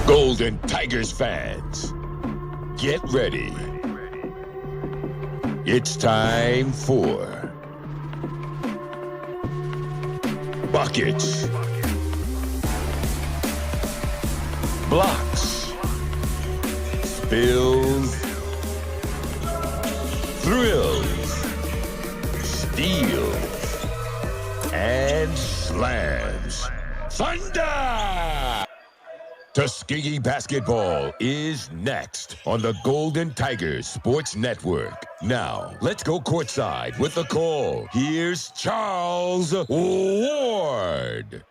Golden Tigers fans, get ready. It's time for buckets, blocks, spills, thrills, steals, and slams. Thunder! Tuskegee basketball is next on the Golden Tigers Sports Network. Now, let's go courtside with the call. Here's Charles Ward.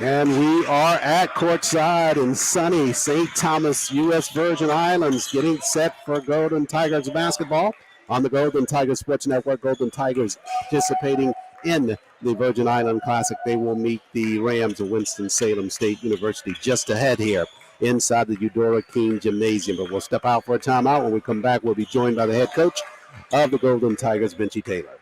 And we are at courtside in sunny St. Thomas, U.S. Virgin Islands, getting set for Golden Tigers basketball on the Golden Tigers Sports Network. Golden Tigers participating in the Virgin Island Classic. They will meet the Rams of Winston-Salem State University just ahead here inside the Eudora Kean Gymnasium. But we'll step out for a timeout. When we come back, we'll be joined by the head coach of the Golden Tigers, Beni Taylor.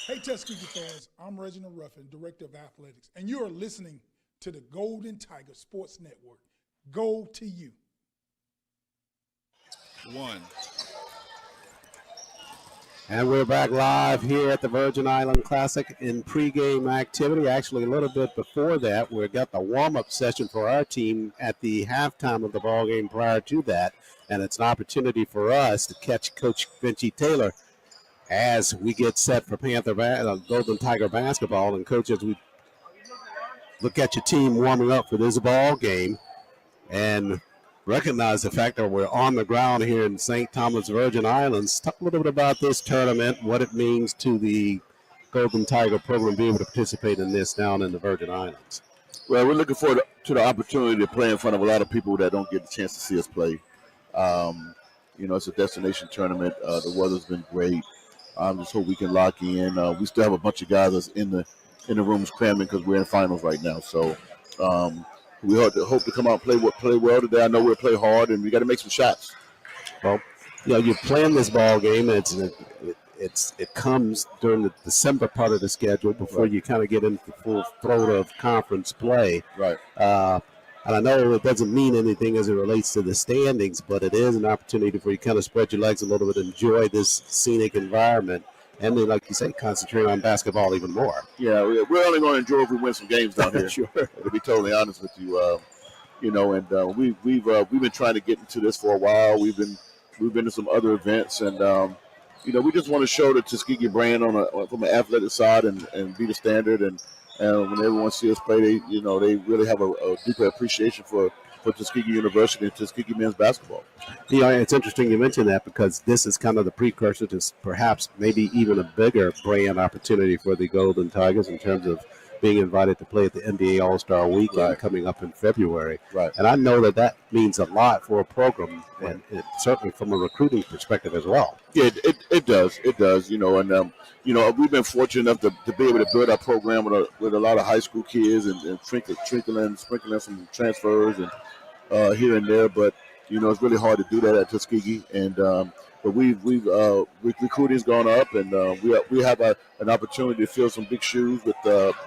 Hey, Tuskegee fans, I'm Reginald Ruffin, Director of Athletics, and you are listening to the Golden Tiger Sports Network. Go to you. One. And we're back live here at the Virgin Island Classic in pregame activity. Actually, a little bit before that, we got the warm-up session for our team at the halftime of the ballgame prior to that. And it's an opportunity for us to catch Coach Beni Taylor as we get set for Golden Tiger basketball. And, Coach, as we look at your team warming up for this ball game and recognize the fact that we're on the ground here in St. Thomas, Virgin Islands. Talk a little bit about this tournament, what it means to the Golden Tiger program being able to participate in this down in the Virgin Islands. Well, we're looking forward to the opportunity to play in front of a lot of people that don't get the chance to see us play. It's a destination tournament. The weather's been great. Just hope we can lock in. We still have a bunch of guys that's in the rooms cramming because we're in finals right now. So we hope to come out and play well today. I know we'll play hard, and we got to make some shots. Well, you're playing this ball game. It comes during the December part of the schedule before Right. you kind of get into the full throat of conference play. Right. And I know it doesn't mean anything as it relates to the standings, but it is an opportunity for you to kind of spread your legs a little bit, enjoy this scenic environment, and then, like you say, concentrate on basketball even more. Yeah, we're only going to enjoy if we win some games down here. Sure. To be totally honest with you, we've been trying to get into this for a while. We've been to some other events, and we just want to show the Tuskegee brand from an athletic side and be the standard. And when everyone sees us play, they really have a deeper appreciation for Tuskegee University and Tuskegee men's basketball. It's interesting you mentioned that because this is kind of the precursor to perhaps maybe even a bigger brand opportunity for the Golden Tigers in terms of being invited to play at the NBA All-Star Weekend coming up in February. Right. And I know that means a lot for a program, and certainly from a recruiting perspective as well. Yeah, it does. It does. We've been fortunate enough to be able to build our program with a lot of high school kids and sprinkling some transfers and here and there. But it's really hard to do that at Tuskegee. But recruiting's gone up, and we have an opportunity to fill some big shoes with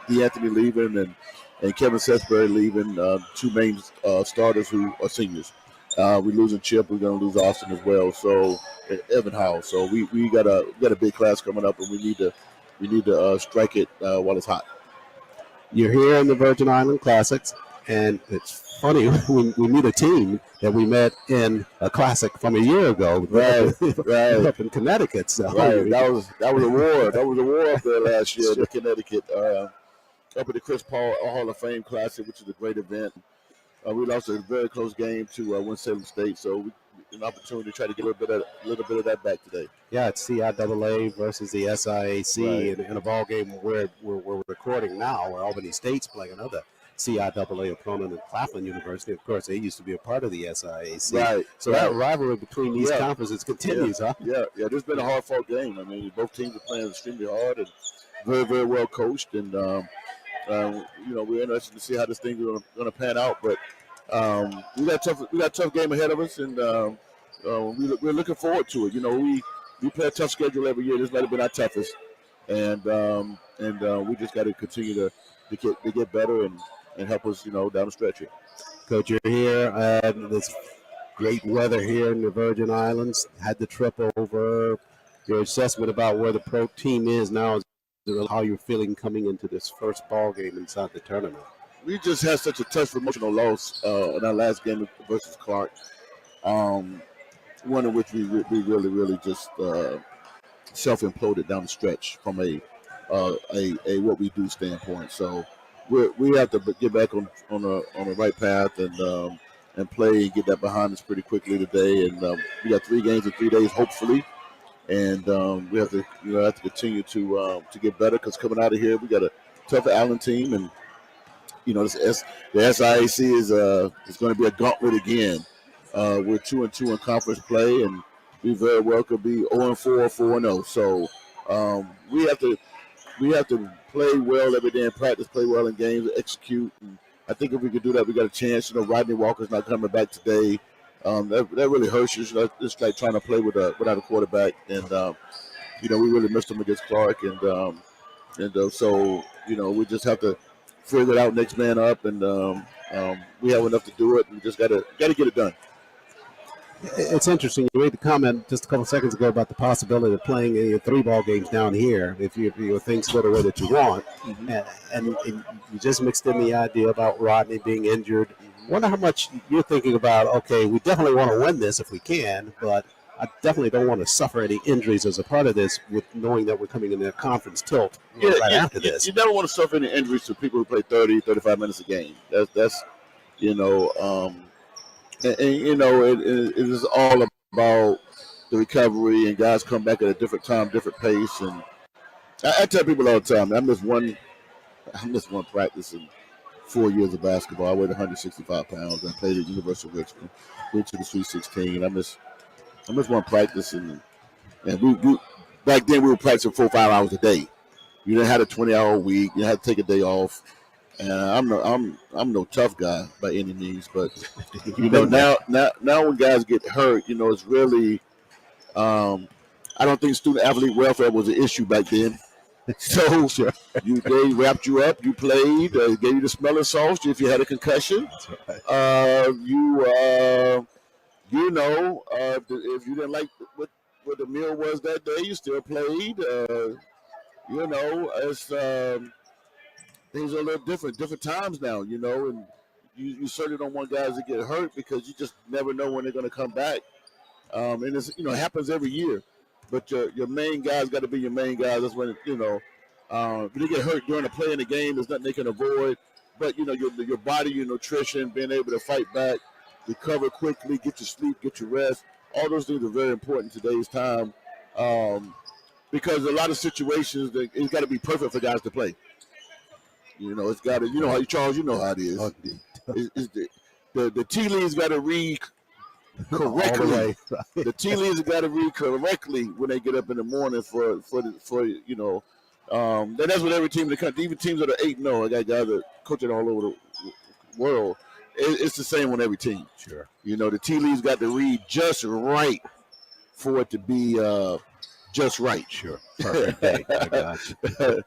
D'Anthony leaving and Kevin Sesbury leaving, two main starters who are seniors. We're losing Chip. We're going to lose Austin as well. So Evan Howell. So we got a big class coming up, and we need to strike it while it's hot. You're here in the Virgin Island Classics, and it's funny we meet a team that we met in a classic from a year ago, right up in Connecticut. So right, that was a war. That was a war up there last year in Connecticut, up at the Chris Paul Hall of Fame Classic, which is a great event. We lost a very close game to Winston-Salem State, so an opportunity to try to get a little bit of that back today. Yeah, it's CIAA versus the SIAC Right. in a ball game where we're recording now, where Albany State's playing another CIAA opponent at Claflin University. Of course, they used to be a part of the SIAC. Right. So that rivalry between these conferences continues, huh? Yeah. This has been a hard-fought game. I mean, both teams are playing extremely hard and very, very well coached. And we're interested to see how this thing is going to pan out. But we got a tough game ahead of us, and we're looking forward to it. We play a tough schedule every year. This might have been our toughest. and we just got to continue to get better and help us, down the stretch here. Coach, you're here. This great weather here in the Virgin Islands. Had the trip over. Your assessment about where the pro team is now, is how you're feeling coming into this first ball game inside the tournament. We just had such a tough emotional loss in our last game versus Clark. One in which we really just self-imploded down the stretch from a what we do standpoint. So we have to get back on the right path and play and get that behind us pretty quickly today. And we got 3 games in 3 days, hopefully. And we have to continue to get better, because coming out of here we got a tough Allen team, and the SIAC is going to be a gauntlet again. We're 2-2 in conference play, and we very well could be 0-4, 4-0. So we have to play well every day in practice, play well in games, execute. And I think if we could do that, we got a chance. Rodney Walker's not coming back today. That really hurts you. It's like trying to play without a quarterback, and we really missed him against Clark, and so we just have to figure it out, next man up, and we have enough to do it. We just gotta get it done. It's interesting. You made the comment just a couple seconds ago about the possibility of playing 3 ball games down here if things go the way that you want. Mm-hmm. And you just mixed in the idea about Rodney being injured. I wonder how much you're thinking about, okay, we definitely want to win this if we can, but I definitely don't want to suffer any injuries as a part of this, with knowing that we're coming in a conferent tilt after this. You never want to suffer any injuries to people who play 30, 35 minutes a game. That's it is all about the recovery, and guys come back at a different time, different pace. And I tell people all the time, I missed one practice in 4 years of basketball. I weighed 165 pounds. I played at University of Richmond. Went to the Sweet 16. I missed one practice, and we back then we were practicing 4 or 5 hours a day. You didn't have a 20-hour week. You had to take a day off. And I'm no tough guy by any means, but now when guys get hurt, it's really I don't think student athlete welfare was an issue back then. So sure. They wrapped you up, you played, gave you the smelling salts if you had a concussion. That's right. If you didn't like what the meal was that day, you still played. Things are a little different times now, and you certainly don't want guys to get hurt, because you just never know when they're going to come back. And it's, it happens every year. But your main guys got to be your main guys. That's when, if they get hurt during the play in the game, there's nothing they can avoid. But, your body, your nutrition, being able to fight back, recover quickly, get your sleep, get your rest, all those things are very important in today's time, because a lot of situations, it's got to be perfect for guys to play. It's got to, how Charles, how it is. The tea leaves got to read correctly. The tea leaves got to read correctly when they get up in the morning for that's what every team in the country, even teams that are 8-0, I got guys that coaching all over the world. It's the same on every team. Sure. The tea leaves got to read just right for it to be just right. Sure. Perfect. Hey, I got you.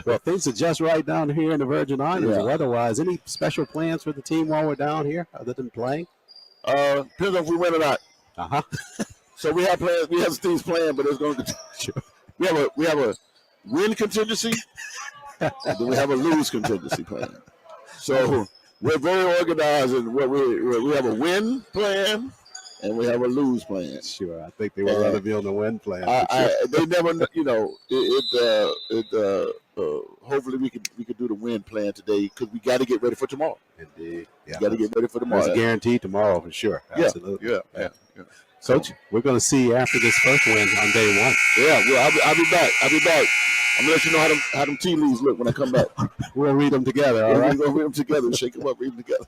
Well, things are just right down here in the Virgin Islands. Yeah. Otherwise, any special plans for the team while we're down here other than playing? Depends on if we win or not. Uh-huh. So we have plans. We have some things planned, but it's going to. Sure. We have a win contingency, and then we have a lose contingency plan. So we're very organized, and we have a win plan, and we have a lose plan. Sure, I think they would rather be on the win plan. They never, hopefully we could do the win plan today, because we got to get ready for tomorrow. Indeed, yeah. Got to get ready for tomorrow. There's a guarantee tomorrow for sure. Absolutely. Yeah. Coach, we're going to see you after this first win on day one. Yeah, well, I'll be back. I'm going to let you know how them tea leaves look when I come back. We'll read them together, all right? We're going to read them together, shake them up, read them together.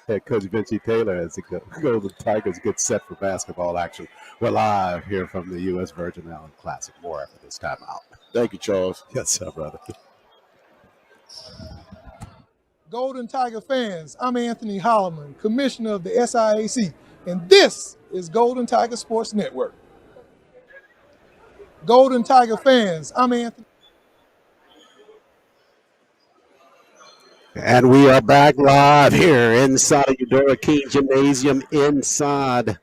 Head Coach Beni Taylor as the Golden Tigers get set for basketball action. We're live here from the U.S. Virgin Islands Classic. More after this timeout. Thank you, Charles. Yes, sir, brother. Golden Tiger fans, I'm Anthony Holloman, Commissioner of the SIAC, and this is Golden Tiger Sports Network. Golden Tiger fans, I'm Anthony. And we are back live here inside of Eudora Kean Gymnasium, inside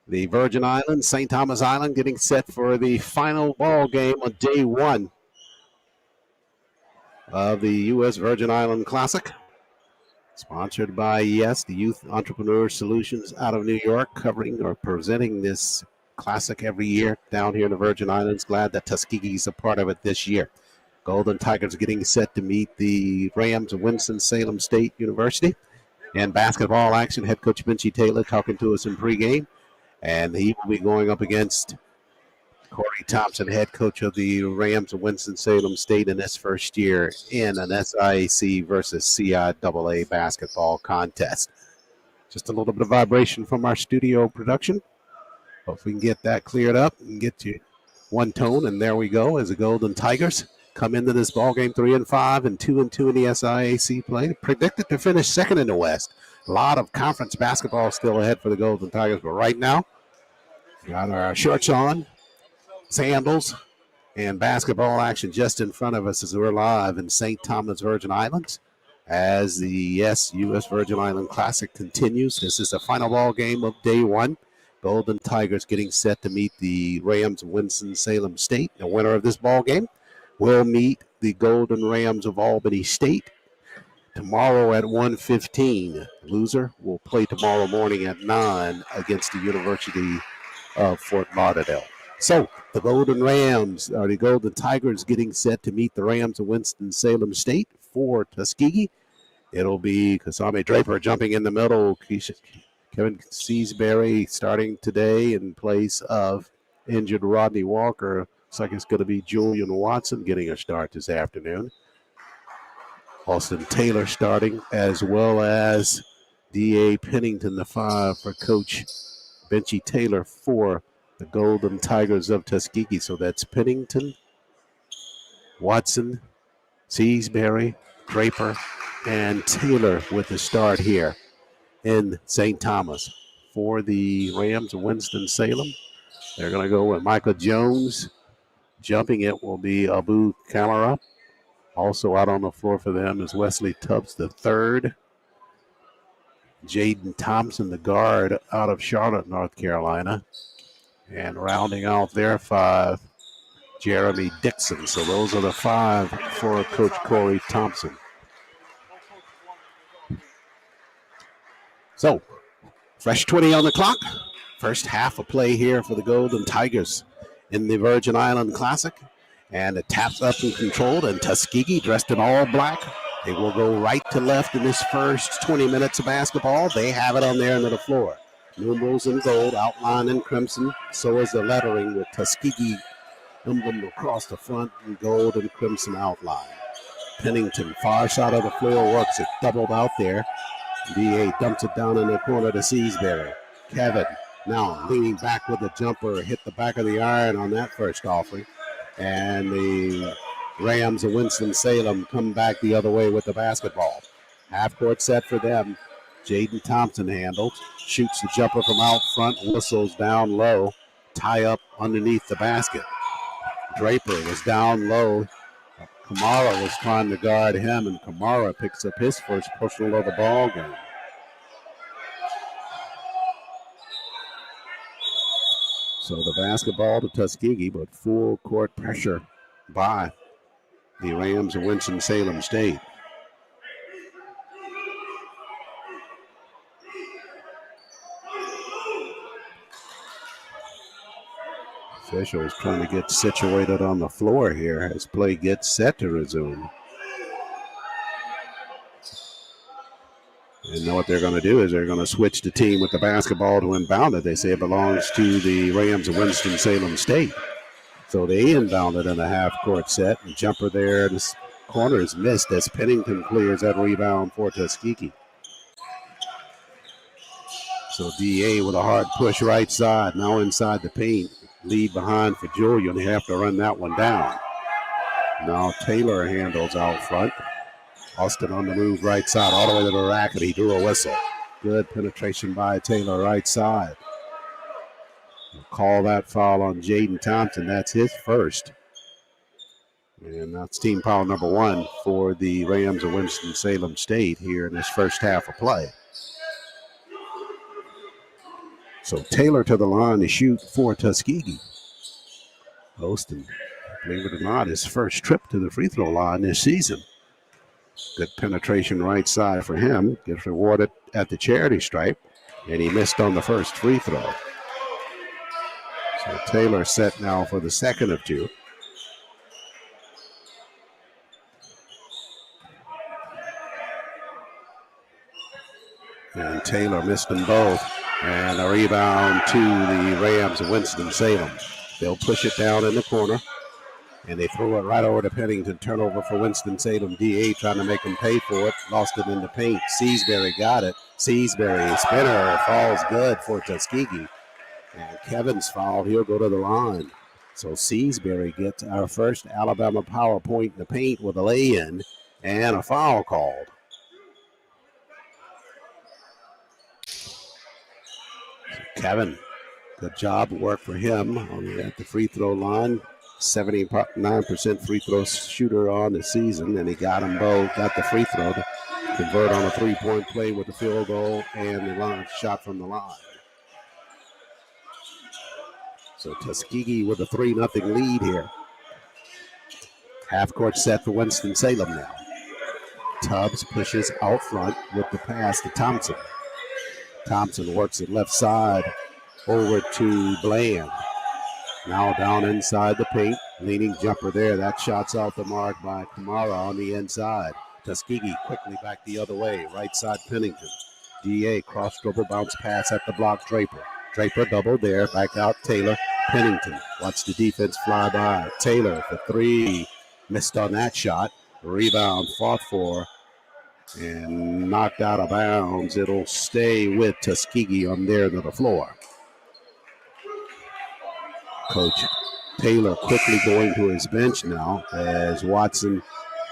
the Virgin Islands, St. Thomas Island, getting set for the final ball game on day one of the U.S. Virgin Island Classic. Sponsored by, yes, the Youth Entrepreneur Solutions out of New York, covering or presenting this classic every year down here in the Virgin Islands. Glad that Tuskegee is a part of it this year. Golden Tigers getting set to meet the Rams of Winston-Salem State University. And basketball action, head coach Beni Taylor talking to us in pregame. And he will be going up against Corey Thompson, head coach of the Rams of Winston-Salem State in his first year in an SIAC versus CIAA basketball contest. Just a little bit of vibration from our studio production. Hope we can get that cleared up and get to one tone. And there we go as the Golden Tigers come into this ballgame 3-5 and 2-2 in the SIAC play. Predicted to finish second in the West. A lot of conference basketball still ahead for the Golden Tigers, but right now, we got our shorts on, sandals, and basketball action just in front of us as we're live in St. Thomas, Virgin Islands. As the U.S. Virgin Island Classic continues, this is the final ball game of day one. Golden Tigers getting set to meet the Rams of Winston-Salem State. The winner of this ball game will meet the Golden Rams of Albany State tomorrow at 1:15. Loser will play tomorrow morning at 9 against the University of Fort Lauderdale. So the Golden Tigers getting set to meet the Rams of Winston-Salem State for Tuskegee. It'll be Kasame Draper jumping in the middle. Kevin Seasbury starting today in place of injured Rodney Walker. Looks like it's going to be Julian Watson getting a start this afternoon. Austin Taylor starting, as well as D.A. Pennington, the 5 for Coach Beni Taylor for the Golden Tigers of Tuskegee. So that's Pennington, Watson, Seasbury, Draper, and Taylor with the start here in St. Thomas. For the Rams of Winston-Salem, they're going to go with Michael Jones. Jumping it will be Abu Kamara. Also out on the floor for them is Wesley Tubbs III. Jaden Thompson, the guard out of Charlotte, North Carolina. And rounding out their 5, Jeremy Dixon. So those are the 5 for Coach Corey Thompson. So, fresh 20 on the clock. First half of play here for the Golden Tigers in the Virgin Island Classic. And the taps up and controlled, and Tuskegee dressed in all black. They will go right to left in this first 20 minutes of basketball. They have it on their end of the floor. Numerals in gold, outlined in crimson. So is the lettering with Tuskegee emblem across the front in gold and crimson outline. Pennington, far side of the floor, works it, doubled out there. D.A. dumps it down in the corner to Seasbury. Kevin now leaning back with the jumper, hit the back of the iron on that first offering. And the Rams of Winston-Salem come back the other way with the basketball. Half-court set for them. Jaden Thompson handles, shoots the jumper from out front, whistles down low, tie up underneath the basket. Draper was down low. Kamara was trying to guard him, and Kamara picks up his first personal of the ball game. So the basketball to Tuskegee, but full court pressure by the Rams of Winston-Salem State. Officials trying to get situated on the floor here as play gets set to resume. And what they're going to do is they're going to switch the team with the basketball to inbound it. They say it belongs to the Rams of Winston-Salem State. So they inbound it in a half-court set. The jumper there, this corner is missed as Pennington clears that rebound for Tuskegee. So D.A. with a hard push right side, now inside the paint. Lead behind for Julian. They have to run that one down. Now Taylor handles out front. Austin on the move right side, all the way to the racket. He drew a whistle. Good penetration by Taylor right side. call that foul on Jaden Thompson. That's his first. And that's team foul number 1 for the Rams of Winston-Salem State here in this first half of play. So Taylor to the line to shoot for Tuskegee. Poston, believe it or not, his first trip to the free throw line this season. Good penetration right side for him. Gets rewarded at the charity stripe. And he missed on the first free throw. So Taylor set now for the second of 2. And Taylor missed them both. And a rebound to the Rams of Winston-Salem. They'll push it down in the corner. And they throw it right over to Pennington. Turnover for Winston-Salem. DA trying to make them pay for it. Lost it in the paint. Seasbury got it. Seasbury, spinner, falls good for Tuskegee. And Kevin's fouled. He'll go to the line. So Seasbury gets our first Alabama power point in the paint with a lay-in and a foul called. Kevin, good job, work for him at the free throw line. 79% free throw shooter on the season, and he got them both. Got the free throw to convert on a three-point play with the field goal and the line shot from the line. So Tuskegee with a 3-0 lead here. Half court set for Winston-Salem now. Tubbs pushes out front with the pass to Thompson. Thompson works it left side over to Bland. Now down inside the paint. Leaning jumper there. That shot's off the mark by Kamara on the inside. Tuskegee quickly back the other way. Right side Pennington. DA cross dribble bounce pass at the block. Draper. Draper double there. Back out Taylor. Pennington. Watch the defense fly by. Taylor for 3. Missed on that shot. Rebound fought for. And knocked out of bounds. It'll stay with Tuskegee on their end of the floor. Coach Taylor quickly going to his bench now as Watson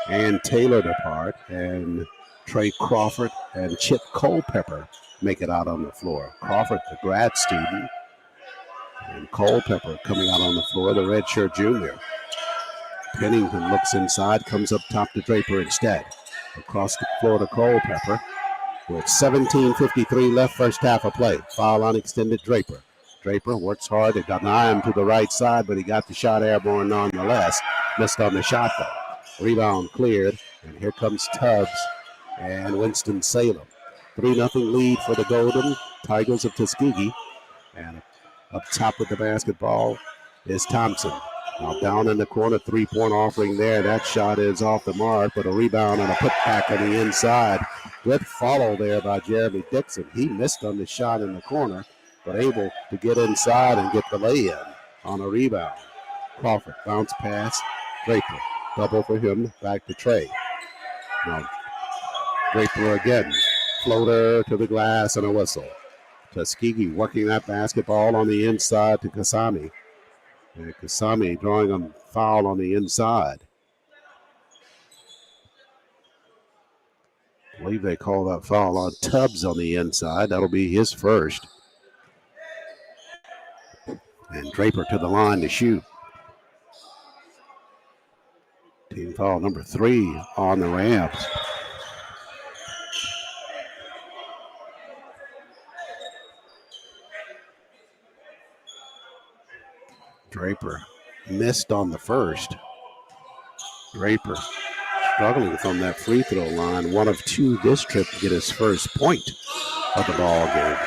and Taylor depart, and Trey Crawford and Chip Culpepper make it out on the floor. Crawford, the grad student, and Culpepper coming out on the floor, the redshirt junior. Pennington looks inside, comes up top to Draper instead. Across the floor to Culpepper with 17:53 left, first half of play. Foul on extended Draper. Draper works hard. They got an eye to the right side, but he got the shot airborne nonetheless. Missed on the shot, though. Rebound cleared, and here comes Tubbs and Winston-Salem. 3-0 lead for the Golden Tigers of Tuskegee. And up top with the basketball is Thompson. Now down in the corner, 3-point offering there. That shot is off the mark, but a rebound and a putback on the inside. Good follow there by Jeremy Dixon. He missed on the shot in the corner, but able to get inside and get the lay-in on a rebound. Crawford, bounce pass, Draper, double for him, back to Trey. Now, Draper again, floater to the glass and a whistle. Tuskegee working that basketball on the inside to Kasami. And Kasami drawing a foul on the inside. I believe they call that foul on Tubbs on the inside. That'll be his first. And Draper to the line to shoot. Team foul number 3 on the Rams. Draper missed on the first. Draper struggling from that free throw line. 1 of 2 this trip to get his first point of the ball game.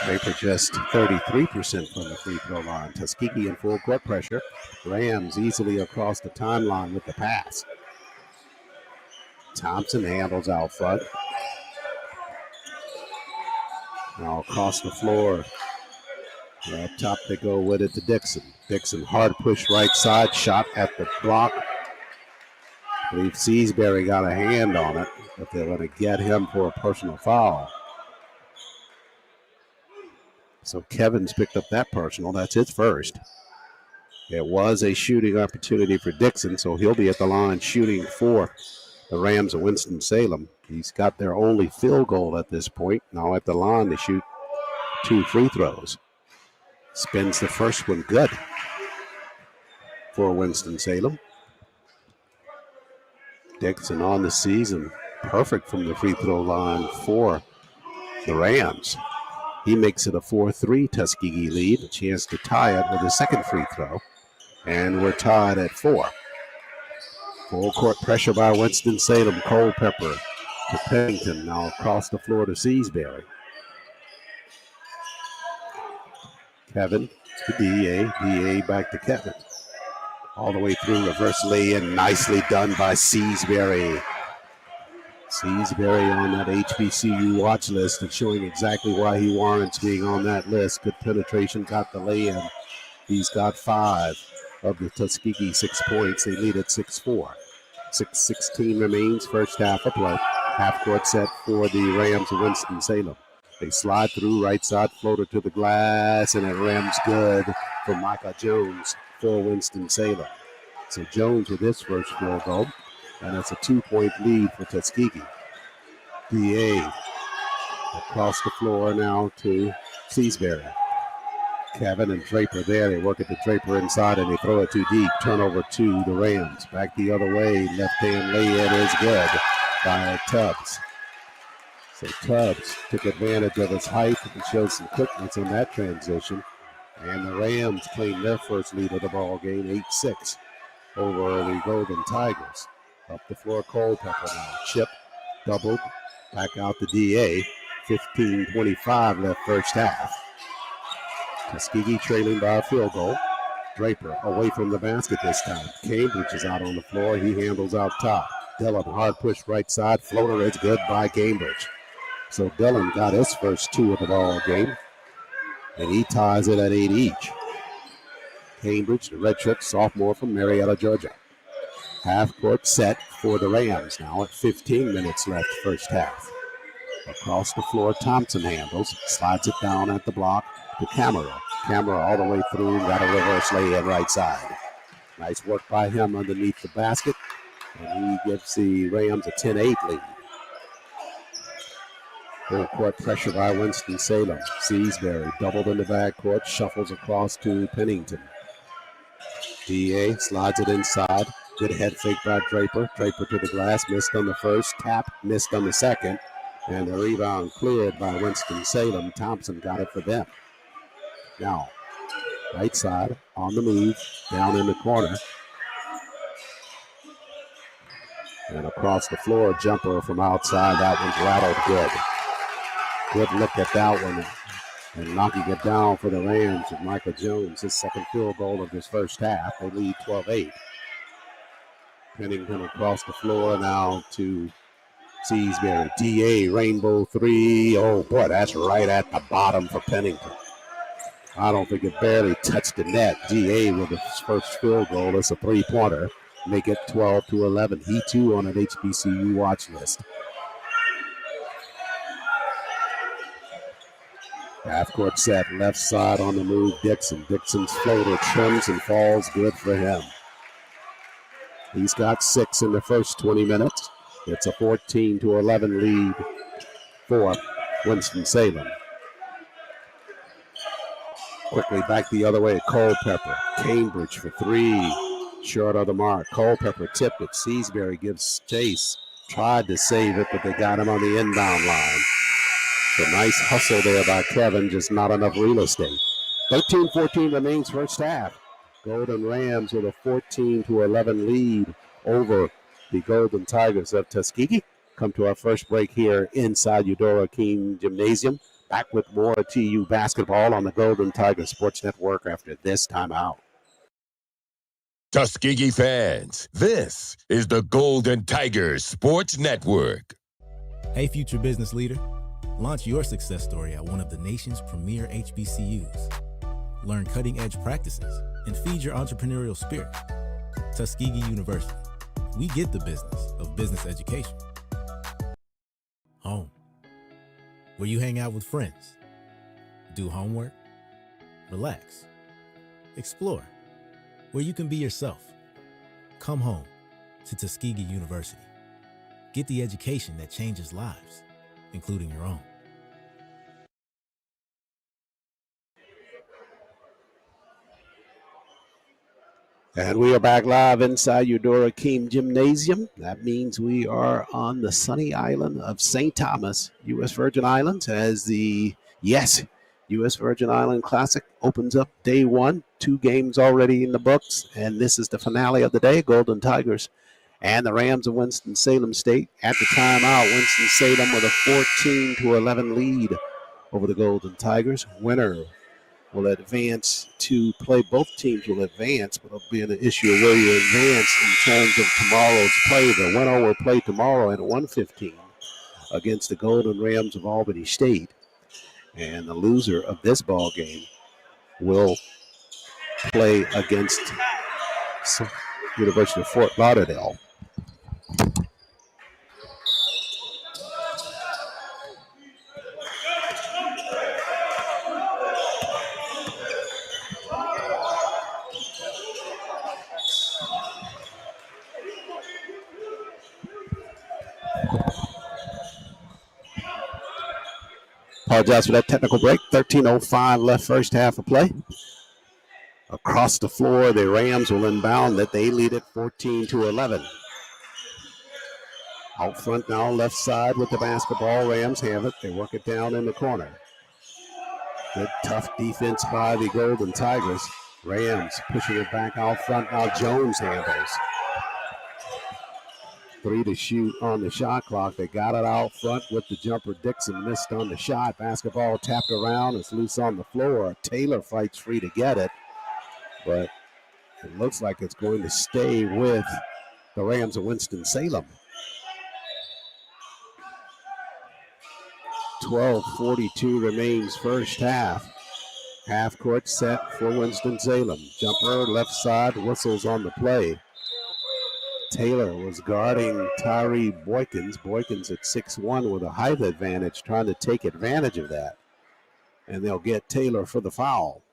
Draper just 33% from the free throw line. Tuskegee in full court pressure. Rams easily across the timeline with the pass. Thompson handles out front. Now across the floor. Up top they go with it to Dixon. Dixon hard push right side, shot at the block. I believe Seasbury got a hand on it, but they're going to get him for a personal foul. So Kevin's picked up that personal. That's his first. It was a shooting opportunity for Dixon, so he'll be at the line shooting for the Rams of Winston-Salem. He's got their only field goal at this point. Now at the line to shoot 2 free throws. Spins the first one good for Winston-Salem. Dixon on the season, perfect from the free throw line for the Rams. He makes it a 4-3 Tuskegee lead, a chance to tie it with a second free throw. And we're tied at 4. Full court pressure by Winston-Salem. Culpepper to Pennington, now across the floor to Seasbury. Kevin to DA, DA back to Kevin. All the way through, reverse lay-in, nicely done by Seasbury. Seasbury on that HBCU watch list and showing exactly why he warrants being on that list. Good penetration, got the lay-in. He's got 5 of the Tuskegee 6 points. They lead at 6-4. 6:16 remains, first half of play. Half court set for the Rams of Winston-Salem. They slide through, right side floater to the glass, and it rims good for Micah Jones for Winston-Salem. So Jones with his first field goal, and it's a 2-point lead for Tuskegee. DA across the floor now to Seasbury. Kevin and Draper there. They work at the Draper inside and they throw it too deep. Turnover to the Rams. Back the other way. Left hand lay-in is good by Tubbs. So Tubbs took advantage of his height and showed some quickness in that transition. And the Rams claim their first lead of the ball game, 8-6 over the Golden Tigers. Up the floor, Culpepper now. Chip doubled. Back out the DA. 15:25 left first half. Tuskegee trailing by a field goal. Draper away from the basket this time. Cambridge is out on the floor. He handles out top. Dillon hard push right side. Floater is good by Cambridge. So Dillon got his first 2 of the ball game. And he ties it at 8 each. Cambridge, the redshirt sophomore from Marietta, Georgia. Half court set for the Rams now at 15 minutes left first half. Across the floor, Thompson handles. Slides it down at the block to Camera. Camera all the way through, got a reverse lay-in right side. Nice work by him underneath the basket, and he gives the Rams a 10-8 lead. Full court pressure by Winston-Salem. Seasbury doubled in the backcourt, shuffles across to Pennington. DA slides it inside. Good head fake by Draper. Draper to the glass, missed on the first. Tap, missed on the second. And the rebound cleared by Winston-Salem. Thompson got it for them. Now, right side, on the move, down in the corner. And across the floor, jumper from outside. That one's rattled good. Good look at that one. And knocking it down for the Rams with Michael Jones, his second field goal of his first half. They lead 12-8. Pennington across the floor now to Seasbury. DA, rainbow 3. Oh, boy, that's right at the bottom for Pennington. I don't think it barely touched the net. DA with his first field goal. It's a 3-pointer. Make it 12-11. He, too, on an HBCU watch list. Half-court set, left side on the move, Dixon. Dixon's floater trims and falls, good for him. He's got 6 in the first 20 minutes. It's a 14-11 lead for Winston-Salem. Quickly back the other way, Culpepper. Cambridge for 3. Short of the mark. Culpepper tipped it. Seasbury gives chase. Tried to save it, but they got him on the inbound line. So nice hustle there by Kevin, just not enough real estate. 13-14 remains first half. Golden Rams with a 14-11 lead over the Golden Tigers of Tuskegee. Come to our first break here inside Eudora Kean Gymnasium. Back with more TU basketball on the Golden Tiger Sports Network after this timeout. Tuskegee fans, this is the Golden Tigers Sports Network. Hey, future business leader. Launch your success story at one of the nation's premier HBCUs. Learn cutting-edge practices and feed your entrepreneurial spirit. Tuskegee University. We get the business of business education. Home, where you hang out with friends, do homework, relax, explore, where you can be yourself. Come home to Tuskegee University. Get the education that changes lives, including your own. And we are back live inside Eudora Kean Gymnasium. That means we are on the sunny island of St. Thomas, U.S. Virgin Islands, as the U.S. Virgin Island Classic opens up day one. 2 games already in the books, and this is the finale of the day. Golden Tigers and the Rams of Winston-Salem State at the timeout. Winston-Salem with a 14-11 lead over the Golden Tigers. Winner will advance to play. Both teams will advance, but it'll be an issue of where you advance in terms of tomorrow's play. The winner will play tomorrow at 1:15 against the Golden Rams of Albany State. And the loser of this ball game will play against University of Fort Lauderdale. Apologize for that technical break. 13:05 left first half of play. Across the floor, the Rams will inbound that they lead it 14-11. Out front now, left side with the basketball. Rams have it. They work it down in the corner. Good tough defense by the Golden Tigers. Rams pushing it back out front. Now Jones handles. 3 to shoot on the shot clock. They got it out front with the jumper. Dixon missed on the shot. Basketball tapped around. It's loose on the floor. Taylor fights free to get it, but it looks like it's going to stay with the Rams of Winston-Salem. 12:42 remains first half. Half court set for Winston-Salem. Jumper left side, whistles on the play. Taylor was guarding Tyree Boykins. Boykins at 6'1" with a height advantage, trying to take advantage of that. And they'll get Taylor for the foul.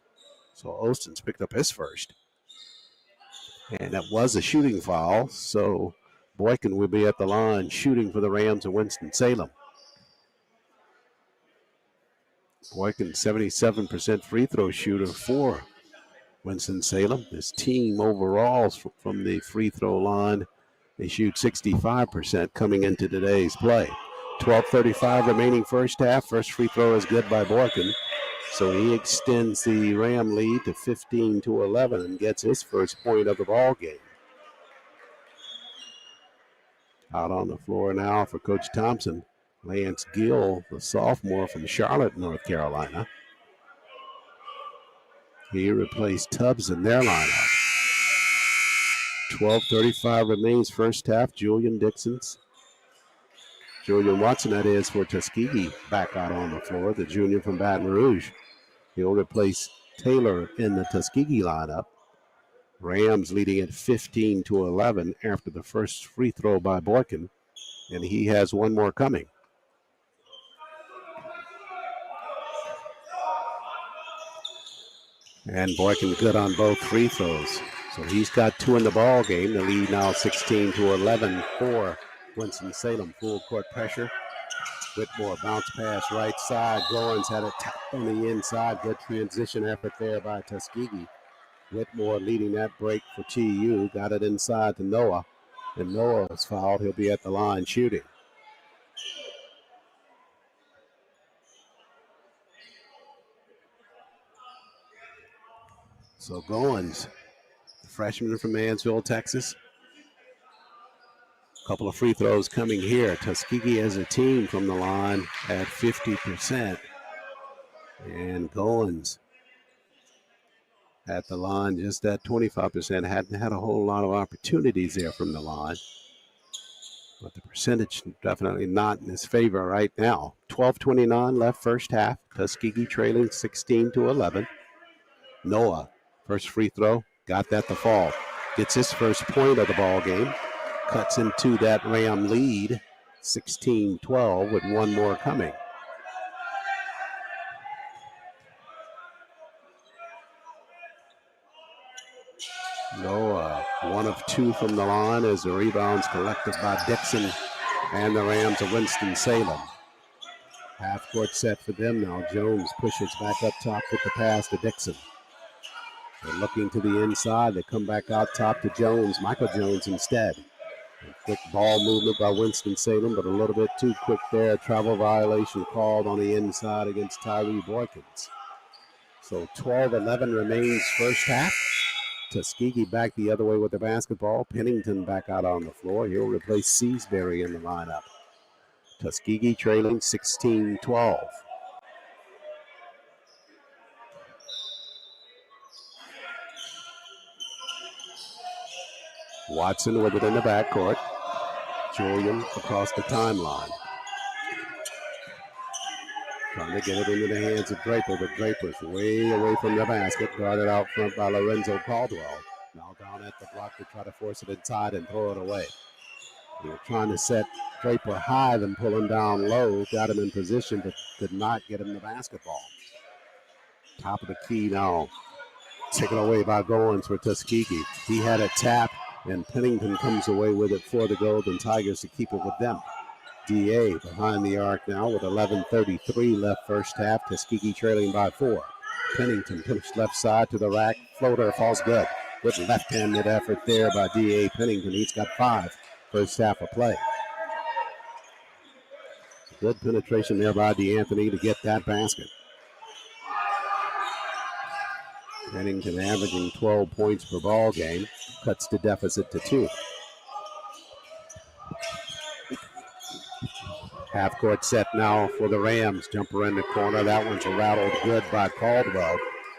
So Ostin's picked up his first. And that was a shooting foul, so Boykin will be at the line shooting for the Rams of Winston-Salem. Boykin, 77% free throw shooter for Winston-Salem. His team overall from the free throw line, they shoot 65% coming into today's play. 12:35 remaining first half. First free throw is good by Boykin. So he extends the Ram lead to 15-11 and gets his first point of the ball game. Out on the floor now for Coach Thompson, Lance Gill, the sophomore from Charlotte, North Carolina. He replaced Tubbs in their lineup. 12:35 remains first half. Julian Watson, that is, for Tuskegee, back out on the floor, the junior from Baton Rouge. He'll replace Taylor in the Tuskegee lineup. Rams leading at 15-11 after the first free throw by Boykin, and he has one more coming. And Boykin good on both free throws. So he's got 2 in the ball game. The lead now 16-11 for Winston-Salem. Full court pressure. Whitmore bounce pass right side. Goins had it tapped on the inside. Good transition effort there by Tuskegee. Whitmore leading that break for TU. Got it inside to Noah. And Noah was fouled. He'll be at the line shooting. So Goins, the freshman from Mansfield, Texas. A couple of free throws coming here. Tuskegee as a team from the line at 50%. And Goins at the line just at 25%. Hadn't had a whole lot of opportunities there from the line. But the percentage definitely not in his favor right now. 12:29 left first half. Tuskegee trailing 16-11. Noah, first free throw, got that to fall. Gets his first point of the ball game. Cuts into that Ram lead, 16-12, with one more coming. Noah, 1 of 2 from the line as the rebounds collected by Dixon and the Rams of Winston-Salem. Half court set for them now. Jones pushes back up top with the pass to Dixon. They're looking to the inside. They come back out top to Jones. Michael Jones instead. A quick ball movement by Winston-Salem, but a little bit too quick there. Travel violation called on the inside against Tyree Boykins. So 12-11 remains first half. Tuskegee back the other way with the basketball. Pennington back out on the floor. He'll replace Seasbury in the lineup. Tuskegee trailing 16-12. Watson with it in the backcourt. Julian across the timeline. Trying to get it into the hands of Draper, but Draper's way away from the basket. Guarded out front by Lorenzo Caldwell. Now down at the block to try to force it inside and throw it away. They were trying to set Draper high, then pull him down low. Got him in position, but could not get him the basketball. Top of the key now. Taken away by Goins for Tuskegee. He had a tap, and Pennington comes away with it for the Golden Tigers to keep it with them. DA behind the arc now with 11:33 left first half. Tuskegee trailing by 4. Pennington pushed left side to the rack. Floater falls good. Good left-handed effort there by DA Pennington. He's got 5 first half of play. Good penetration there by DeAnthony to get that basket. Pennington averaging 12 points per ball game. Cuts the deficit to 2. Half court set now for the Rams. Jumper in the corner. That one's rattled good by Caldwell.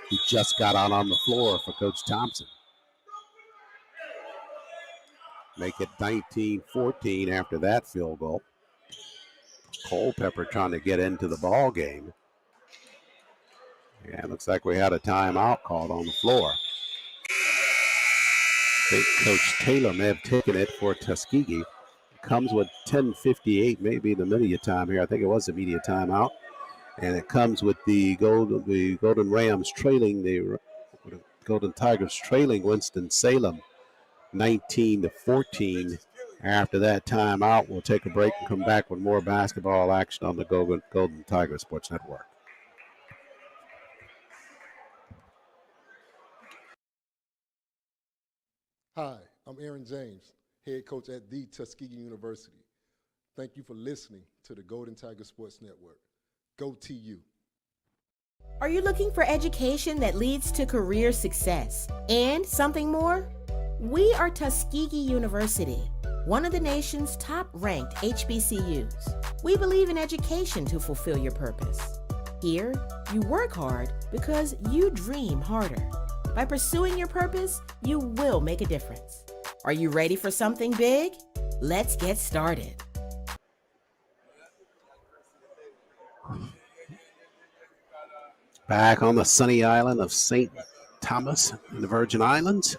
He just got out on the floor for Coach Thompson. Make it 19-14 after that field goal. Culpepper trying to get into the ball game. Yeah, it looks like we had a timeout called on the floor. I think Coach Taylor may have taken it for Tuskegee. Comes with 10:58, maybe the media time here. I think it was the media timeout. And it comes with the Golden Rams trailing, the Golden Tigers trailing Winston-Salem 19-14. After that timeout, we'll take a break and come back with more basketball action on the Golden Tigers Sports Network. Hi, I'm Aaron James, head coach at the Tuskegee University. Thank you for listening to the Golden Tiger Sports Network. Go TU. Are you looking for education that leads to career success and something more? We are Tuskegee University, one of the nation's top-ranked HBCUs. We believe in education to fulfill your purpose. Here, you work hard because you dream harder. By pursuing your purpose, you will make a difference. Are you ready for something big? Let's get started. Back on the sunny island of St. Thomas in the Virgin Islands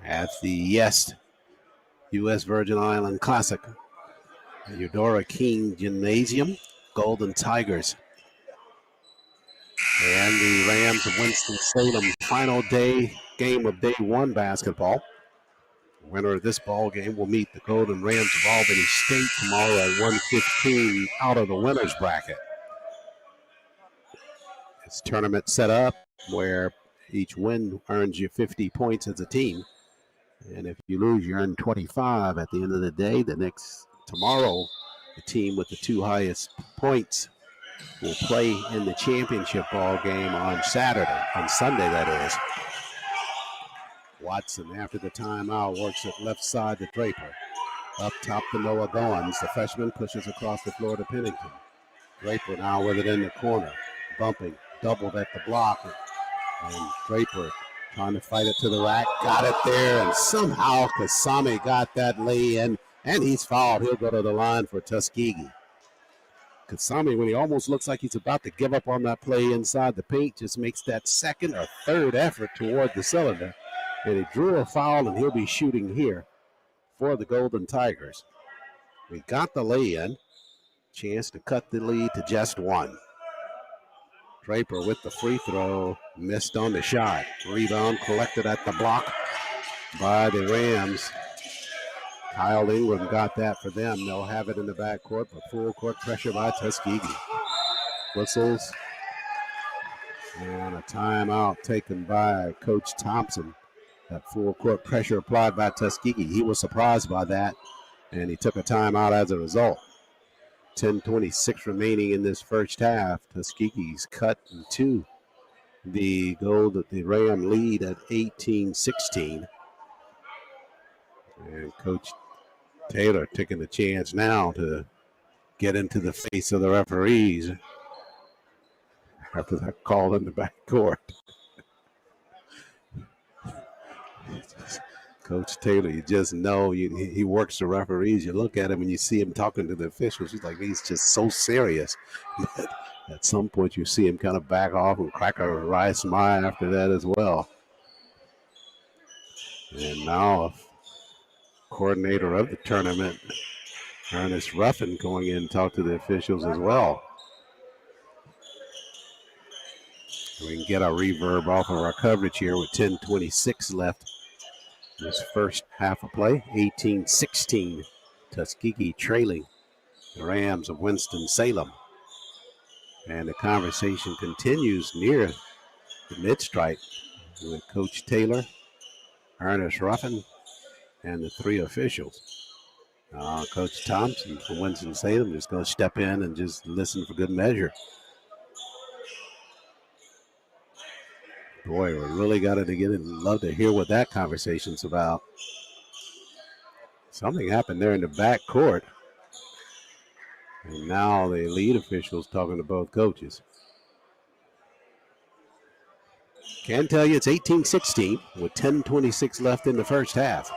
at the U.S. Virgin Island Classic. Eudora Kean Gymnasium, Golden Tigers. And the Rams of Winston-Salem final game of day 1 basketball. The winner of this ball game will meet the Golden Rams of Albany State tomorrow at 1:15 out of the winner's bracket. It's tournament set up where each win earns you 50 points as a team. And if you lose, you earn 25 at the end of the day. Tomorrow, the team with the 2 highest points will play in the championship ball game on Sunday, that is. Watson, after the timeout, works it left side to Draper. Up top to Noah Goins. The freshman pushes across the floor to Pennington. Draper now with it in the corner. Bumping, doubled at the block. And Draper trying to fight it to the rack. Got it there, and somehow Kasami got that lay in, and he's fouled. He'll go to the line for Tuskegee. Kasami, when he almost looks like he's about to give up on that play inside the paint, just makes that second or third effort toward the cylinder. And he drew a foul, and he'll be shooting here for the Golden Tigers. We got the lay-in. Chance to cut the lead to just 1. Draper with the free throw, missed on the shot. Rebound collected at the block by the Rams. Kyle Ingram got that for them. They'll have it in the backcourt, but full court pressure by Tuskegee. Whistles. And a timeout taken by Coach Thompson. That full court pressure applied by Tuskegee. He was surprised by that, and he took a timeout as a result. 10:26 remaining in this first half. Tuskegee's cut into the Ram lead at 18-16. And Coach Taylor taking the chance now to get into the face of the referees after that call in the backcourt. Coach Taylor, you just know he works the referees. You look at him and you see him talking to the officials. He's just so serious. But at some point, you see him kind of back off and crack a wry smile after that as well. And now, coordinator of the tournament, Ernest Ruffin, going in and talk to the officials as well. We can get our reverb off of our coverage here with 10:26 left. This first half of play, 18-16. Tuskegee trailing the Rams of Winston-Salem. And the conversation continues near the mid-stripe with Coach Taylor, Ernest Ruffin, and the three officials. Coach Thompson from Winston-Salem is going to step in and just listen for good measure. Boy, we really got to get in. Love to hear what that conversation's about. Something happened there in the back court. And now the lead officials talking to both coaches. Can tell you it's 18-16 with 10:26 left in the first half.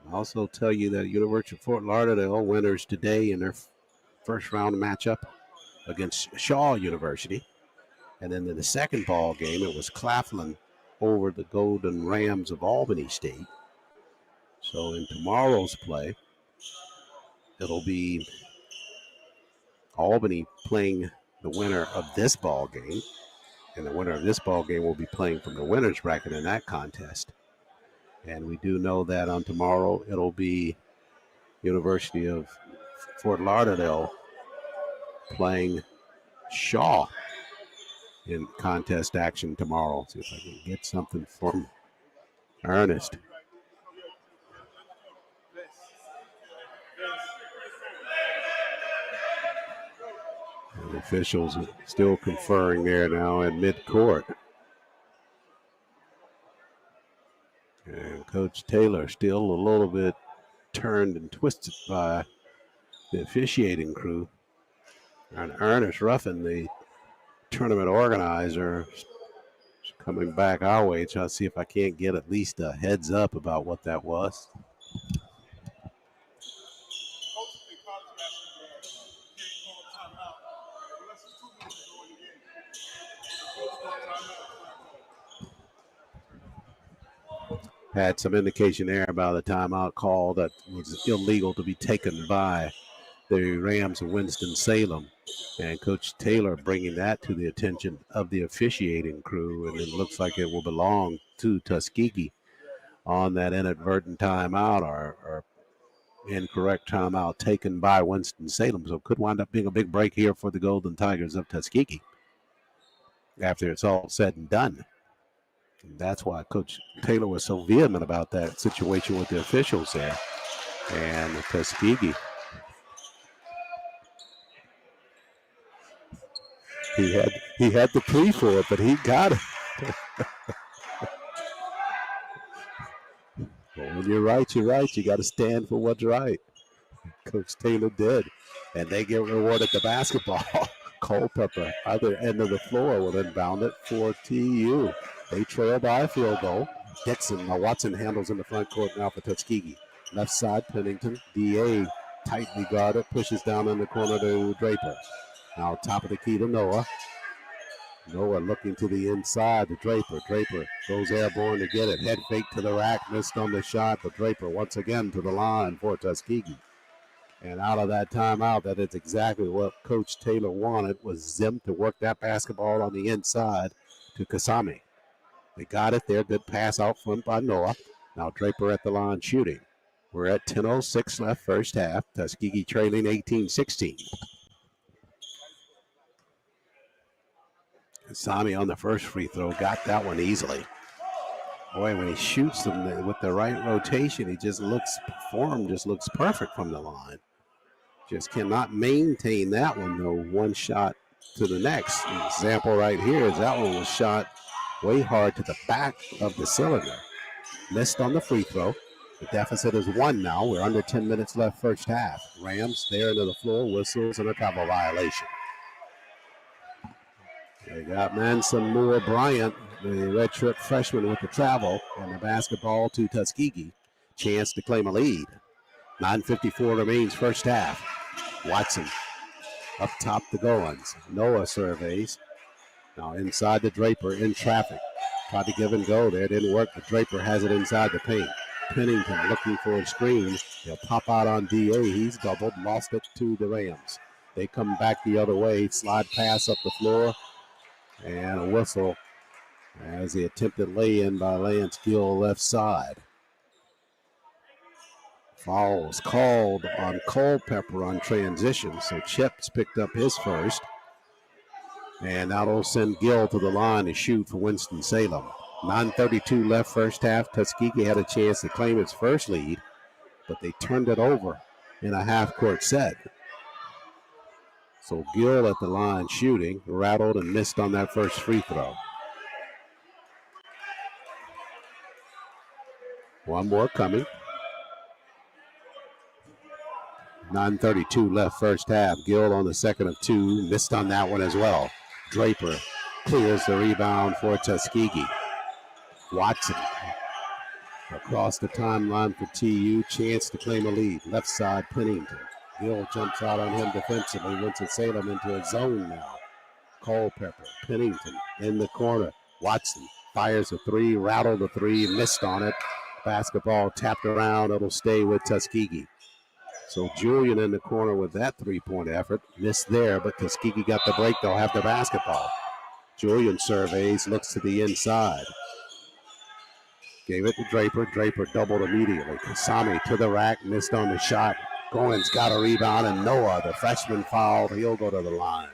I'll also tell you that University of Fort Lauderdale winners today in their first round matchup against Shaw University. And then in the second ball game, it was Claflin over the Golden Rams of Albany State. So in tomorrow's play, it'll be Albany playing the winner of this ball game. And the winner of this ball game will be playing from the winner's bracket in that contest. And we do know that on tomorrow, it'll be University of Fort Lauderdale playing Shaw in contest action tomorrow. See if I can get something from Ernest. And the officials are still conferring there now at midcourt. And Coach Taylor still a little bit turned and twisted by the officiating crew. And Ernest Ruffin, the tournament organizer, coming back our way, trying to see if I can't get at least a heads up about what that was. Had some indication there about a timeout call that was illegal to be taken by the Rams of Winston-Salem. And Coach Taylor bringing that to the attention of the officiating crew, and it looks like it will belong to Tuskegee on that inadvertent timeout or incorrect timeout taken by Winston-Salem. So it could wind up being a big break here for the Golden Tigers of Tuskegee after it's all said and done. And that's why Coach Taylor was so vehement about that situation with the officials there. And the Tuskegee, he had the plea for it, but he got it. Well, when you're right, you're right. You got to stand for what's right. Coach Taylor did. And they get rewarded the basketball. Culpepper, other end of the floor, will inbound it for TU. They trail by a field goal. Watson handles in the front court now for Tuskegee. Left side, Pennington. DA tightly guarded, pushes down in the corner to Draper. Now top of the key to Noah. Noah looking to the inside to Draper. Draper goes airborne to get it. Head fake to the rack, missed on the shot, but Draper once again to the line for Tuskegee. And out of that timeout, that is exactly what Coach Taylor wanted, was Zim to work that basketball on the inside to Kasami. They got it there. Good pass out front by Noah. Now Draper at the line shooting. We're at 10:06 left first half. Tuskegee trailing 18-16. Sami on the first free throw got that one easily. Boy, when he shoots them with the right rotation, he just looks, form just looks perfect from the line. Just cannot maintain that one, though, one shot to the next. An example right here is that one was shot way hard to the back of the cylinder. Missed on the free throw. The deficit is 1 now. We're under 10 minutes left first half. Rams there into the floor, whistles, and a travel violation. They got Manson Moore Bryant, the redshirt freshman, with the travel, and the basketball to Tuskegee. Chance to claim a lead. 9:54 remains first half. Watson up top the Goins. Noah surveys. Now inside the Draper in traffic. Tried to give and go there. Didn't work, but Draper has it inside the paint. Pennington looking for a screen. He'll pop out on DA. He's doubled. Lost it to the Rams. They come back the other way. Slide pass up the floor. And a whistle as the attempted lay-in by Lance Gill left side. Foul was called on Culpepper on transition, so Chips picked up his first. And that'll send Gill to the line to shoot for Winston-Salem. 9:32 left first half. Tuskegee had a chance to claim its first lead, but they turned it over in a half-court set. So Gill at the line shooting, rattled and missed on that first free throw. One more coming. 9:32 left first half. Gill on the second of 2, missed on that one as well. Draper clears the rebound for Tuskegee. Watson across the timeline for TU, chance to claim a lead. Left side, Pennington. Gill jumps out on him defensively. Winston-Salem into a zone now. Culpepper, Pennington in the corner. Watson fires a 3, rattled the 3, missed on it. Basketball tapped around. It'll stay with Tuskegee. So Julian in the corner with that 3-point effort. Missed there, but Tuskegee got the break. They'll have the basketball. Julian surveys, looks to the inside. Gave it to Draper. Draper doubled immediately. Kasami to the rack, missed on the shot. Goins got a rebound, and Noah, the freshman, fouled. He'll go to the line.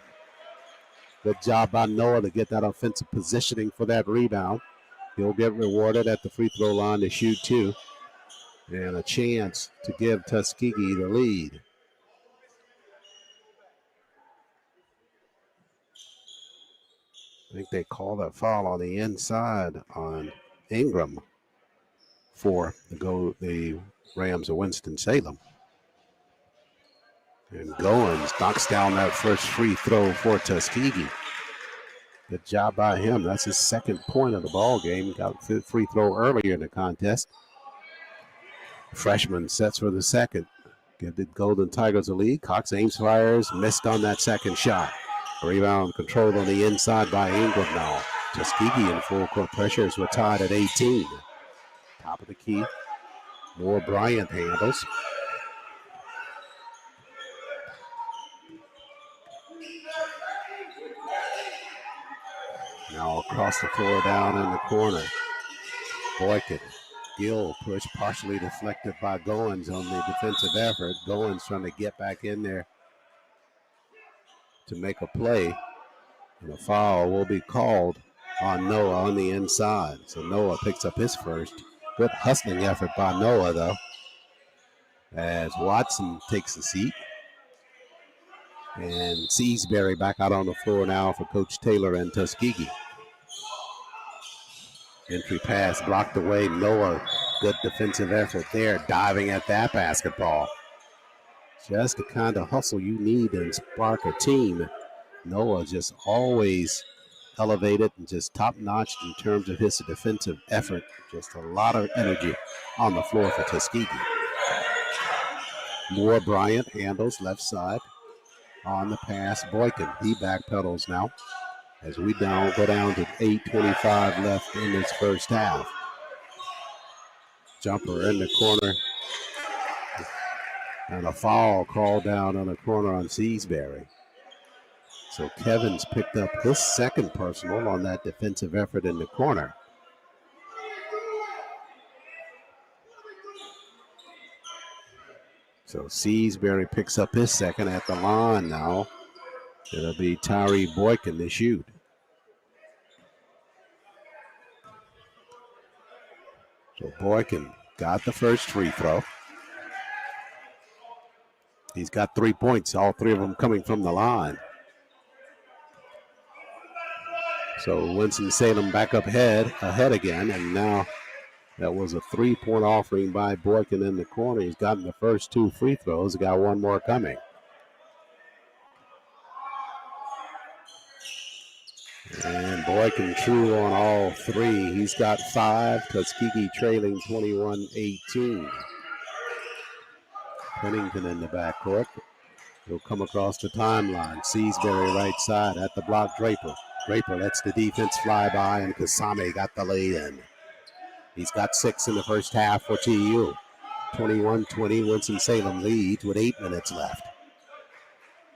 Good job by Noah to get that offensive positioning for that rebound. He'll get rewarded at the free throw line to shoot 2. And a chance to give Tuskegee the lead. I think they called a foul on the inside on Ingram for the Rams of Winston-Salem. And Goins knocks down that first free throw for Tuskegee. Good job by him. That's his second point of the ball game. He got a free throw earlier in the contest. Freshman sets for the second. Give the Golden Tigers a lead. Cox aims, fires, missed on that second shot. Rebound controlled on the inside by Ingram now. Tuskegee in full court pressure as we're tied at 18. Top of the key. Moore Bryant handles. Now across the floor down in the corner. Boykin. Gill push partially deflected by Goins on the defensive effort. Goins trying to get back in there to make a play. And a foul will be called on Noah on the inside. So Noah picks up his first. Good hustling effort by Noah, though, as Watson takes a seat. And Seasbury back out on the floor now for Coach Taylor and Tuskegee. Entry pass blocked away. Noah, good defensive effort there, diving at that basketball. Just the kind of hustle you need to spark a team. Noah just always elevated and just top-notch in terms of his defensive effort. Just a lot of energy on the floor for Tuskegee. Moore Bryant handles left side on the pass. Boykin, he backpedals now as we go down to 8:25 left in this first half. Jumper in the corner. And a foul called down on the corner on Seasbury. So Kevin's picked up his second personal on that defensive effort in the corner. So Seasbury picks up his second at the line now. It'll be Tyree Boykin to shoot. So Boykin got the first free throw. He's got 3 points, all three of them coming from the line. So Winston-Salem back up ahead again, and now that was a 3-point offering by Boykin in the corner. He's gotten the first 2 free throws. He's got one more coming. And Boykin true on all 3. He's got 5. Tuskegee trailing 21-18. Pennington in the backcourt. He'll come across the timeline. Seasbury right side at the block. Draper. Draper lets the defense fly by, and Kasame got the lay-in. He's got 6 in the first half for TU. 21-20, Winston-Salem leads with 8 minutes left.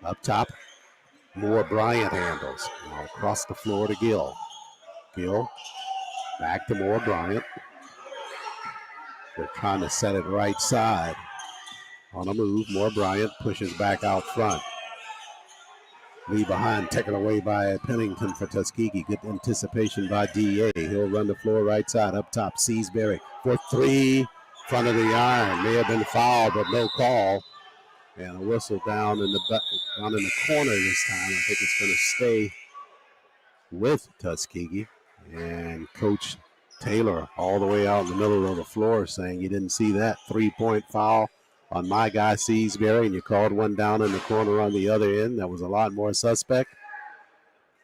Up top, Moore Bryant handles. Now across the floor to Gill. Gill, back to Moore Bryant. They're trying to set it right side. On a move, Moore Bryant pushes back out front. Lee behind, taken away by Pennington for Tuskegee. Good anticipation by D.A. He'll run the floor right side. Up top, Seasbury for 3. Front of the iron. May have been fouled, but no call. And a whistle down in the corner this time. I think it's going to stay with Tuskegee. And Coach Taylor all the way out in the middle of the floor saying you didn't see that 3-point foul on my guy Seasbury, and you called one down in the corner on the other end. That was a lot more suspect.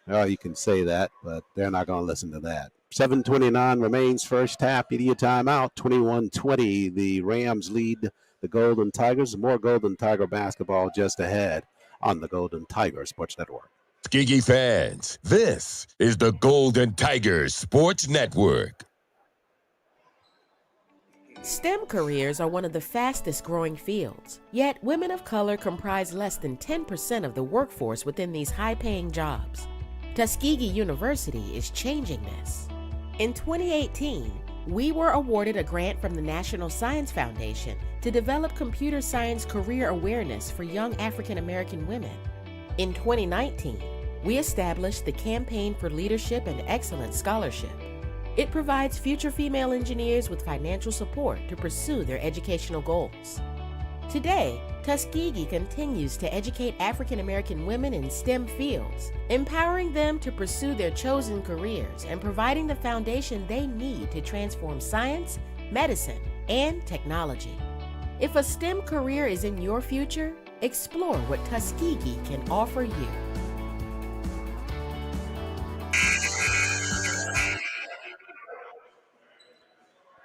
Well, you can say that, but they're not going to listen to that. 7:29 remains, first half, media timeout. 21-20, the Rams lead the Golden Tigers. More Golden Tiger basketball just ahead on the Golden Tiger Sports Network. Tuskegee fans, this is the Golden Tigers Sports Network. STEM careers are one of the fastest growing fields, yet women of color comprise less than 10% of the workforce within these high-paying jobs. Tuskegee University is changing this. In 2018, we were awarded a grant from the National Science Foundation to develop computer science career awareness for young African American women. In 2019, we established the Campaign for Leadership and Excellence Scholarship. It provides future female engineers with financial support to pursue their educational goals. Today, Tuskegee continues to educate African American women in STEM fields, empowering them to pursue their chosen careers and providing the foundation they need to transform science, medicine, and technology. If a STEM career is in your future, explore what Tuskegee can offer you.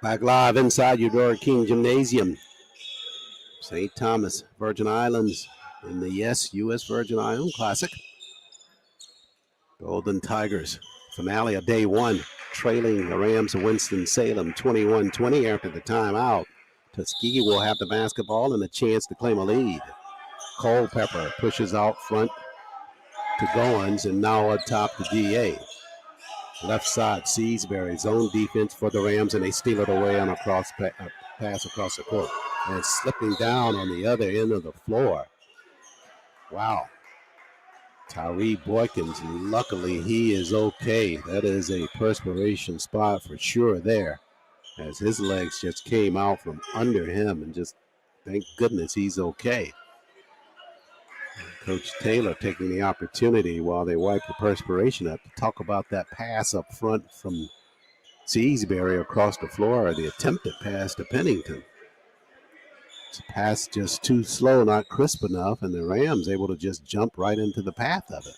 Back live inside Eudora Kean Gymnasium. St. Thomas, Virgin Islands in the U.S. Virgin Island Classic. Golden Tigers, finale of day 1, trailing the Rams of Winston-Salem 21-20 after the timeout. Tuskegee will have the basketball and a chance to claim a lead. Culpepper pushes out front to Goins, and now up top to D.A. Left side, Seasbury, zone defense for the Rams, and they steal it away on a pass across the court. And slipping down on the other end of the floor. Wow. Tyree Boykins, luckily he is okay. That is a perspiration spot for sure there, as his legs just came out from under him, and just thank goodness he's okay. Coach Taylor taking the opportunity while they wipe the perspiration up to talk about that pass up front from Seasbury across the floor, or the attempted pass to Pennington. It's a pass just too slow, not crisp enough, and the Rams able to just jump right into the path of it.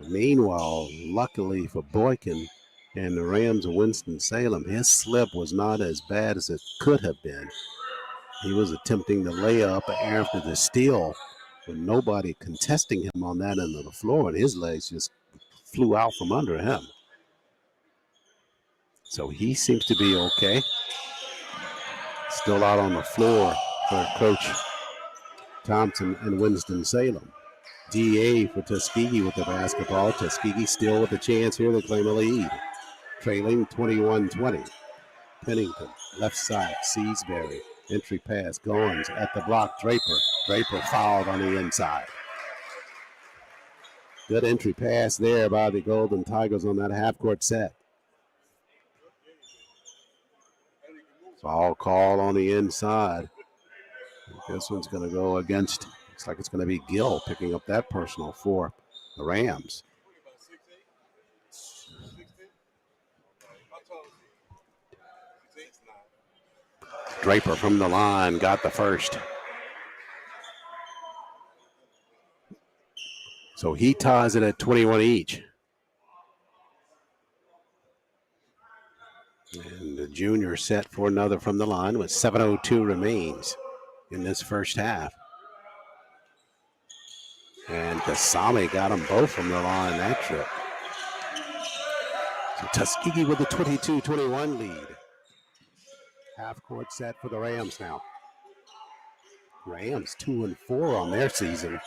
Meanwhile, luckily for Boykin and the Rams of Winston-Salem, his slip was not as bad as it could have been. He was attempting the layup after the steal with nobody contesting him on that end of the floor, and his legs just flew out from under him. So he seems to be okay. Still out on the floor for Coach Thompson and Winston-Salem. DA for Tuskegee with the basketball. Tuskegee still with a chance here to claim a lead. Trailing 21-20. Pennington, left side, Seasbury. Entry pass, Goins at the block, Draper. Draper fouled on the inside. Good entry pass there by the Golden Tigers on that half-court set. Foul call on the inside. This one's going to go against, looks like it's going to be Gill picking up that personal for the Rams. Draper from the line got the first. So he ties it at 21 each. And the junior set for another from the line with 7:02 remains in this first half. And Kasami got them both from the line that trip. So Tuskegee with a 22-21 lead. Half court set for the Rams now. Rams 2-4 on their season.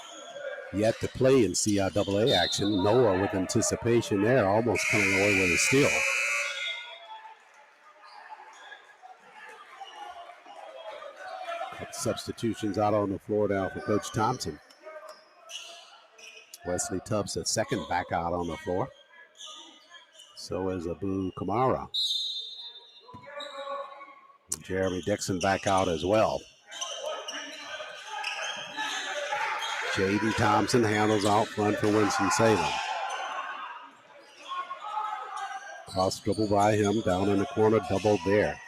Yet to play in CIAA action. Noah with anticipation there, almost coming away with a steal. Substitutions out on the floor now for Coach Thompson. Wesley Tubbs at second back out on the floor. So is Abu Kamara. Jeremy Dixon back out as well. Jaden Thompson handles out front for Winston-Salem. Cross dribble by him, down in the corner, doubled there.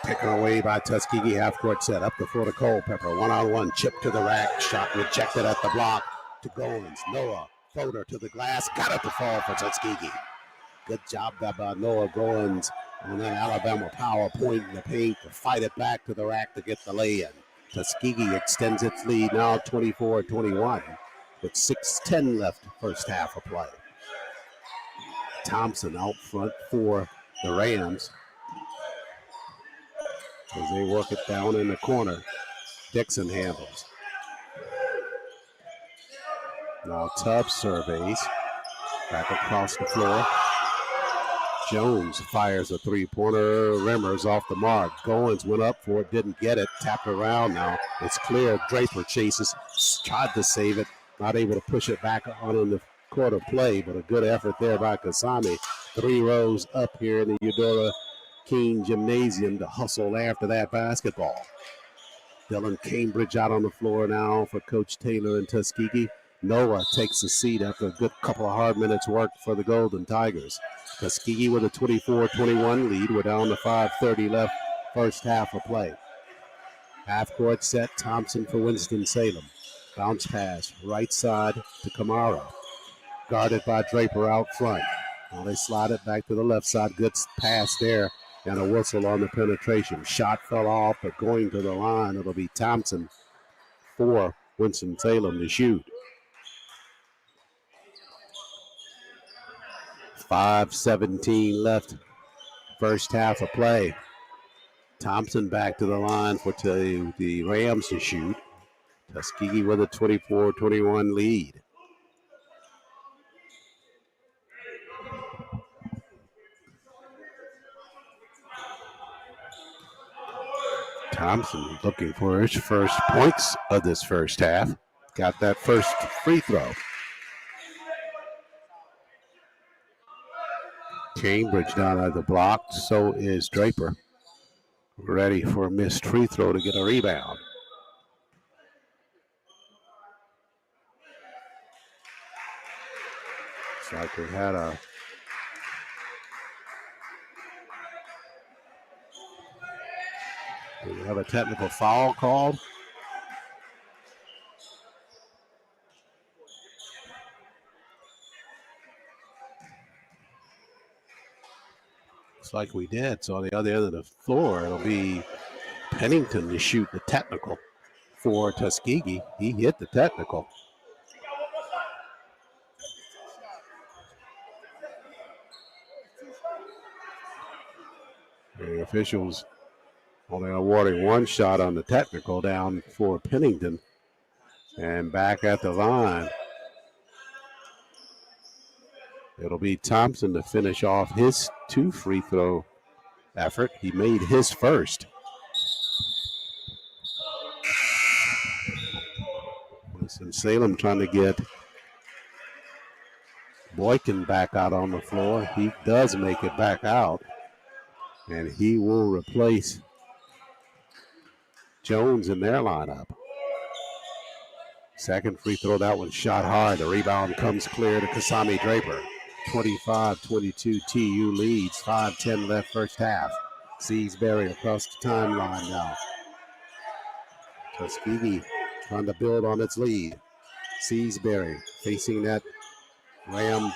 Taken away by Tuskegee, half court set. Up the floor to Culpepper, one-on-one, chip to the rack, shot rejected at the block to Goins. Noah, floater to the glass, got it to fall for Tuskegee. Good job by Noah Goins on that Alabama power point in the paint to fight it back to the rack to get the lay-in. Tuskegee extends its lead now 24-21 with 6:10 left first half of play. Thompson out front for the Rams as they work it down in the corner. Dixon handles. Now Tubbs surveys. Back across the floor. Jones fires a three-pointer. Rimmers off the mark. Goins went up for it, didn't get it. Tapped around now. It's clear. Draper chases. Tried to save it. Not able to push it back on in the court of play, but a good effort there by Kasami. 3 rows up here in the Eudora Kean Gymnasium to hustle after that basketball. Dylan Cambridge out on the floor now for Coach Taylor and Tuskegee. Noah takes a seat after a good couple of hard minutes work for the Golden Tigers. Tuskegee with a 24-21 lead. We're down to 5:30 left first half of play. Half court set, Thompson for Winston-Salem. Bounce pass, right side to Kamara. Guarded by Draper out front. Now they slide it back to the left side. Good pass there. And a whistle on the penetration. Shot fell off, but going to the line, it'll be Thompson for Winston-Salem to shoot. 5:17 left first half of play. Thompson back to the line for the Rams to shoot. Tuskegee with a 24-21 lead. Thompson looking for his first points of this first half. Got that first free throw. Cambridge down at the block. So is Draper. Ready for a missed free throw to get a rebound. Looks like we had a we have a technical foul called. Looks like we did. So on the other end of the floor, it'll be Pennington to shoot the technical for Tuskegee. He hit the technical. The officials only awarding one shot on the technical down for Pennington. And back at the line, it'll be Thompson to finish off his 2 free throw effort. He made his first. Winston-Salem trying to get Boykin back out on the floor. He does make it back out. And he will replace Jones in their lineup. Second free throw, that one shot hard. The rebound comes clear to Kasami Draper. 25-22 TU leads. 5:10 left first half. Seasbury across the timeline now. Tuskegee trying to build on its lead. Seasbury facing that Ram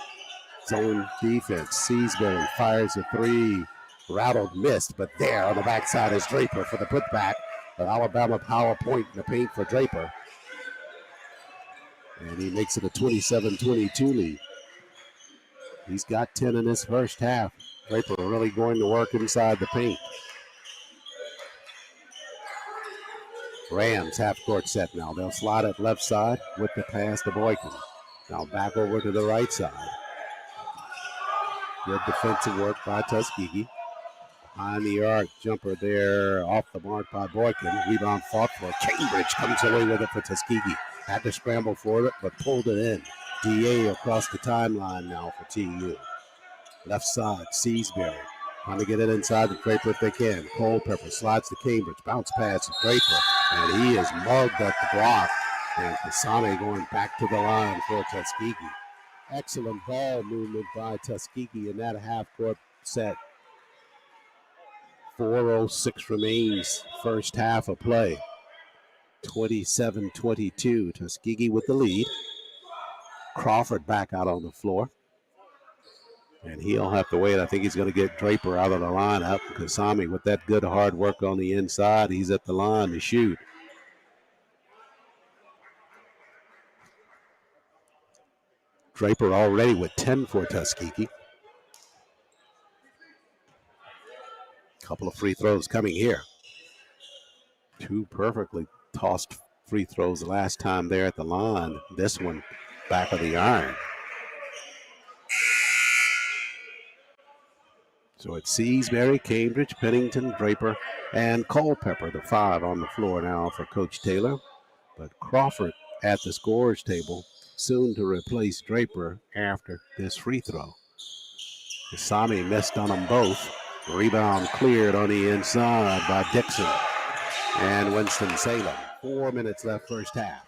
zone defense. Seasbury fires a three. Rattled, missed, but there on the backside is Draper for the putback. An Alabama power point in the paint for Draper. And he makes it a 27-22 lead. He's got 10 in this first half. Draper really going to work inside the paint. Rams half-court set now. They'll slide it left side with the pass to Boykin. Now back over to the right side. Good defensive work by Tuskegee. Behind the arc, jumper there off the mark by Boykin. Rebound fought for. Cambridge comes away with it for Tuskegee. Had to scramble for it, but pulled it in. DA across the timeline now for TU. Left side, Seasbury. Trying to get it inside the Draper if they can. Culpepper slides to Cambridge. Bounce pass to Draper. And he is mugged at the block. And Kasami going back to the line for Tuskegee. Excellent ball movement by Tuskegee in that half-court set. 4:06 remains, first half of play. 27-22, Tuskegee with the lead. Crawford back out on the floor. And he'll have to wait. I think he's going to get Draper out of the lineup. Kasami with that good hard work on the inside. He's at the line to shoot. Draper already with 10 for Tuskegee. Couple of free throws coming here. Two perfectly tossed free throws the last time there at the line. This one back of the iron. So it's Seasbury, Cambridge, Pennington, Draper, and Culpepper, the five on the floor now for Coach Taylor. But Crawford at the scorer's table, soon to replace Draper after this free throw. Kasami missed on them both. Rebound cleared on the inside by Dixon and Winston-Salem. 4 minutes left first half.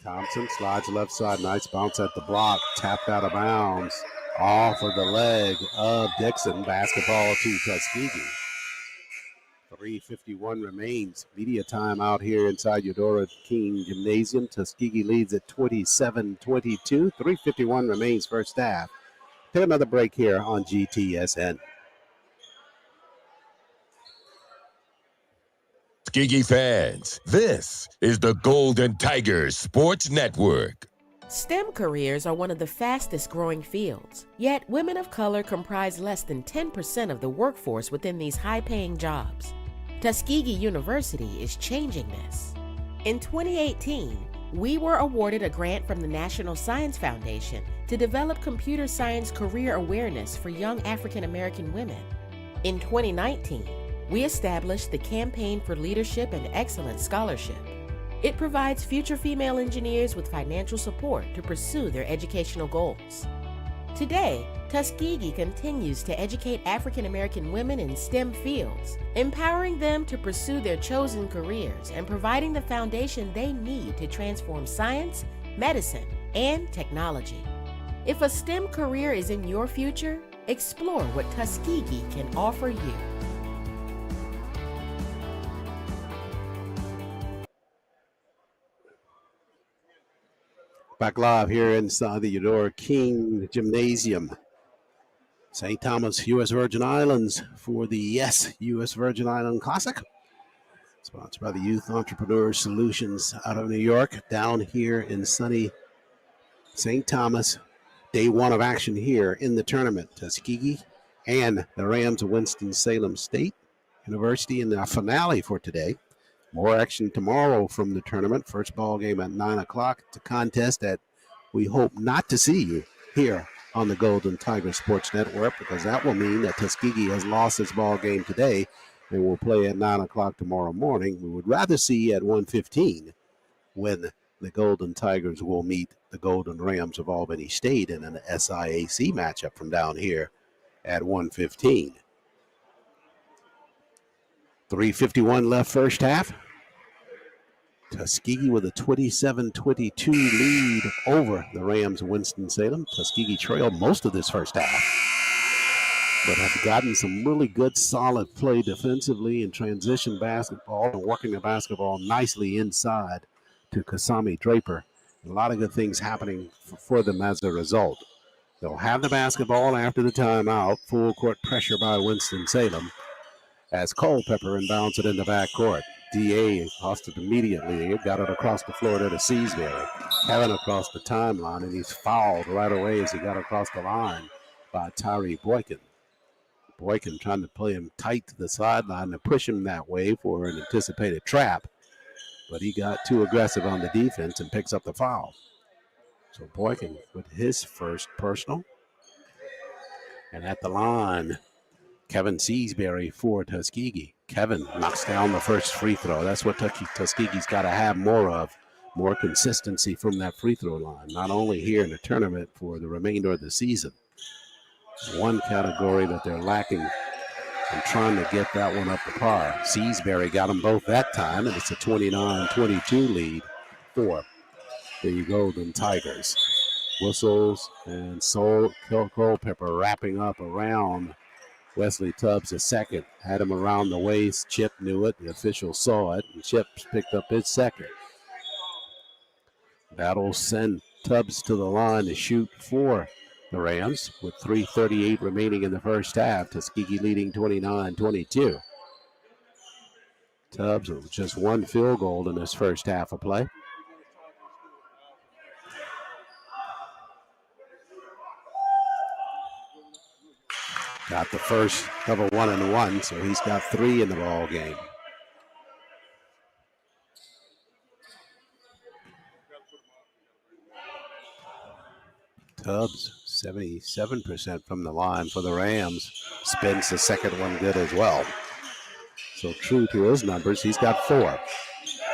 Thompson slides left side. Nice bounce at the block. Tapped out of bounds. Off of the leg of Dixon. Basketball to Tuskegee. 3:51 remains. Media time out here inside Eudora Kean Gymnasium. Tuskegee leads at 27-22. 3:51 remains first half. Take another break here on GTSN. Tuskegee fans, this is the Golden Tigers Sports Network. STEM careers are one of the fastest growing fields, yet women of color comprise less than 10% of the workforce within these high-paying jobs. Tuskegee University is changing this. In 2018, we were awarded a grant from the National Science Foundation to develop computer science career awareness for young African American women. In 2019, we established the Campaign for Leadership and Excellence Scholarship. It provides future female engineers with financial support to pursue their educational goals. Today, Tuskegee continues to educate African American women in STEM fields, empowering them to pursue their chosen careers and providing the foundation they need to transform science, medicine, and technology. If a STEM career is in your future, explore what Tuskegee can offer you. Back live here inside the Eudora Kean Gymnasium. St. Thomas, U.S. Virgin Islands for the U.S. Virgin Island Classic. Sponsored by the Youth Entrepreneur Solutions out of New York. Down here in sunny St. Thomas. Day one of action here in the tournament. Tuskegee and the Rams of Winston-Salem State University in the finale for today. More action tomorrow from the tournament. First ball game at 9 o'clock. It's a contest that we hope not to see you here on the Golden Tiger Sports Network, because that will mean that Tuskegee has lost its ball game today and will play at 9 o'clock tomorrow morning. We would rather see at 1:15 when the Golden Tigers will meet the Golden Rams of Albany State in an SIAC matchup from down here at 1:15. 3:51 left first half. Tuskegee with a 27-22 lead over the Rams of Winston-Salem. Tuskegee trailed most of this first half, but have gotten some really good, solid play defensively in transition basketball and working the basketball nicely inside to Kasami Draper. A lot of good things happening for them as a result. They'll have the basketball after the timeout. Full court pressure by Winston-Salem as Culpepper inbounds it in the backcourt. DA lost it immediately. It got it across the floor to Seasbury. Kevin across the timeline, and he's fouled right away as he got across the line by Tyree Boykin. Boykin trying to play him tight to the sideline and push him that way for an anticipated trap, but he got too aggressive on the defense and picks up the foul. So Boykin with his first personal. And at the line, Kevin Seasbury for Tuskegee. Kevin knocks down the first free throw. That's what Tuskegee's got to have more of, more consistency from that free throw line, not only here in the tournament for the remainder of the season. One category that they're lacking and trying to get that one up to par. Seasbury got them both that time, and it's a 29-22 lead for the Golden Tigers. Whistles and Culpepper wrapping up around Wesley Tubbs a second. Had him around the waist. Chip knew it. The official saw it, and Chip picked up his second. That'll send Tubbs to the line to shoot for the Rams with 3:38 remaining in the first half. Tuskegee leading 29-22. Tubbs with just one field goal in this first half of play. Got the first of a 1-and-1, so he's got 3 in the ball game. Tubbs, 77% from the line for the Rams. Spins the second one good as well. So true to his numbers, he's got 4.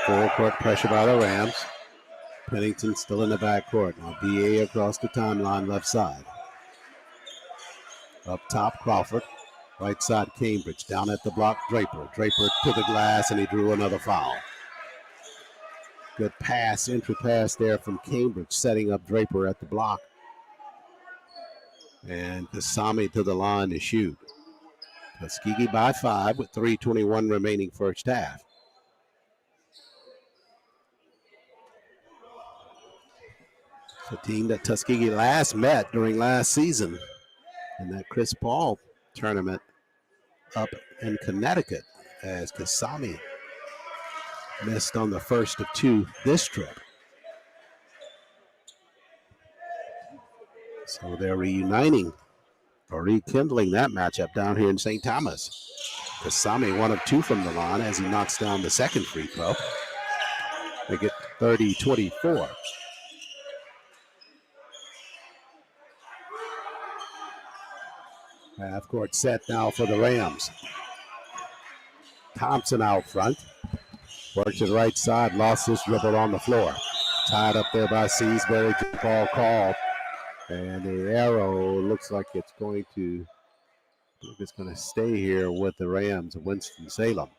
Full court pressure by the Rams. Pennington still in the backcourt. Now BA across the timeline left side. Up top, Crawford. Right side, Cambridge. Down at the block, Draper. Draper to the glass, and he drew another foul. Good pass, entry pass there from Cambridge, setting up Draper at the block. And Kasami to the line to shoot. Tuskegee by 5 with 3:21 remaining first half. The team that Tuskegee last met during last season in that Chris Paul tournament up in Connecticut, as Kasami missed on the first of 2 this trip. So they're reuniting or rekindling that matchup down here in St. Thomas. Kasami 1 of 2 from the line as he knocks down the second free throw. They get 30-24. Half court set now for the Rams. Thompson out front. Works it right side, lost his dribble on the floor. Tied up there by Seasbury, ball call. And the arrow looks like it's going to stay here with the Rams of Winston-Salem.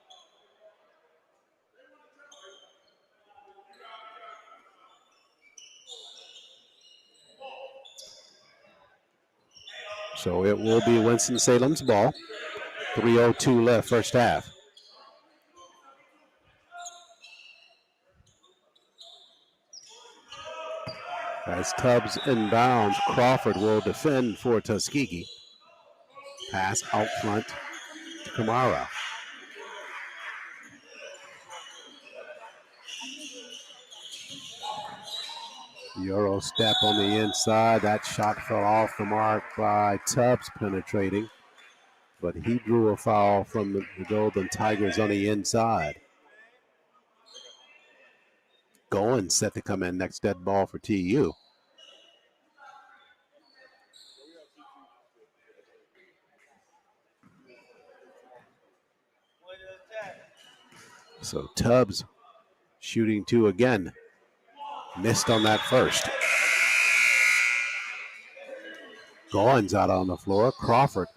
So it will be Winston-Salem's ball. 3:02 left first half. As Tubbs inbounds, Crawford will defend for Tuskegee. Pass out front to Kamara. Euro step on the inside. That shot fell off the mark by Tubbs penetrating, but he drew a foul from the Golden Tigers on the inside. Goins set to come in next dead ball for TU. So Tubbs shooting 2 again. Missed on that first. Goins out on the floor. Crawford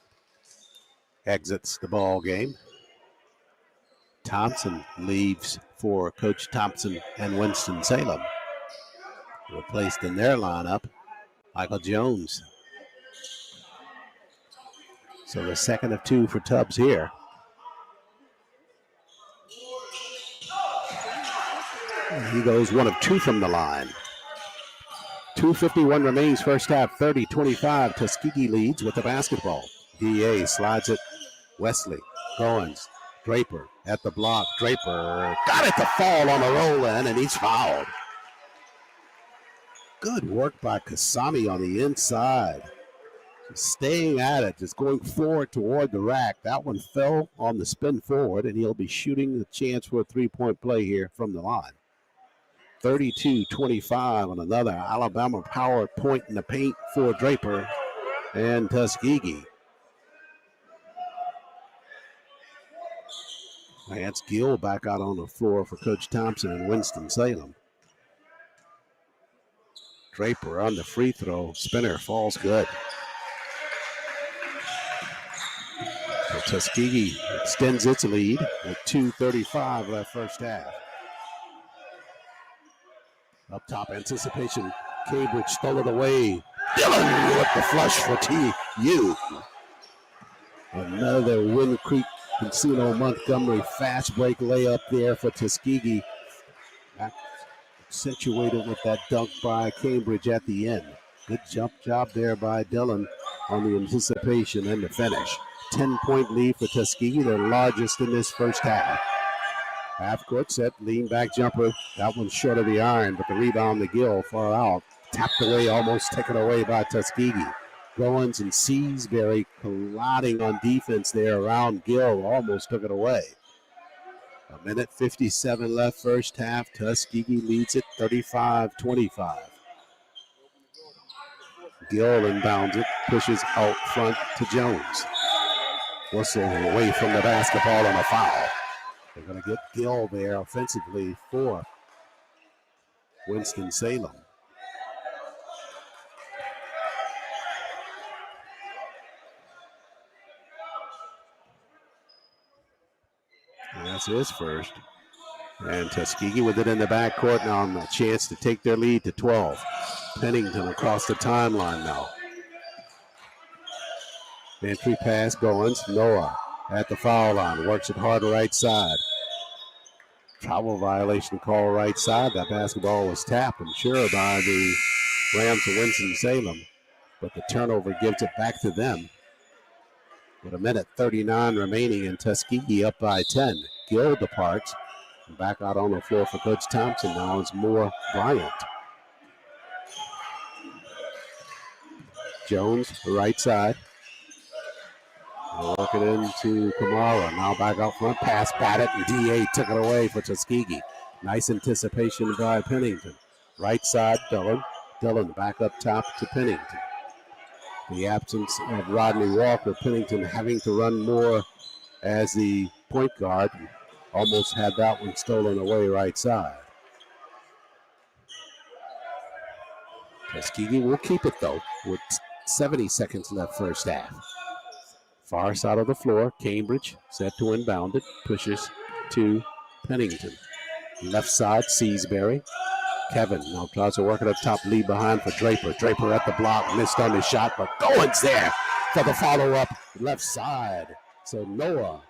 exits the ball game. Thompson leaves for Coach Thompson and Winston-Salem. Replaced in their lineup, Michael Jones. So the second of 2 for Tubbs here. And he goes 1 of 2 from the line. 2:51 remains first half, 30-25. Tuskegee leads with the basketball. DA slides it. Wesley, Goins, Draper at the block. Draper got it to fall on a roll-in, and he's fouled. Good work by Kasami on the inside. Just staying at it, just going forward toward the rack. That one fell on the spin forward, and he'll be shooting the chance for a three-point play here from the line. 32-25 on another Alabama power point in the paint for Draper and Tuskegee. Lance Gill back out on the floor for Coach Thompson and Winston-Salem. Draper on the free throw. Spinner falls good. So Tuskegee extends its lead with 2:35 left first half. Up top, anticipation. Cambridge stole it away. Dillon with the flush for TU. Another Wind Creek Casino Montgomery fast break layup there for Tuskegee. Accentuated with that dunk by Cambridge at the end. Good jump job there by Dillon on the anticipation and the finish. 10-point lead for Tuskegee, their largest in this first half. Half court set, lean back jumper. That one's short of the iron, but the rebound to Gill far out. Tapped away, almost taken away by Tuskegee. Goins and Seasbury colliding on defense there around Gill, almost took it away. 1:57 left first half. Tuskegee leads it 35-25. Gill inbounds it, pushes out front to Jones. Whistle away from the basketball and a foul. They're going to get Gill there offensively for Winston-Salem. And that's his first. And Tuskegee with it in the backcourt now, on a chance to take their lead to 12. Pennington across the timeline now. Entry pass, Goins. Noah at the foul line, works it hard right side. Travel violation call right side. That basketball was tapped, I'm sure, by the Rams of Winston-Salem, but the turnover gives it back to them. With 1:39 remaining and Tuskegee up by 10. Gill departs. Back out on the floor for Coach Thompson now is Moore Bryant. Jones, right side. Work it into Kamara. Now back out front. Pass batted, and DA took it away for Tuskegee. Nice anticipation by Pennington. Right side, Dillon. Dillon back up top to Pennington. The absence of Rodney Walker. Pennington having to run more as the point guard. Almost had that one stolen away right side. Tuskegee will keep it, though, with 70 seconds left first half. Far side of the floor, Cambridge set to inbound it. Pushes to Pennington. Left side, Seasbury. Kevin now tries to work it up top, lead behind for Draper. Draper at the block, missed on his shot, but Goins there for the follow-up left side. So Noah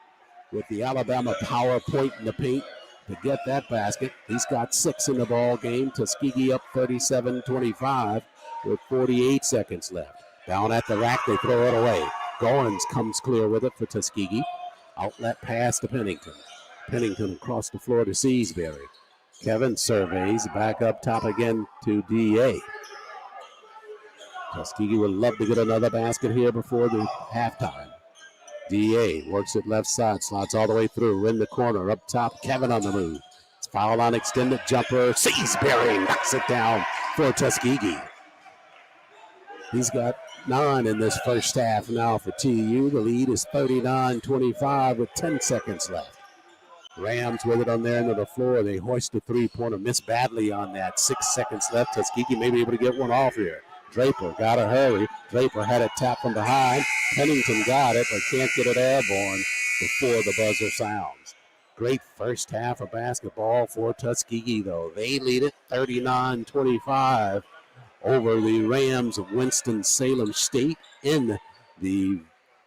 with the Alabama power point in the paint to get that basket. He's got 6 in the ball game. Tuskegee up 37-25 with 48 seconds left. Down at the rack, they throw it away. Goins comes clear with it for Tuskegee. Outlet pass to Pennington. Pennington across the floor to Seasbury. Kevin surveys, back up top again to DA. Tuskegee would love to get another basket here before the halftime. DA works it left side, slides all the way through, in the corner, up top, Kevin on the move. It's foul line extended jumper. Seasbury knocks it down for Tuskegee. He's got 9 in this first half now for TU. The lead is 39-25 with 10 seconds left. Rams with it on their end of the floor. They hoist a three-pointer. Missed badly on that. 6 seconds left. Tuskegee may be able to get one off here. Draper got to hurry. Draper had it tapped from behind. Pennington got it, but can't get it airborne before the buzzer sounds. Great first half of basketball for Tuskegee, though. They lead it 39-25 over the Rams of Winston-Salem State in the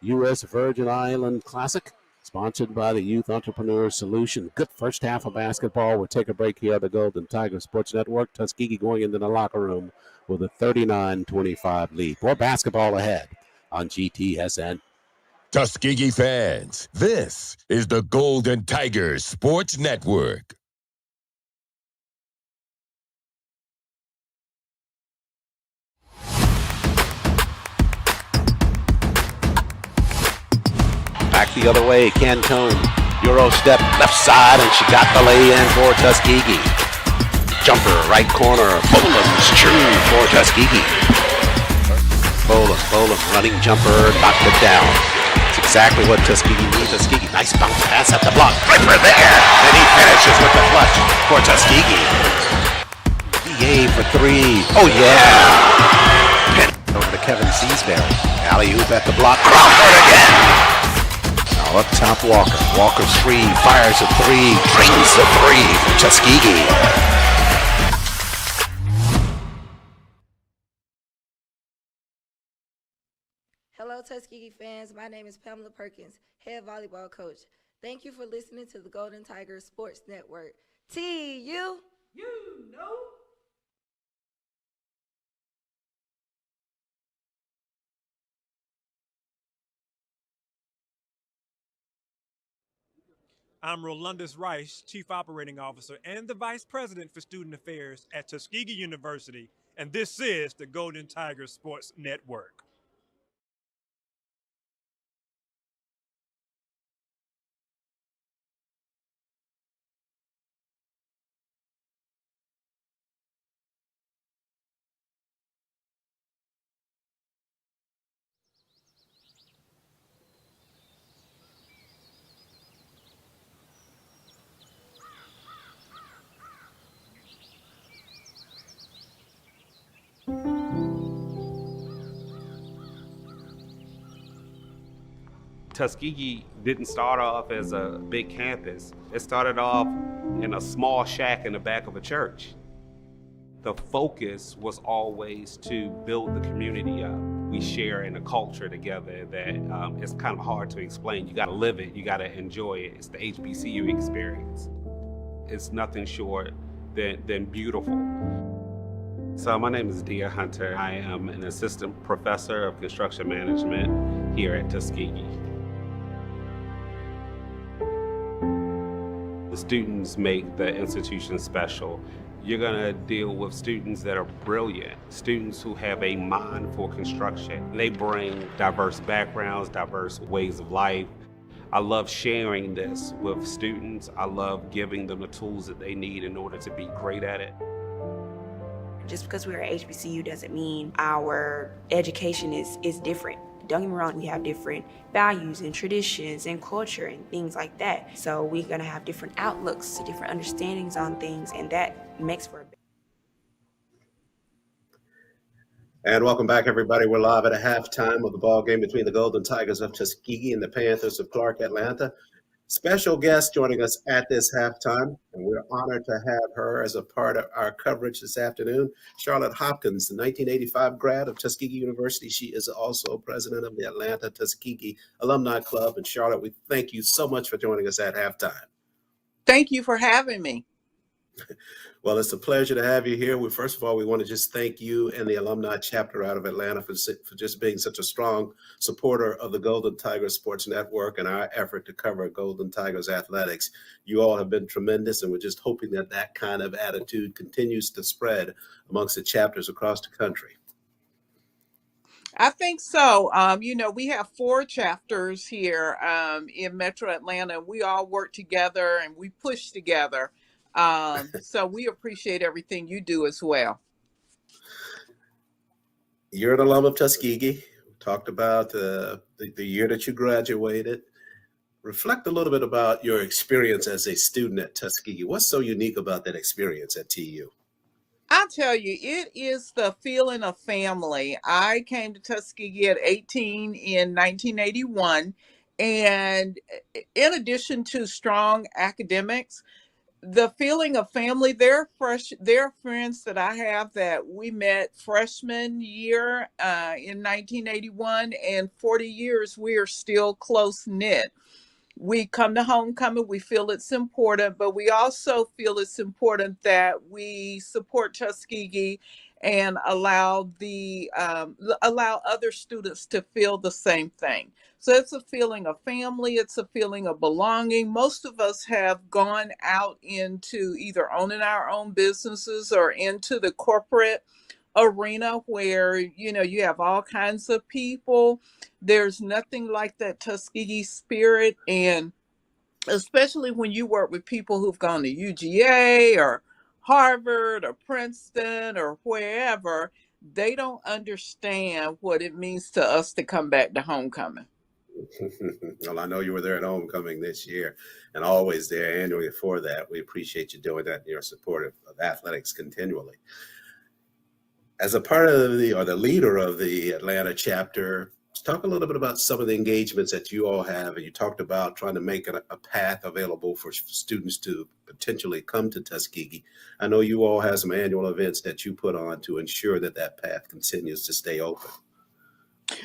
U.S. Virgin Island Classic, sponsored by the Youth Entrepreneur Solution. Good first half of basketball. We'll take a break here at the Golden Tiger Sports Network. Tuskegee going into the locker room with a 39-25 lead. More basketball ahead on GTSN. Tuskegee fans, this is the Golden Tigers Sports Network. Back the other way, Cantone. Euro step left side, and she got the lay-in for Tuskegee. Jumper, right corner. Boland's true for Tuskegee. Boland, running jumper, knocked it down. It's exactly what Tuskegee needs. Tuskegee, nice bounce pass at the block. Draper there, and he finishes with the clutch for Tuskegee. DA for three. Oh, yeah. Pin over to Kevin Seasbury. Alley-oop at the block. Crawford again. Now up top, Walker. Walker's free, fires a three, drains the three for Tuskegee. Hello, Tuskegee fans. My name is Pamela Perkins, head volleyball coach. Thank you for listening to the Golden Tiger Sports Network. T-U. You know. I'm Rolandus Rice, Chief Operating Officer and the Vice President for Student Affairs at Tuskegee University, and this is the Golden Tiger Sports Network. Tuskegee didn't start off as a big campus. It started off in a small shack in the back of a church. The focus was always to build the community up. We share in a culture together that it's kind of hard to explain. You gotta live it, you gotta enjoy it. It's the HBCU experience. It's nothing short than beautiful. So my name is Dia Hunter. I am an assistant professor of construction management here at Tuskegee. The students make the institution special. You're gonna deal with students that are brilliant, students who have a mind for construction. They bring diverse backgrounds, diverse ways of life. I love sharing this with students. I love giving them the tools that they need in order to be great at it. Just because we're at HBCU doesn't mean our education is different. Don't get me wrong, we have different values and traditions and culture and things like that. So we're gonna have different outlooks, different understandings on things, and that makes for a bit. And welcome back, everybody. We're live at a halftime of the ball game between the Golden Tigers of Tuskegee and the Panthers of Clark, Atlanta. Special guest joining us at this halftime, and we're honored to have her as a part of our coverage this afternoon. Charlotte Hopkins, the 1985 grad of Tuskegee University. She is also president of the Atlanta Tuskegee Alumni Club. And Charlotte, we thank you so much for joining us at halftime. Thank you for having me. Well, it's a pleasure to have you here. First of all, we want to just thank you and the alumni chapter out of Atlanta for just being such a strong supporter of the Golden Tigers Sports Network and our effort to cover Golden Tigers athletics. You all have been tremendous, and we're just hoping that that kind of attitude continues to spread amongst the chapters across the country. I think so. We have 4 chapters here in Metro Atlanta. We all work together and we push together. So we appreciate everything you do as well. You're an alum of Tuskegee. We talked about the year that you graduated. Reflect a little bit about your experience as a student at Tuskegee. What's so unique about that experience at TU? I tell you, it is the feeling of family. I came to Tuskegee at 18 in 1981. And in addition to strong academics, the feeling of family, they're friends that I have that we met freshman year in 1981, and 40 years we are still close knit. We come to homecoming, we feel it's important, but we also feel it's important that we support Tuskegee and allow other students to feel the same thing. So it's a feeling of family, it's a feeling of belonging. Most of us have gone out into either owning our own businesses or into the corporate arena where you have all kinds of people. There's nothing like that Tuskegee spirit, and especially when you work with people who've gone to UGA or Harvard or Princeton or wherever, they don't understand what it means to us to come back to homecoming. Well, I know you were there at homecoming this year and always there annually for that. We appreciate you doing that and your support of athletics continually. As a part of the leader of the Atlanta chapter, let's talk a little bit about some of the engagements that you all have. And you talked about trying to make a path available for students to potentially come to Tuskegee. I know you all have some annual events that you put on to ensure that path continues to stay open.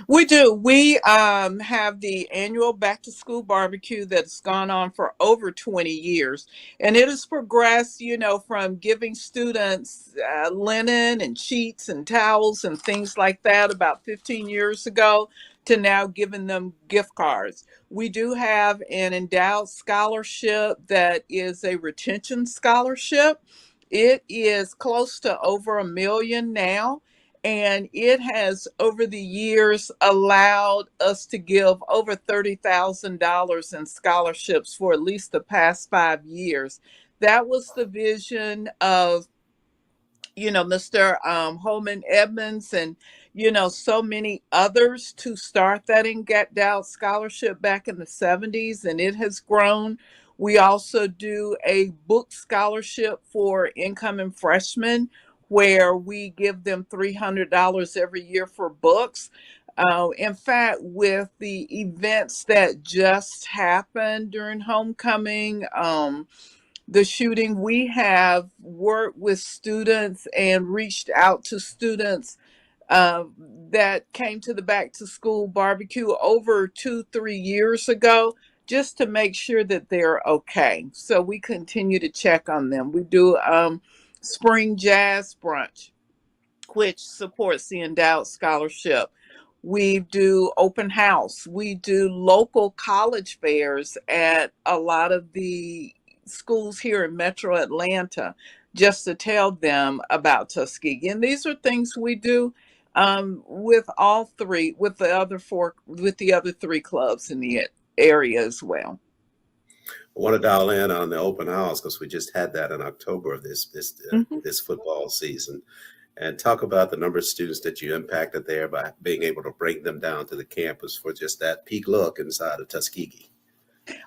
We do. We have the annual back to school barbecue that's gone on for over 20 years. And it has progressed, from giving students linen and sheets and towels and things like that about 15 years ago to now giving them gift cards. We do have an endowed scholarship that is a retention scholarship. It is close to over $1 million now. And it has, over the years, allowed us to give over $30,000 in scholarships for at least the past 5 years. That was the vision of, Mr. Holman Edmonds and, so many others to start that endowed scholarship back in the 70s, and it has grown. We also do a book scholarship for incoming freshmen, where we give them $300 every year for books. In fact, with the events that just happened during homecoming, the shooting, we have worked with students and reached out to students that came to the back to school barbecue over 2-3 years ago, just to make sure that they're okay. So we continue to check on them. We do spring jazz brunch, which supports the endowed scholarship. We do open house. We do local college fairs at a lot of the schools here in Metro Atlanta, just to tell them about Tuskegee. And these are things we do with the other three clubs in the area as well. I want to dial in on the open house because we just had that in October of this football season, and talk about the number of students that you impacted there by being able to bring them down to the campus for just that peek look inside of Tuskegee.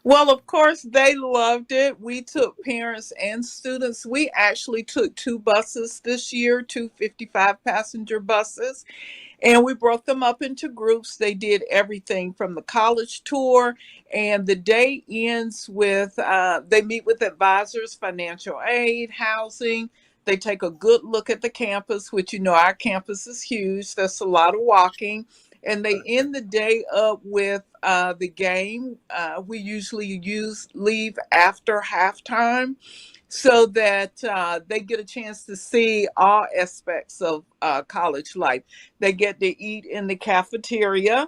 Well, of course, they loved it. We took parents and students. We actually took 2 buses this year, 2 55-passenger buses. And we broke them up into groups. They did everything from the college tour, and the day ends with, they meet with advisors, financial aid, housing. They take a good look at the campus, which, our campus is huge. That's a lot of walking. And they end the day up with the game. We usually leave after halftime, so that they get a chance to see all aspects of college life. They get to eat in the cafeteria.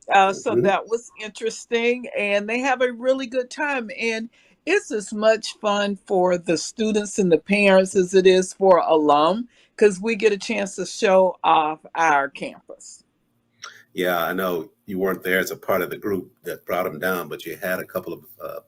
So that was interesting. And they have a really good time. And it's as much fun for the students and the parents as it is for alum, because we get a chance to show off our campus. Yeah, I know you weren't there as a part of the group that brought him down, but you had a couple of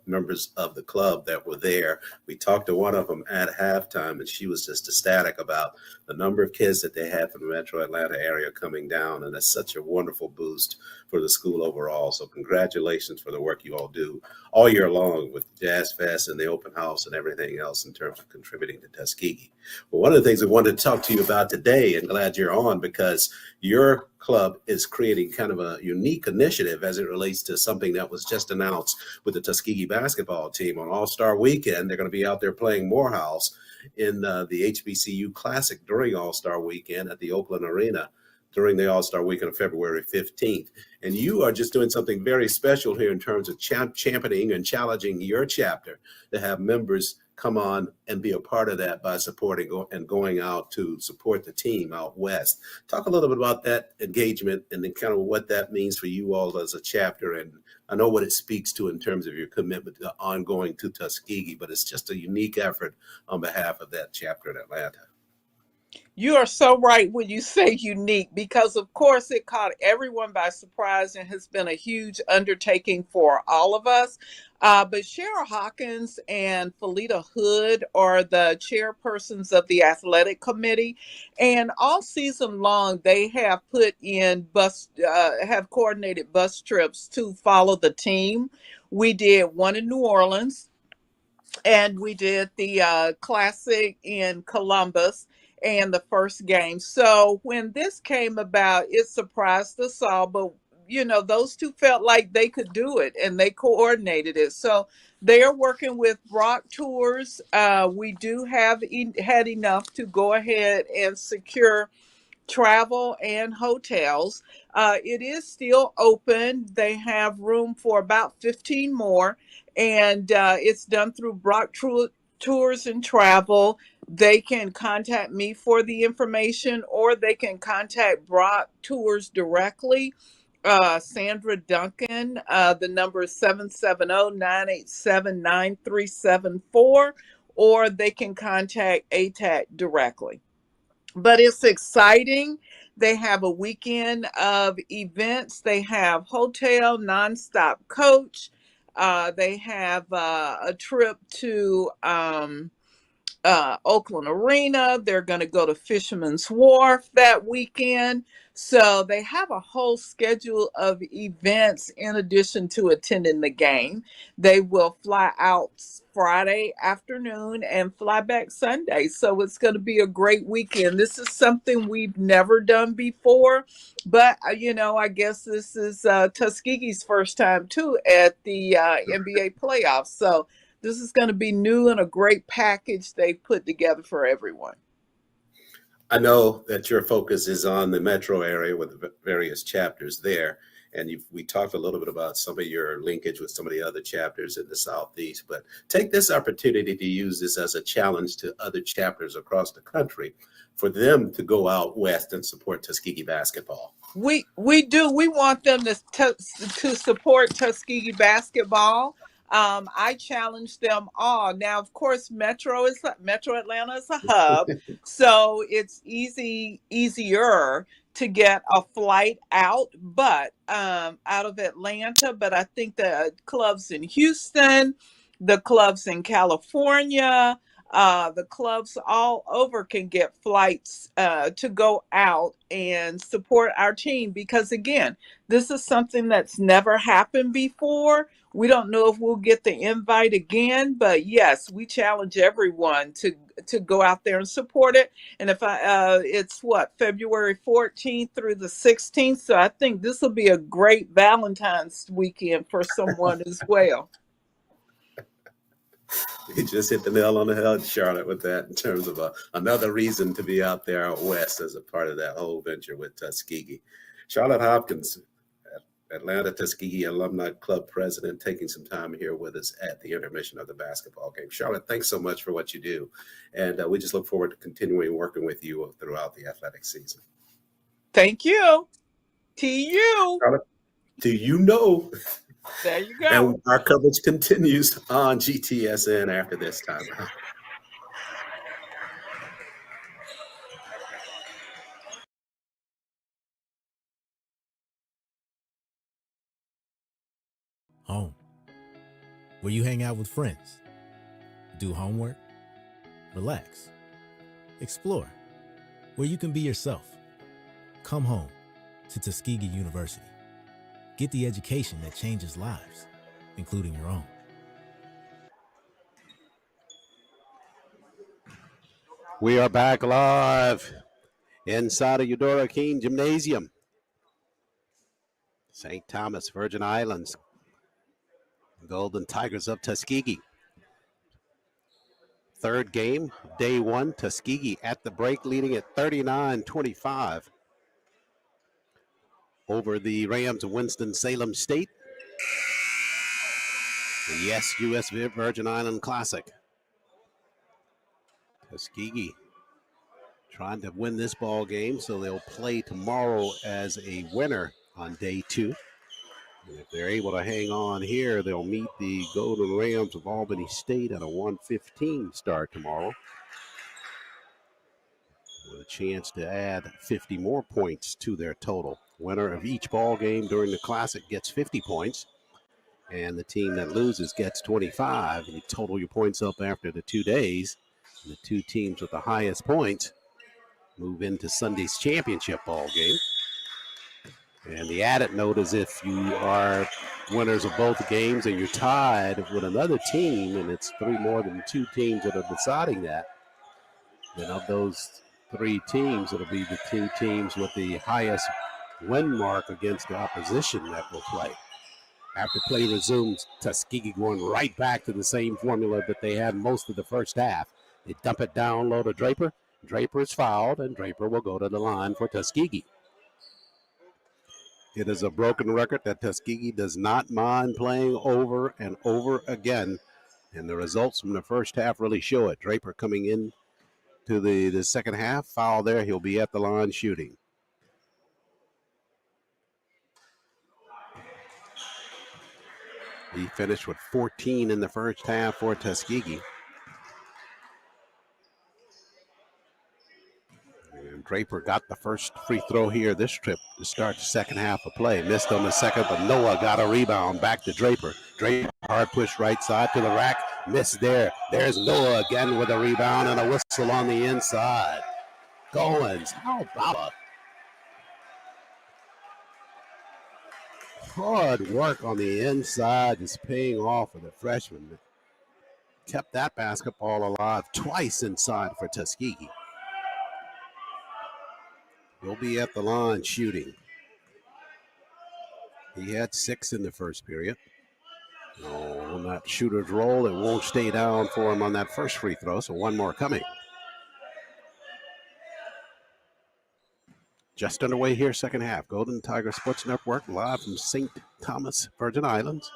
members of the club that were there. We talked to one of them at halftime, and she was just ecstatic about the number of kids that they had from the Metro Atlanta area coming down, and that's such a wonderful boost for the school overall. So congratulations for the work you all do all year long with Jazz Fest and the open house and everything else in terms of contributing to Tuskegee. Well, one of the things I wanted to talk to you about today, and glad you're on, because your club is creating kind of a unique initiative as it relates to something that was just announced with the Tuskegee basketball team on All-Star Weekend. They're going to be out there playing Morehouse in the HBCU Classic during All-Star Weekend at the Oakland Arena during the All-Star Weekend of February 15th. And you are just doing something very special here in terms of championing and challenging your chapter to have members come on and be a part of that by supporting and going out to support the team out west. Talk a little bit about that engagement and then kind of what that means for you all as a chapter. And I know what it speaks to in terms of your commitment to ongoing to Tuskegee, but it's just a unique effort on behalf of that chapter in Atlanta. You are so right when you say unique, because of course it caught everyone by surprise and has been a huge undertaking for all of us. But Cheryl Hawkins and Felita Hood are the chairpersons of the athletic committee, and all season long they have put in have coordinated bus trips to follow the team. We did one in New Orleans, and we did the Classic in Columbus and the first game. So when this came about, it surprised us all, but those two felt like they could do it and they coordinated it. So they are working with Brock Tours. We do have had enough to go ahead and secure travel and hotels. It is still open. They have room for about 15 more, and it's done through Brock Tours and Travel. They can contact me for the information, or they can contact Brock Tours directly. Sandra Duncan, the number is 770-987-9374, or they can contact ATAC directly. But it's exciting. They have a weekend of events. They have hotel, nonstop coach. They have a trip to Oakland Arena. They're going to go to Fisherman's Wharf that weekend. So they have a whole schedule of events in addition to attending the game. They will fly out Friday afternoon and fly back Sunday. So it's going to be a great weekend. This is something we've never done before, but I guess this is Tuskegee's first time too at the NBA playoffs. So this is going to be new and a great package they've put together for everyone. I know that your focus is on the metro area with the various chapters there. And we talked a little bit about some of your linkage with some of the other chapters in the Southeast. But take this opportunity to use this as a challenge to other chapters across the country for them to go out west and support Tuskegee basketball. We do. We want them to support Tuskegee basketball. I challenge them all. Now, of course, Metro Atlanta is a hub, so it's easier to get a flight out, but out of Atlanta. But I think the clubs in Houston, the clubs in California, the clubs all over can get flights to go out and support our team, because again, this is something that's never happened before. We don't know if we'll get the invite again, but yes, we challenge everyone to go out there and support it. And if it's February 14th through the 16th, so I think this will be a great Valentine's weekend for someone as well. You just hit the nail on the head, Charlotte, with that in terms of another reason to be out there out west as a part of that whole venture with Tuskegee. Charlotte Hopkins, Atlanta Tuskegee Alumni Club president, taking some time here with us at the intermission of the basketball game. Charlotte, thanks so much for what you do. And we just look forward to continuing working with you throughout the athletic season. Thank you. TU. Charlotte, do you know? There you go. And our coverage continues on GTSN after this time. where you hang out with friends, do homework, relax, explore, where you can be yourself. Come home to Tuskegee University. Get the education that changes lives, including your own. We are back live inside of Eudora Kean Gymnasium. St. Thomas, Virgin Islands. Golden Tigers of Tuskegee. Third game, day one. Tuskegee at the break, leading at 39-25 over the Rams of Winston-Salem State. And yes, U.S. Virgin Island Classic. Tuskegee trying to win this ball game, so they'll play tomorrow as a winner on day two. And if they're able to hang on here, they'll meet the Golden Rams of Albany State at a 1:15 start tomorrow, with a chance to add 50 more points to their total. Winner of each ball game during the Classic gets 50 points, and the team that loses gets 25. And you total your points up after the 2 days. The two teams with the highest points move into Sunday's championship ball game. And the added note is if you are winners of both games and you're tied with another team, and it's three more than two teams that are deciding that, then of those three teams, it'll be the two teams with the highest win mark against the opposition that will play. After play resumes, Tuskegee going right back to the same formula that they had most of the first half. They dump it down low to Draper. Draper is fouled, and Draper will go to the line for Tuskegee. It is a broken record that Tuskegee does not mind playing over and over again, and the results from the first half really show it. Draper coming in to the second half, foul there. He'll be at the line shooting. He finished with 14 in the first half for Tuskegee. And Draper got the first free throw here this trip to start the second half of play. Missed on the second, but Noah got a rebound back to Draper. Draper hard push right side to the rack. Missed there. There's Noah again with a rebound and a whistle on the inside. Goins, how about it? Hard work on the inside is paying off for the freshman. Kept that basketball alive twice inside for Tuskegee. He'll be at the line shooting. He had 6 in the first period. On that shooter's roll, it won't stay down for him on that first free throw, so one more coming. Just underway here, second half. Golden Tiger Sports Network live from St. Thomas, Virgin Islands.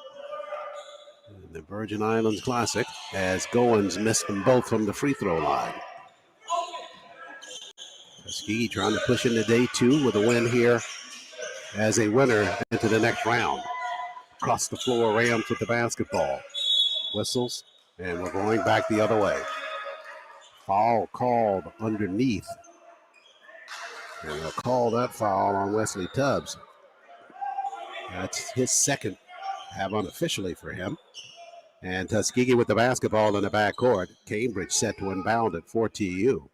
The Virgin Islands Classic, as Goins missed them both from the free throw line. Tuskegee trying to push into day two with a win here as a winner into the next round. Across the floor, Rams with the basketball. Whistles, and we're going back the other way. Foul called underneath. And they'll call that foul on Wesley Tubbs. That's his second, have unofficially for him. And Tuskegee with the basketball in the backcourt. Cambridge set to inbound it for TU.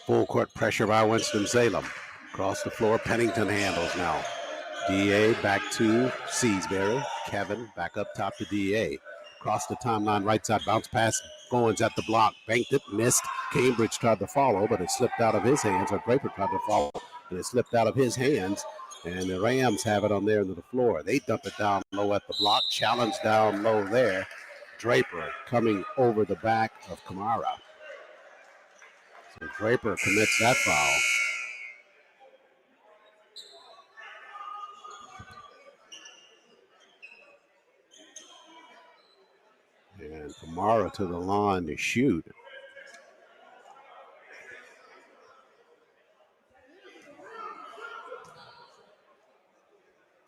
Full court pressure by Winston-Salem. Across the floor, Pennington handles now. DA back to Seasbury. Kevin back up top to DA. Across the timeline, right side, bounce pass. Goins at the block, banked it, missed. Cambridge tried to follow, but it slipped out of his hands. Or Draper tried to follow, and it slipped out of his hands. And the Rams have it on there into the floor. They dump it down low at the block. Challenge down low there. Draper coming over the back of Kamara. So Draper commits that foul. And Kamara to the line to shoot.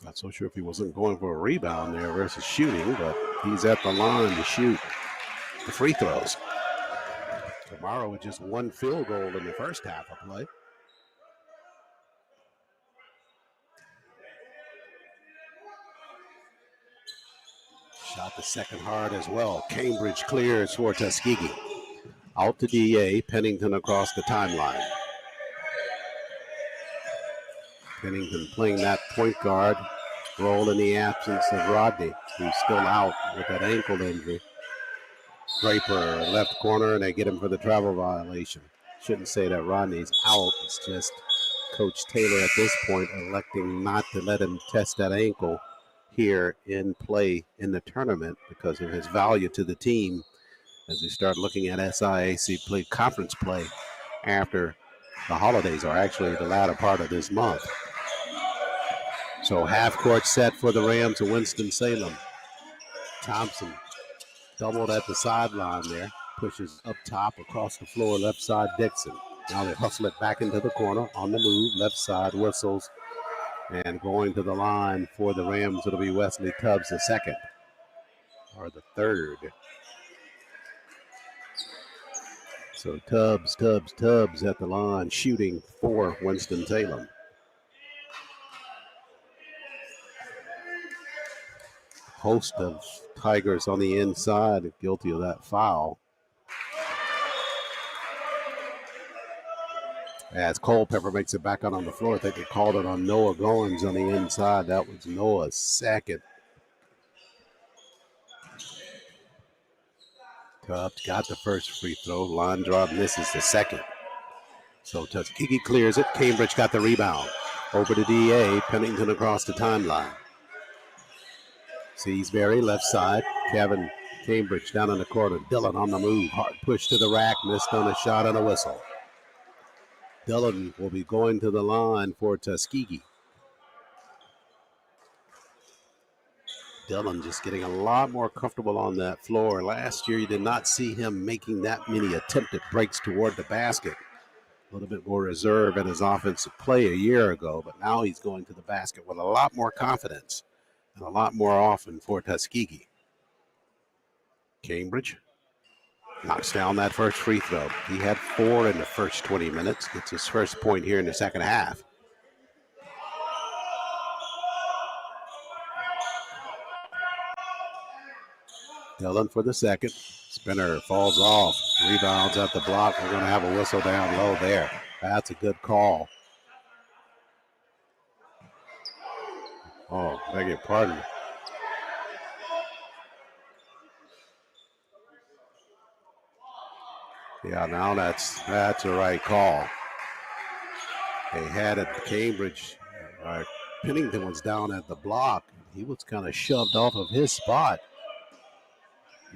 Not so sure if he wasn't going for a rebound there versus shooting, but he's at the line to shoot the free throws. Kamara with just one field goal in the first half of play. the second hard as well. Cambridge clears for Tuskegee. Out to DA, Pennington across the timeline. Pennington playing that point guard role in the absence of Rodney, who's still out with that ankle injury. Draper left corner, and they get him for the travel violation. Shouldn't say that Rodney's out. It's just Coach Taylor at this point electing not to let him test that ankle here in play in the tournament because of his value to the team as we start looking at SIAC play, conference play after the holidays, or actually the latter part of this month. So half court set for the Rams of Winston-Salem. Thompson doubled at the sideline there, pushes up top across the floor, left side Dixon. Now they hustle it back into the corner on the move, left side whistles, and going to the line for the Rams, it'll be Wesley Tubbs the second, or the third. So Tubbs at the line, shooting for Winston-Salem. Host of Tigers on the inside, guilty of that foul. As Culpepper makes it back out on the floor, I think they called it on Noah Goins on the inside. That was Noah's second. Tubbs got the first free throw. Line drive misses the second. So Tuskegee clears it. Cambridge got the rebound. Over to DA. Pennington across the timeline. Seasbury left side. Kevin Cambridge down in the corner. Dillon on the move. Hard push to the rack. Missed on a shot and a whistle. Dillon will be going to the line for Tuskegee. Dillon just getting a lot more comfortable on that floor. Last year, you did not see him making that many attempted breaks toward the basket. A little bit more reserve in his offensive play a year ago, but now he's going to the basket with a lot more confidence and a lot more often for Tuskegee. Cambridge knocks down that first free throw. He had 4 in the first 20 minutes. Gets his first point here in the second half. Dillon for the second. Spinner falls off. Rebounds at the block. We're going to have a whistle down low there. That's a good call. Oh, beg your pardon. Yeah, now that's the right call. They had it, Cambridge. Pennington was down at the block. He was kind of shoved off of his spot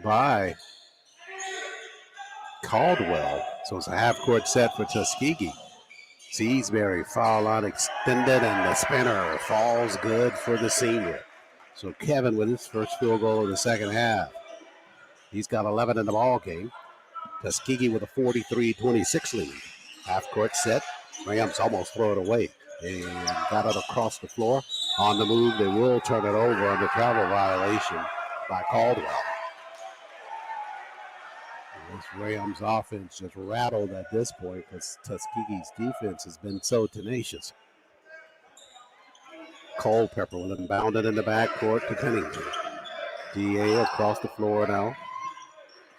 by Caldwell. So it's a half-court set for Tuskegee. Seasbury foul line extended, and the spinner falls good for the senior. So Kevin with his first field goal of the second half. He's got 11 in the ball game. Tuskegee with a 43-26 lead. Half-court set. Rams almost throw it away. And got it across the floor. On the move, they will turn it over on the travel violation by Caldwell. This Rams offense just rattled at this point because Tuskegee's defense has been so tenacious. Culpepper with him bounded in the backcourt to Pennington. DA across the floor now.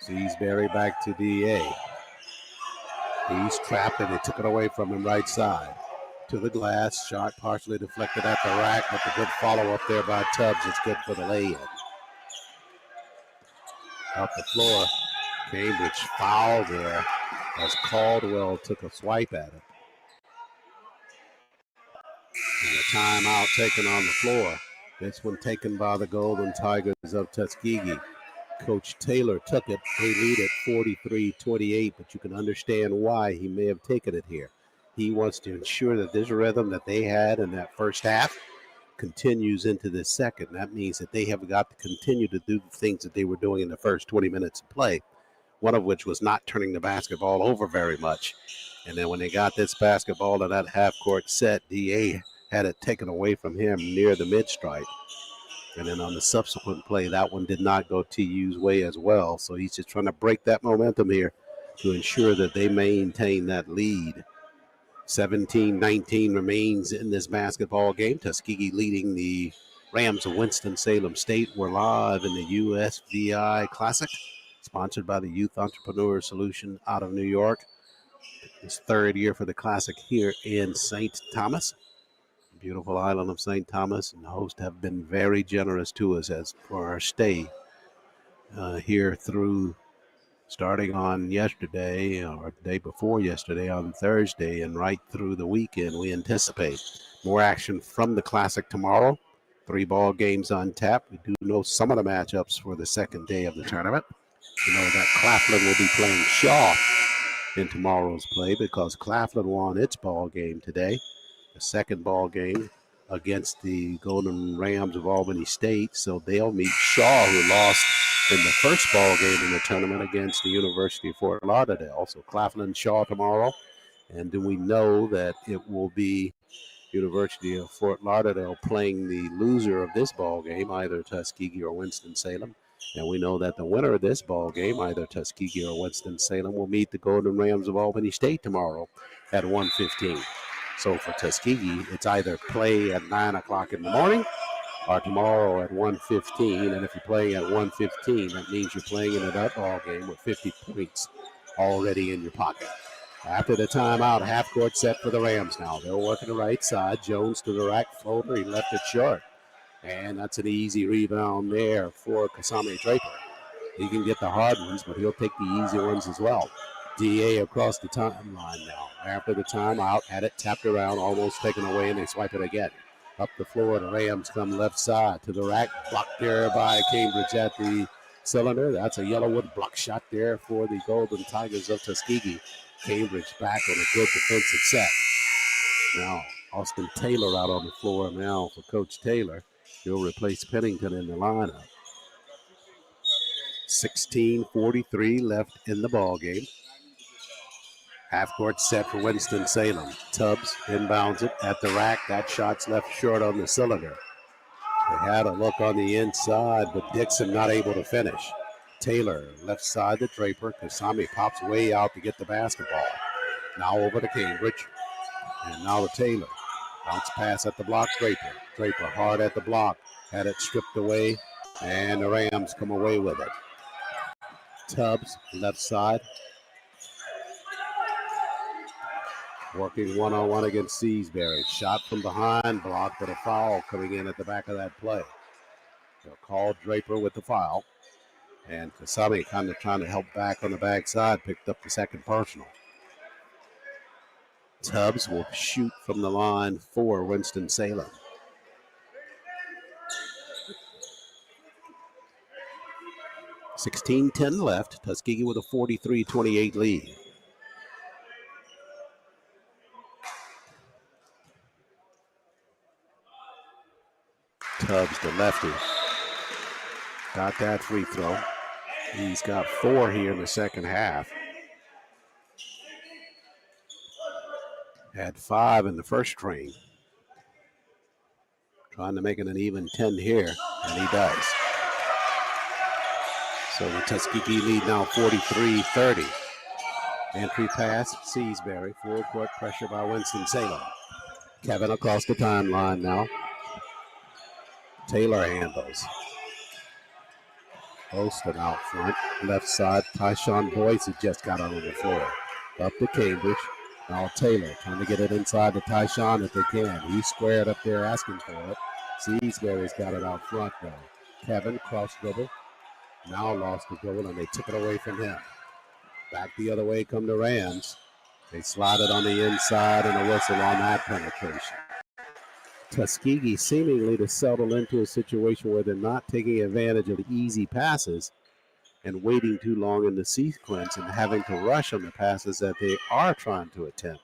Seasbury back to DA. He's trapped and they took it away from him right side. To the glass, shot partially deflected at the rack, but the good follow-up there by Tubbs is good for the lay-in. Up the floor, Cambridge fouled there as Caldwell took a swipe at it. And a timeout taken on the floor. This one taken by the Golden Tigers of Tuskegee. Coach Taylor took it. They lead at 43-28, but you can understand why he may have taken it here. He wants to ensure that this rhythm that they had in that first half continues into the second. That means that they have got to continue to do the things that they were doing in the first 20 minutes of play, one of which was not turning the basketball over very much. And then when they got this basketball to that half-court set, DA had it taken away from him near the mid-stripe. And then on the subsequent play, that one did not go TU's way as well. So he's just trying to break that momentum here to ensure that they maintain that lead. 17-19 remains in this basketball game. Tuskegee leading the Rams of Winston-Salem State. We're live in the USVI Classic, sponsored by the Youth Entrepreneur Solution out of New York. It's third year for the Classic here in St. Thomas. Beautiful island of St. Thomas, and the hosts have been very generous to us as for our stay here through starting on yesterday or the day before yesterday on Thursday and right through the weekend. We anticipate more action from the Classic tomorrow. 3 ball games on tap. We do know some of the matchups for the second day of the tournament. We know that Claflin will be playing Shaw in tomorrow's play because Claflin won its ball game today. The second ball game against the Golden Rams of Albany State. So they'll meet Shaw, who lost in the first ball game in the tournament against the University of Fort Lauderdale. So Claflin Shaw tomorrow. And then we know that it will be University of Fort Lauderdale playing the loser of this ball game, either Tuskegee or Winston-Salem. And we know that the winner of this ball game, either Tuskegee or Winston-Salem, will meet the Golden Rams of Albany State tomorrow at 1:15. So for Tuskegee, it's either play at 9 o'clock in the morning or tomorrow at 1:15. And if you're playing at 1:15, that means you're playing in that ball game with 50 points already in your pocket. After the timeout, half court set for the Rams now. They're working the right side. Jones to the rack floater. He left it short. And that's an easy rebound there for Kasami Draper. He can get the hard ones, but he'll take the easy ones as well. DA across the timeline now. After the timeout, had it tapped around, almost taken away, and they swipe it again. Up the floor, the Rams come left side to the rack. Blocked there by Cambridge at the cylinder. That's a Yellowwood block shot there for the Golden Tigers of Tuskegee. Cambridge back on a good defensive set. Now, Austin Taylor out on the floor now for Coach Taylor. He'll replace Pennington in the lineup. 16:43 left in the ball game. Half court set for Winston-Salem. Tubbs inbounds it at the rack. That shot's left short on the cylinder. They had a look on the inside, but Dixon not able to finish. Taylor left side to Draper. Kasami pops way out to get the basketball. Now over to Cambridge. And now to Taylor. Bounce pass at the block, Draper. Draper hard at the block. Had it stripped away, and the Rams come away with it. Tubbs, left side. Working one-on-one against Seasbury. Shot from behind, blocked, but a foul coming in at the back of that play. They'll call Draper with the foul. And Kasami kind of trying to help back on the backside, picked up the second personal. Tubbs will shoot from the line for Winston-Salem. .16-10 left. Tuskegee with a 43-28 lead. Tubbs, the lefty, got that free throw. He's got 4 here in the second half. Had 5 in the first string. Trying to make it an even 10 here, and he does. So the Tuskegee lead now 43-30. Entry pass, Seasbury. Full court pressure by Winston-Salem. Kevin across the timeline now. Taylor handles. Holston out front. Left side, Tyshawn Boyce has just got on the floor. Up to Cambridge. Now Taylor trying to get it inside to Tyshawn if they can. He's squared up there asking for it. Seasbury's got it out front though. Kevin cross dribble. Now lost the dribble and they took it away from him. Back the other way come the Rams. They slide it on the inside and a whistle on that penetration. Tuskegee seemingly to settle into a situation where they're not taking advantage of the easy passes and waiting too long in the sequence and having to rush on the passes that they are trying to attempt.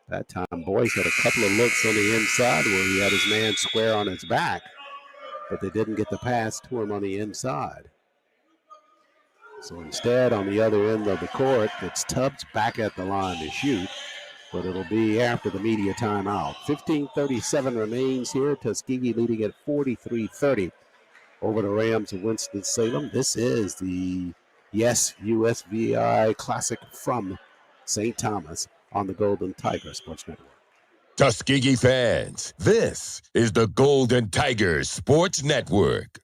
That time, Boyce had a couple of looks on the inside where he had his man square on his back, but they didn't get the pass to him on the inside. So instead, on the other end of the court, it's Tubbs back at the line to shoot, but it'll be after the media timeout. 15:37 remains here. Tuskegee leading at 43-30 over the Rams of Winston-Salem. This is the USVI Classic from St. Thomas on the Golden Tiger Sports Network. Tuskegee fans, this is the Golden Tigers Sports Network.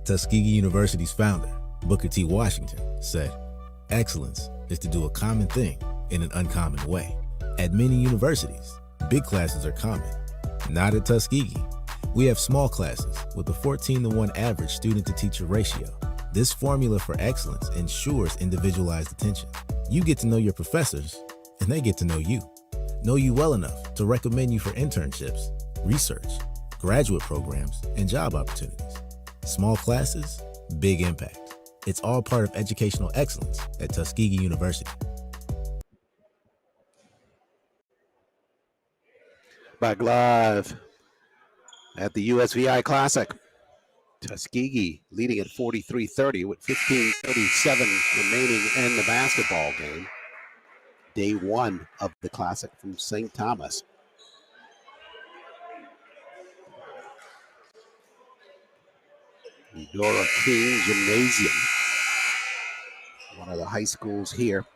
Tuskegee University's founder, Booker T. Washington, said, "Excellence is to do a common thing in an uncommon way." At many universities, big classes are common. Not at Tuskegee. We have small classes with a 14-to-1 average student-to-teacher ratio. This formula for excellence ensures individualized attention. You get to know your professors, and they get to know you well enough to recommend you for internships, research, graduate programs, and job opportunities. Small classes, big impact. It's all part of educational excellence at Tuskegee University. Back live at the USVI Classic. Tuskegee leading at 43-30 with 15:37 remaining in the basketball game. Day one of the Classic from St. Thomas. Eudora Kean Gymnasium, one of the high schools here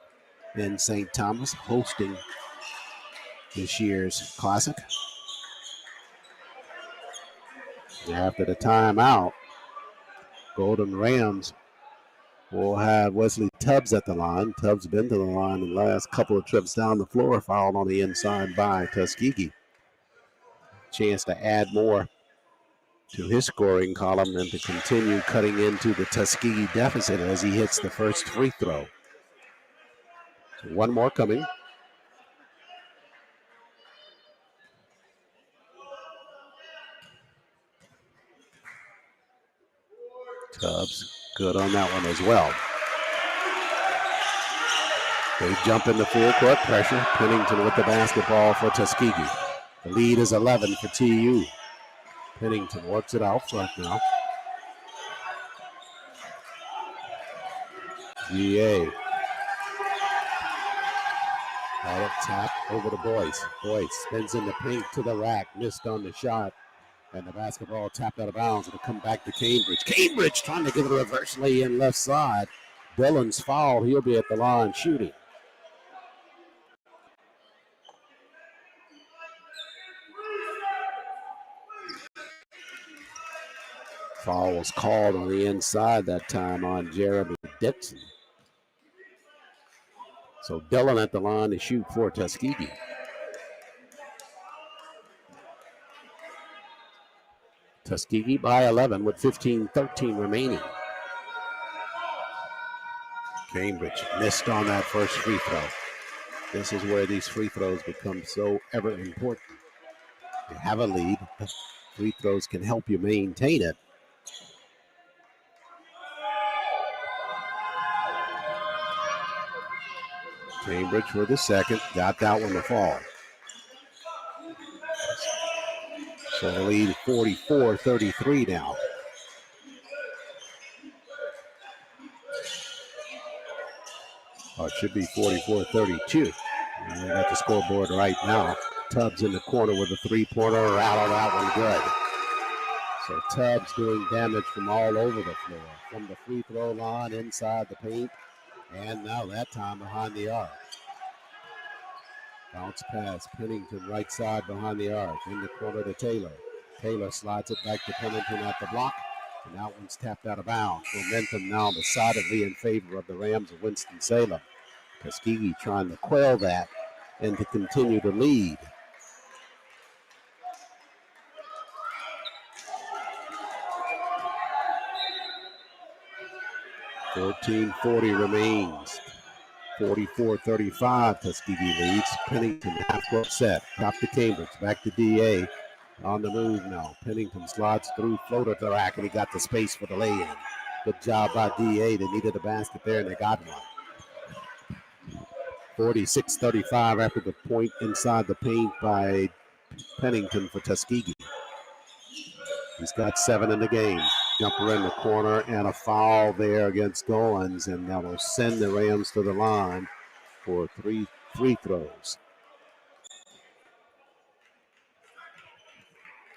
in St. Thomas, hosting this year's Classic. After the timeout, Golden Rams will have Wesley Tubbs at the line. Tubbs been to the line in the last couple of trips down the floor, fouled on the inside by Tuskegee. Chance to add more to his scoring column and to continue cutting into the Tuskegee deficit as he hits the first free throw. So one more coming. Tubbs good on that one as well. They jump into full court pressure. Pennington with the basketball for Tuskegee. The lead is 11 for TU. Pennington works it out front now. GA. All up top over to Boyce. Boyce spins in the paint to the rack. Missed on the shot. And the basketball tapped out of bounds. It'll come back to Cambridge. Cambridge trying to give it a reverse lay in left side. Dillon's fouled. He'll be at the line shooting. Foul was called on the inside that time on Jeremy Dixon. So Dillon at the line to shoot for Tuskegee. Tuskegee by 11 with 15:13 remaining. Cambridge missed on that first free throw. This is where these free throws become so ever important. You have a lead. Free throws can help you maintain it. Cambridge for the second. Got that one to fall. So the lead 44-33 now. Oh, it should be 44-32. We got the scoreboard right now. Tubbs in the corner with a three-pointer. Out of that one, good. So Tubbs doing damage from all over the floor. From the free throw line, inside the paint, and now that time behind the arc. Bounce pass, Pennington right side behind the arc. In the corner to Taylor. Taylor slides it back to Pennington at the block. And that one's tapped out of bounds. Momentum now decidedly in favor of the Rams of Winston-Salem. Tuskegee trying to quell that and to continue to lead. .14:40 remains. 44-35, Tuskegee leads. Pennington half-court set. Top to Cambridge. Back to DA. On the move now. Pennington slides through, floater to the rack, and he got the space for the lay-in. Good job by DA. They needed a basket there, and they got one. 46-35 after the point inside the paint by Pennington for Tuskegee. He's got 7 in the game. Jumper in the corner and a foul there against Goins, and that will send the Rams to the line for 3 free throws.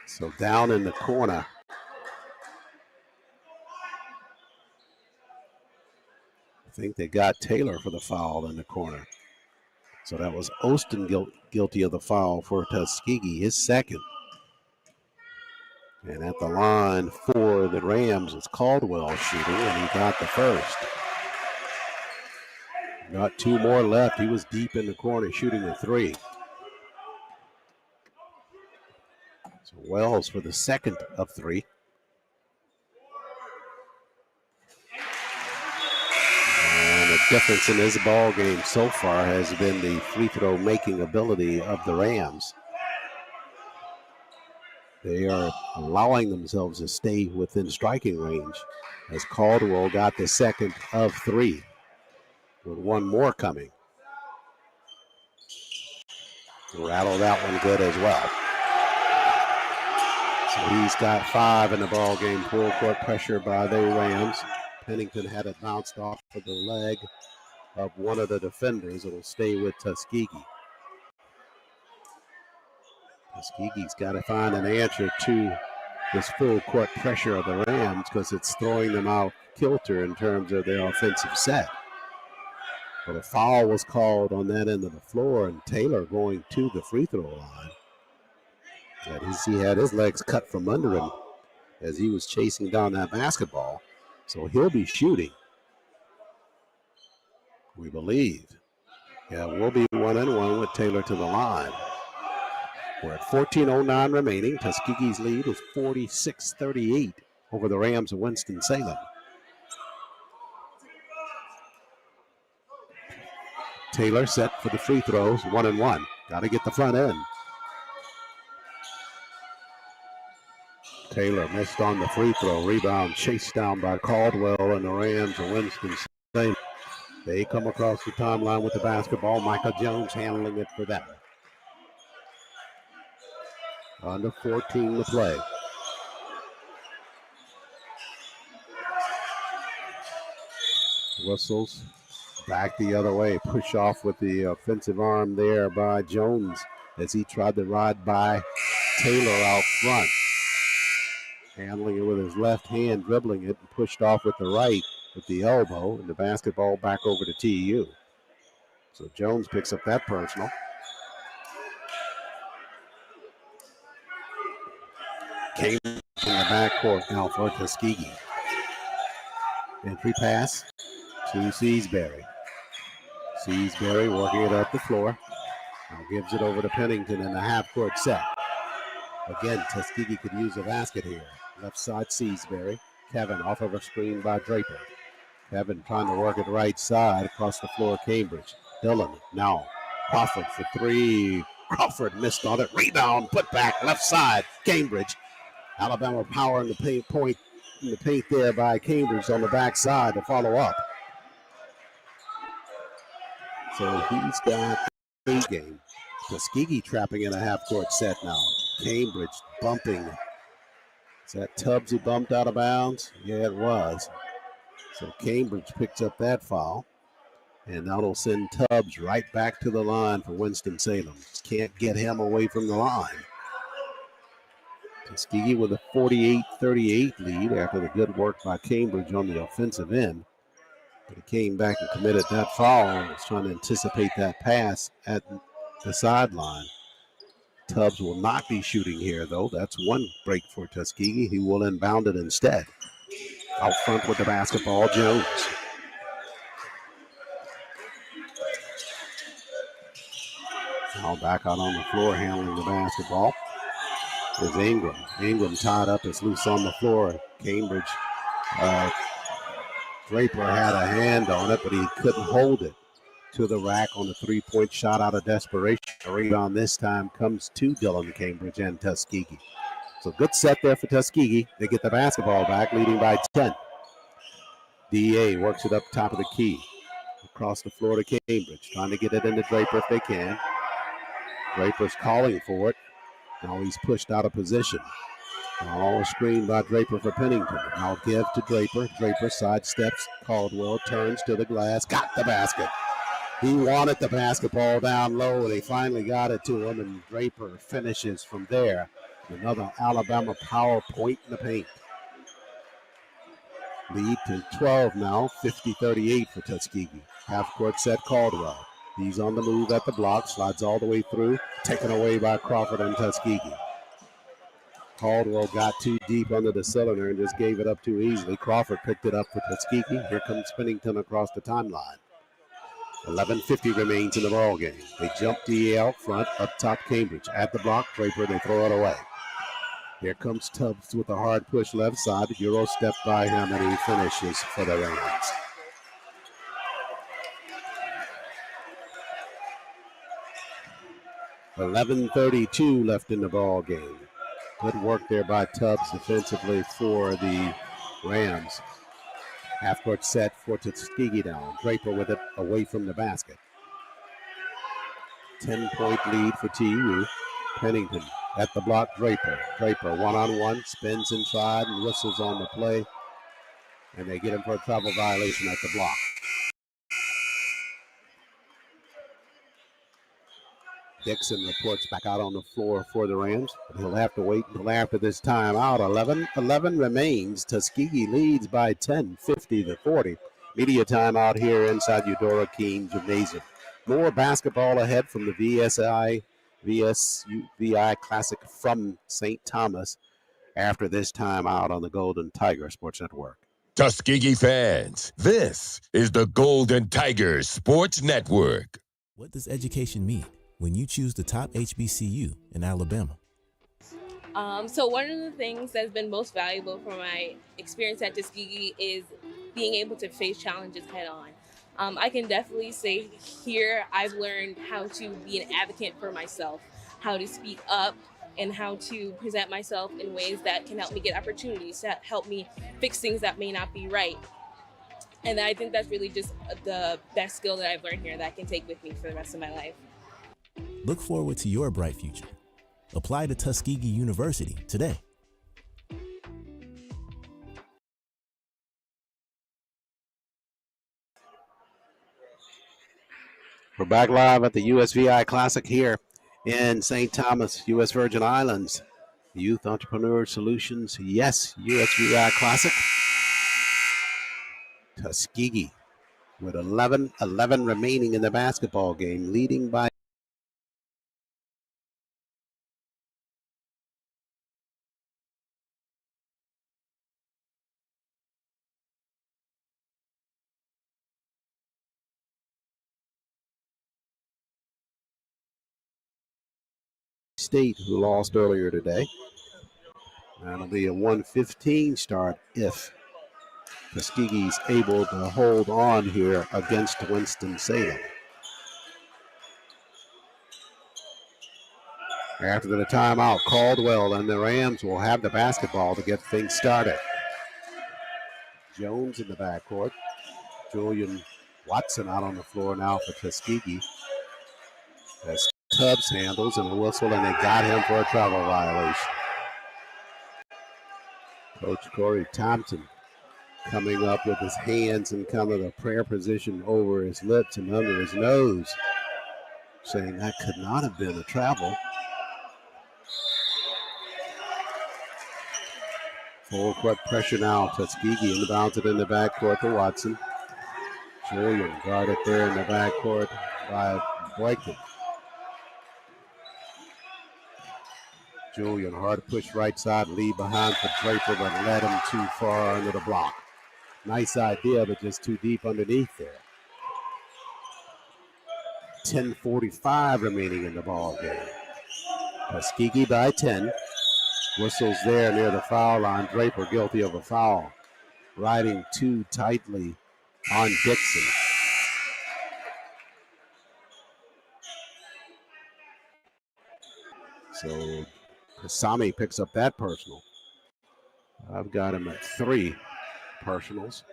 So down in the corner. I think they got Taylor for the foul in the corner. So that was Oston guilty of the foul for Tuskegee, his second. And at the line for the Rams is Caldwell shooting, and he got the first. Got 2 more left. He was deep in the corner shooting a 3. So Wells for the second of 3. And the difference in this ball game so far has been the free throw making ability of the Rams. They are allowing themselves to stay within striking range as Caldwell got the second of 3 with 1 more coming. Rattle that one good as well. So he's got 5 in the ball game. Full court pressure by the Rams. Pennington had it bounced off of the leg of one of the defenders. It'll stay with Tuskegee. Tuskegee's got to find an answer to this full court pressure of the Rams because it's throwing them out kilter in terms of their offensive set. But a foul was called on that end of the floor, and Taylor going to the free throw line. He had his legs cut from under him as he was chasing down that basketball. So he'll be shooting, we believe. Yeah, we'll be 1-1 with Taylor to the line. We're at 14:09 remaining. Tuskegee's lead is 46-38 over the Rams of Winston-Salem. Taylor set for the free throws, 1-1. Got to get the front end. Taylor missed on the free throw. Rebound chased down by Caldwell and the Rams of Winston-Salem. They come across the timeline with the basketball. Michael Jones handling it for them. Under 14 to play. Whistles back the other way. Push off with the offensive arm there by Jones as he tried to ride by Taylor out front. Handling it with his left hand, dribbling it, and pushed off with the right with the elbow, and the basketball back over to TU. So Jones picks up that personal. Came in the backcourt now for Tuskegee. Entry pass to Seasbury. Seasbury working it up the floor. Now gives it over to Pennington in the half-court set. Again, Tuskegee could use a basket here. Left side, Seasbury. Kevin off of a screen by Draper. Kevin trying to work it right side across the floor, Cambridge. Dillon now. Crawford for 3. Crawford missed on it. Rebound, put back, left side, Cambridge. Alabama power in the paint there by Cambridge on the backside to follow up. So he's got a game. Tuskegee trapping in a half-court set now. Cambridge bumping. Is that Tubbs who bumped out of bounds? Yeah, it was. So Cambridge picks up that foul. And that'll send Tubbs right back to the line for Winston-Salem. Can't get him away from the line. Tuskegee with a 48-38 lead after the good work by Cambridge on the offensive end. But he came back and committed that foul and was trying to anticipate that pass at the sideline. Tubbs will not be shooting here, though. That's one break for Tuskegee. He will inbound it instead. Out front with the basketball, Jones. Now back out on the floor handling the basketball is Ingram. Ingram tied up, is loose on the floor. Cambridge, Draper had a hand on it, but he couldn't hold it to the rack on the three-point shot out of desperation. The rebound this time comes to Dillon, Cambridge, and Tuskegee. So good set there for Tuskegee. They get the basketball back, leading by 10. DA works it up top of the key. Across the floor to Cambridge, trying to get it into Draper if they can. Draper's calling for it. Now he's pushed out of position. All screened by Draper for Pennington. Now give to Draper. Draper sidesteps. Caldwell turns to the glass. Got the basket. He wanted the basketball down low, and they finally got it to him, and Draper finishes from there. Another Alabama power point in the paint. Lead to 12 now, 50-38 for Tuskegee. Half-court set, Caldwell. He's on the move at the block, slides all the way through, taken away by Crawford and Tuskegee. Caldwell got too deep under the cylinder and just gave it up too easily. Crawford picked it up for Tuskegee. Here comes Pennington across the timeline. 11:50 remains in the ball game. They jump DA out front, up top Cambridge. At the block, Draper, they throw it away. Here comes Tubbs with a hard push left side. Euro step by him and he finishes for the Rams. $11:32 left in the ball game. Good work there by Tubbs defensively for the Rams. Half-court set for Tuskegee down. Draper with it away from the basket. 10-point lead for TU. Pennington at the block, Draper. Draper one-on-one, spins inside and whistles on the play. And they get him for a travel violation at the block. Dixon reports back out on the floor for the Rams. But he'll have to wait until after this timeout. 11 remains. Tuskegee leads by 10, 50-40. Media timeout here inside Eudora Kean Gymnasium. More basketball ahead from the VSVI Classic from St. Thomas after this timeout on the Golden Tiger Sports Network. Tuskegee fans, this is the Golden Tigers Sports Network. What does education mean when you choose the top HBCU in Alabama? So one of the things that's been most valuable from my experience at Tuskegee is being able to face challenges head on. I can definitely say here I've learned how to be an advocate for myself, how to speak up, and how to present myself in ways that can help me get opportunities, that help me fix things that may not be right. And I think that's really just the best skill that I've learned here that I can take with me for the rest of my life. Look forward to your bright future. Apply to Tuskegee University today. We're back live at the USVI Classic here in St. Thomas, U.S. Virgin Islands. Youth Entrepreneur Solutions, yes, USVI Classic. Tuskegee with 11 remaining in the basketball game, leading by State, who lost earlier today. That'll be a 1:15 start if Tuskegee's able to hold on here against Winston-Salem. After the timeout, Caldwell and the Rams will have the basketball to get things started. Jones in the backcourt. Julian Watson out on the floor now for Tuskegee. As Tubbs handles and a whistle, and they got him for a travel violation. Coach Corey Thompson coming up with his hands in kind of the prayer position over his lips and under his nose, saying that could not have been a travel. Full court pressure now. Tuskegee inbounds it in the backcourt to Watson. Julian guarded there in the backcourt by Boykin. Julian, hard push right side, lead behind for Draper, but led him too far under the block. Nice idea, but just too deep underneath there. 10:45 remaining in the ball game. Tuskegee by 10. Whistles there near the foul line. Draper guilty of a foul. Riding too tightly on Dixon. So Kasami picks up that personal. I've got him at 3 personals.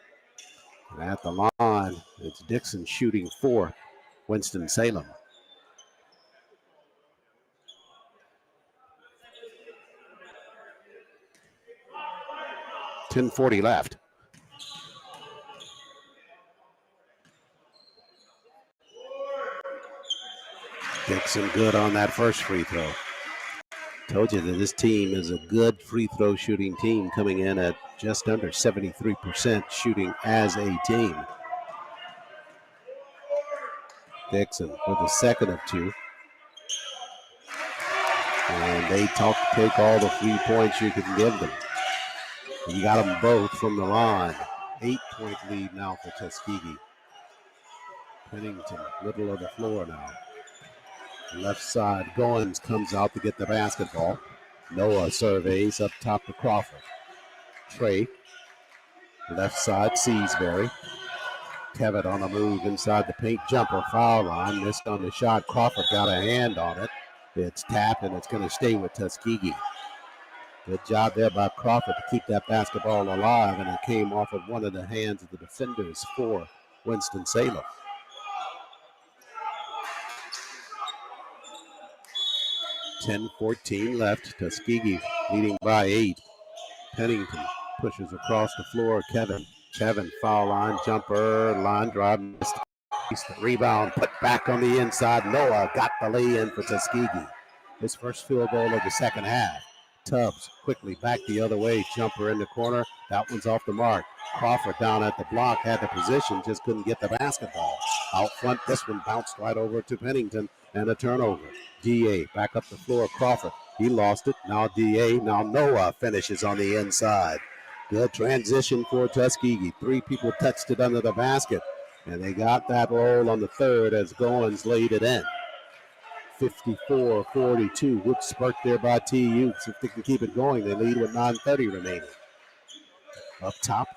And at the line, it's Dixon shooting for Winston-Salem. $10:40 left. Dixon good on that first free throw. Told you that this team is a good free throw shooting team, coming in at just under 73% shooting as a team. Dixon with the second of two. And they take all the 3 points you can give them. You got them both from the line. 8-point lead now for Tuskegee. Pennington, middle of the floor now. Left side, Goins comes out to get the basketball. Noah surveys up top to Crawford. Trey, left side, Seasbury. Kevin on the move inside the paint, jumper, foul line. Missed on the shot. Crawford got a hand on it. It's tapped, and it's going to stay with Tuskegee. Good job there by Crawford to keep that basketball alive, and it came off of one of the hands of the defenders for Winston-Salem. .10-14 left. Tuskegee leading by 8. Pennington pushes across the floor. Kevin, foul line, jumper, line drive, missed. Rebound, put back on the inside. Noah got the lay-in for Tuskegee. His first field goal of the second half. Tubbs quickly back the other way. Jumper in the corner. That one's off the mark. Crawford down at the block, had the position, just couldn't get the basketball. Out front, this one bounced right over to Pennington and a turnover. DA back up the floor. Crawford, he lost it. Now DA, now Noah finishes on the inside. Good transition for Tuskegee. 3 people touched it under the basket, and they got that roll on the third as Goins laid it in. 54-42. Good spurt there by TU. So if they can keep it going, they lead with 9:30 remaining. Up top,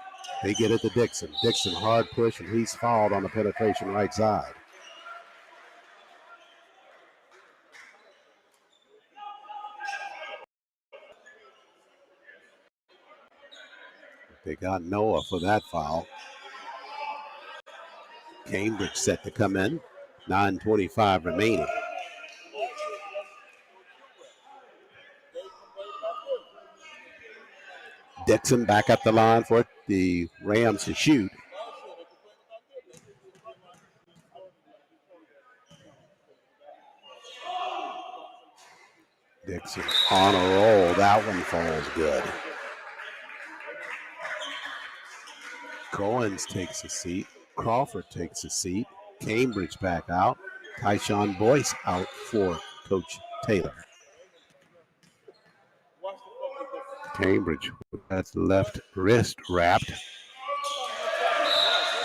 they get it to Dixon. Dixon, hard push, and he's fouled on the penetration right side. They got Noah for that foul. Cambridge set to come in. 9:25 remaining. Dixon back at the line for the Rams to shoot. Dixon on a roll. That one falls good. Goins takes a seat. Crawford takes a seat. Cambridge back out. Tyshawn Boyce out for Coach Taylor. Cambridge with that left wrist wrapped.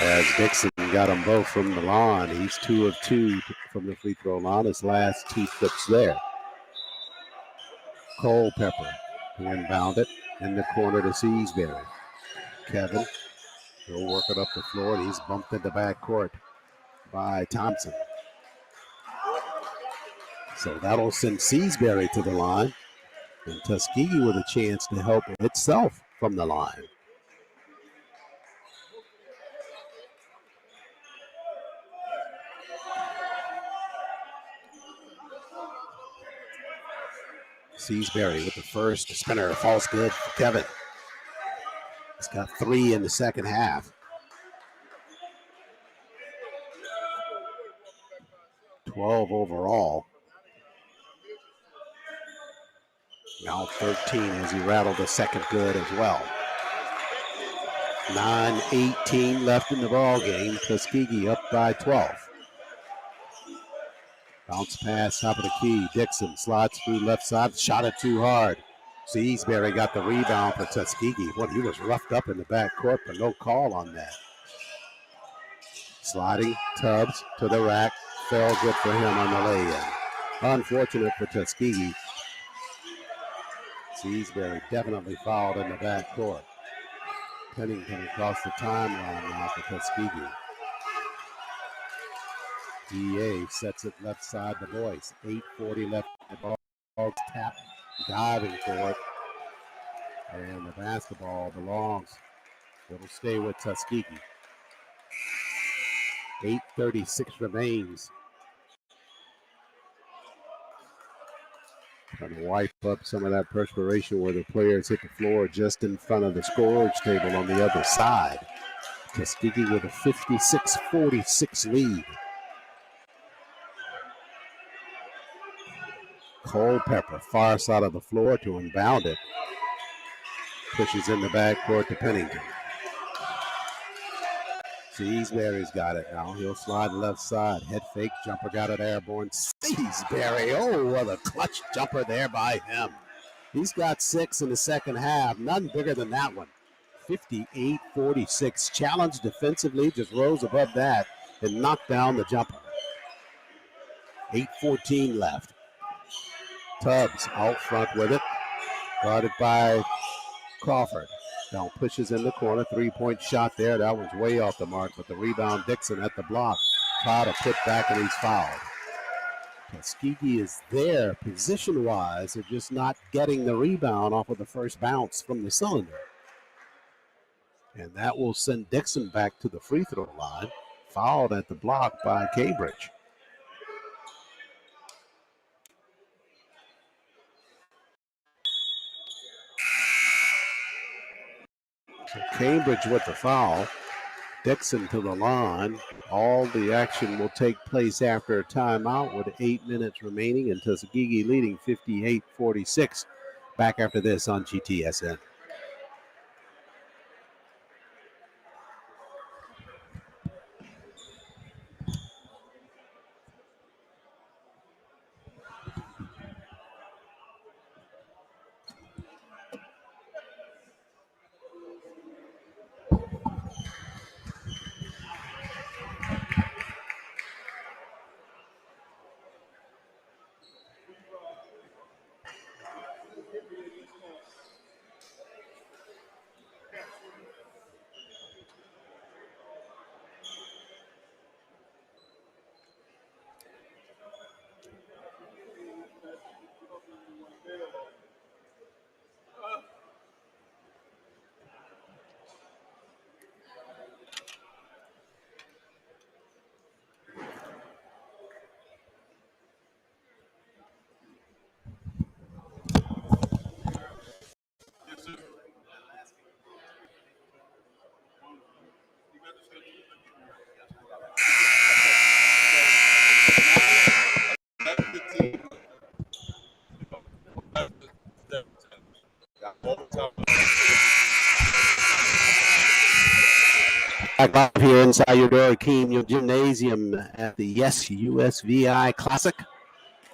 As Dixon got them both from the line. He's 2 of 2 from the free throw line. His last 2 trips there. Culpepper inbound it in the corner to Seasbury. Kevin, he'll work it up the floor, and he's bumped into backcourt by Thompson. So that'll send Seasbury to the line, and Tuskegee with a chance to help itself from the line. Seasbury with the first spinner, falls good for Kevin. He's got 3 in the second half. 12 overall. Now 13 as he rattled the second good as well. 9:18 left in the ball game. Tuskegee up by 12. Bounce pass, top of the key. Dixon slides through left side, shot it too hard. Seasbury got the rebound for Tuskegee. Well, he was roughed up in the backcourt, but no call on that. Sliding Tubbs to the rack. Fell good for him on the lay-in. Unfortunate for Tuskegee. Seasbury definitely fouled in the backcourt. Pennington across the timeline now for Tuskegee. DA sets it left side to Boyce. 8:40 left. The ball tap, diving for it. And the basketball belongs. It'll stay with Tuskegee. 8:36 remains. Trying to wipe up some of that perspiration where the players hit the floor just in front of the storage table on the other side. Tuskegee with a 56-46 lead. Culpepper, far side of the floor to inbound it. Pushes in the backcourt to Pennington. Seasbury's got it now. He'll slide left side. Head fake. Jumper got it airborne. Seasbury. Oh, what a clutch jumper there by him. He's got 6 in the second half. None bigger than that one. 58-46. Challenge defensively. Just rose above that and knocked down the jumper. 8:14 left. Tubbs out front with it. Guarded by Crawford. Now pushes in the corner. 3-point shot there. That one's way off the mark, but the rebound, Dixon at the block. Try to put back, and he's fouled. Tuskegee is there position-wise. They're just not getting the rebound off of the first bounce from the cylinder. And that will send Dixon back to the free throw line. Fouled at the block by Cambridge. So Cambridge with the foul. Dixon to the line. All the action will take place after a timeout with 8 minutes remaining, and Tuskegee leading 58-46. Back after this on GTSN. Back up here inside Eudora Kean Gymnasium at the USVI Classic.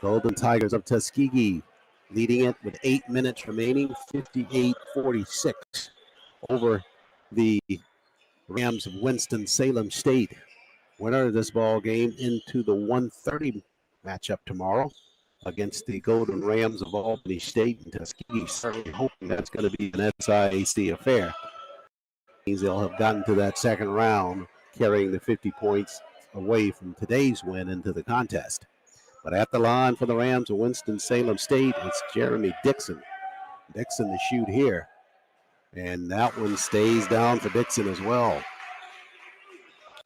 Golden Tigers of Tuskegee leading it with 8 minutes remaining, 58-46 over the Rams of Winston-Salem State. Winner of this ball game into the 1:30 matchup tomorrow against the Golden Rams of Albany State, and Tuskegee certainly hoping that's going to be an SIAC affair. They'll have gotten to that second round, carrying the 50 points away from today's win into the contest. But at the line for the Rams of Winston-Salem State, it's Jeremy Dixon. Dixon to shoot here. And that one stays down for Dixon as well.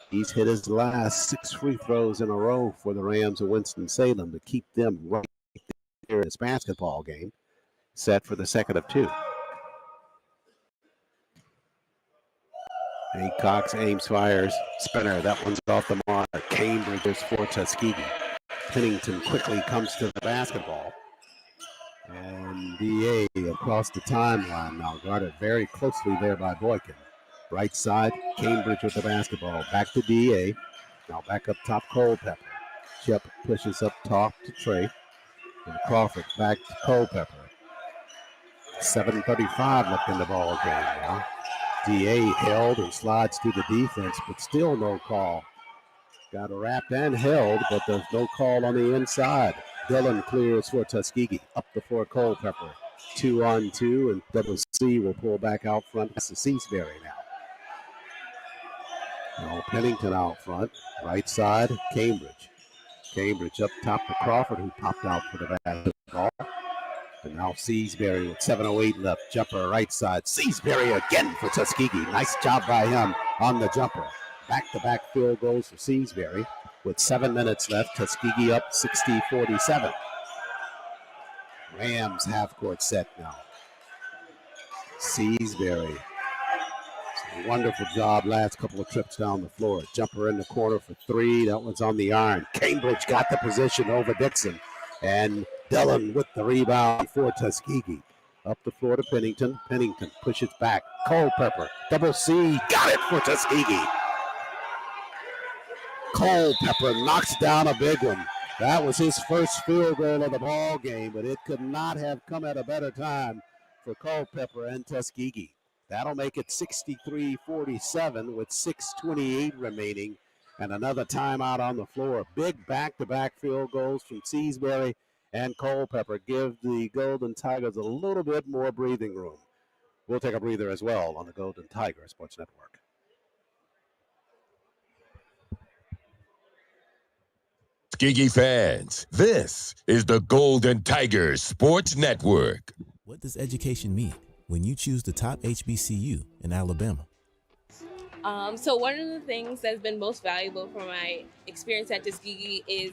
He's hit his last 6 free throws in a row for the Rams of Winston-Salem to keep them right there in this basketball game, set for the second of 2. Cox aims, fires, spinner. That one's off the mark. Cambridge is for Tuskegee. Pennington quickly comes to the basketball. And DA across the timeline now, guarded very closely there by Boykin. Right side, Cambridge with the basketball. Back to DA. Now back up top, Culpepper. Chip pushes up top to Trey. And Crawford back to Culpepper. 7:35 left in the ball game now. DA held and slides through the defense, but still no call. Got wrapped and held, but there's no call on the inside. Dillon clears for Tuskegee. Up the floor, Culpepper. 2-on-2, and WC will pull back out front. That's the Seasbury now. Pennington out front. Right side, Cambridge. Cambridge up top to Crawford, who popped out for the basketball. And now Seasbury with 7:08 left. Jumper right side. Seasbury again for Tuskegee. Nice job by him on the jumper. Back-to-back field goals for Seasbury. With 7 minutes left, Tuskegee up 60-47. Rams half-court set now. Seasbury. Wonderful job last couple of trips down the floor. Jumper in the corner for 3. That one's on the iron. Cambridge got the position over Dixon. And Dillon with the rebound for Tuskegee. Up the floor to Pennington. Pennington pushes back. Culpepper. Double C. Got it for Tuskegee. Culpepper knocks down a big one. That was his first field goal of the ball game, but it could not have come at a better time for Culpepper and Tuskegee. That'll make it 63-47 with 6:28 remaining and another timeout on the floor. Big back-to-back field goals from Seasbury and Culpepper give the Golden Tigers a little bit more breathing room. We'll take a breather as well on the Golden Tiger Sports Network. Tuskegee fans, this is the Golden Tigers Sports Network. What does education mean when you choose the top HBCU in Alabama? So one of the things that's been most valuable from my experience at Tuskegee is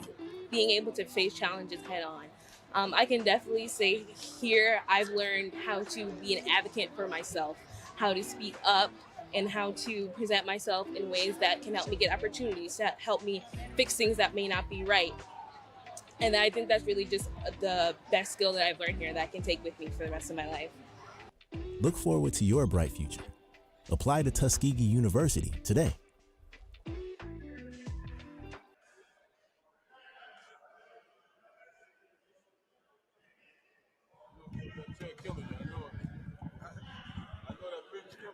being able to face challenges head on. I can definitely say here I've learned how to be an advocate for myself, how to speak up, and how to present myself in ways that can help me get opportunities, that help me fix things that may not be right. And I think that's really just the best skill that I've learned here that I can take with me for the rest of my life. Look forward to your bright future. Apply to Tuskegee University today.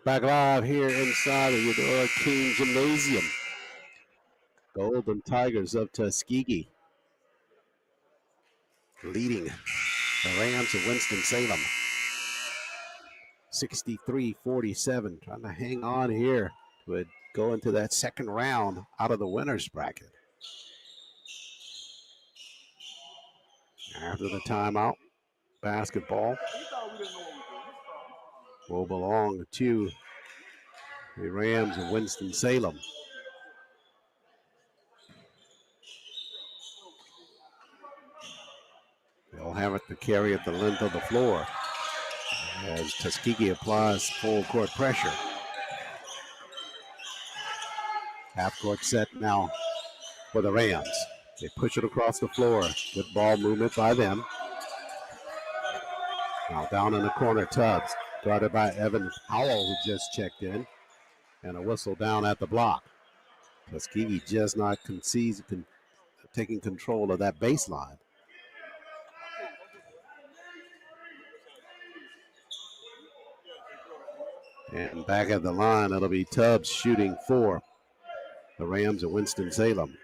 Back live here inside the Eudora Kean Gymnasium. Golden Tigers of Tuskegee leading the Rams of Winston-Salem. 63-47, trying to hang on here to go into that second round out of the winner's bracket. After the timeout, basketball will belong to the Rams of Winston-Salem. They'll have it to carry at the length of the floor as Tuskegee applies full court pressure. Half court set now for the Rams. They push it across the floor. Good ball movement by them. Now down in the corner, Tubbs, guarded by Evan Howell, who just checked in, and a whistle down at the block. Tuskegee just not taking control of that baseline. And back at the line, it'll be Tubbs shooting for the Rams of Winston-Salem.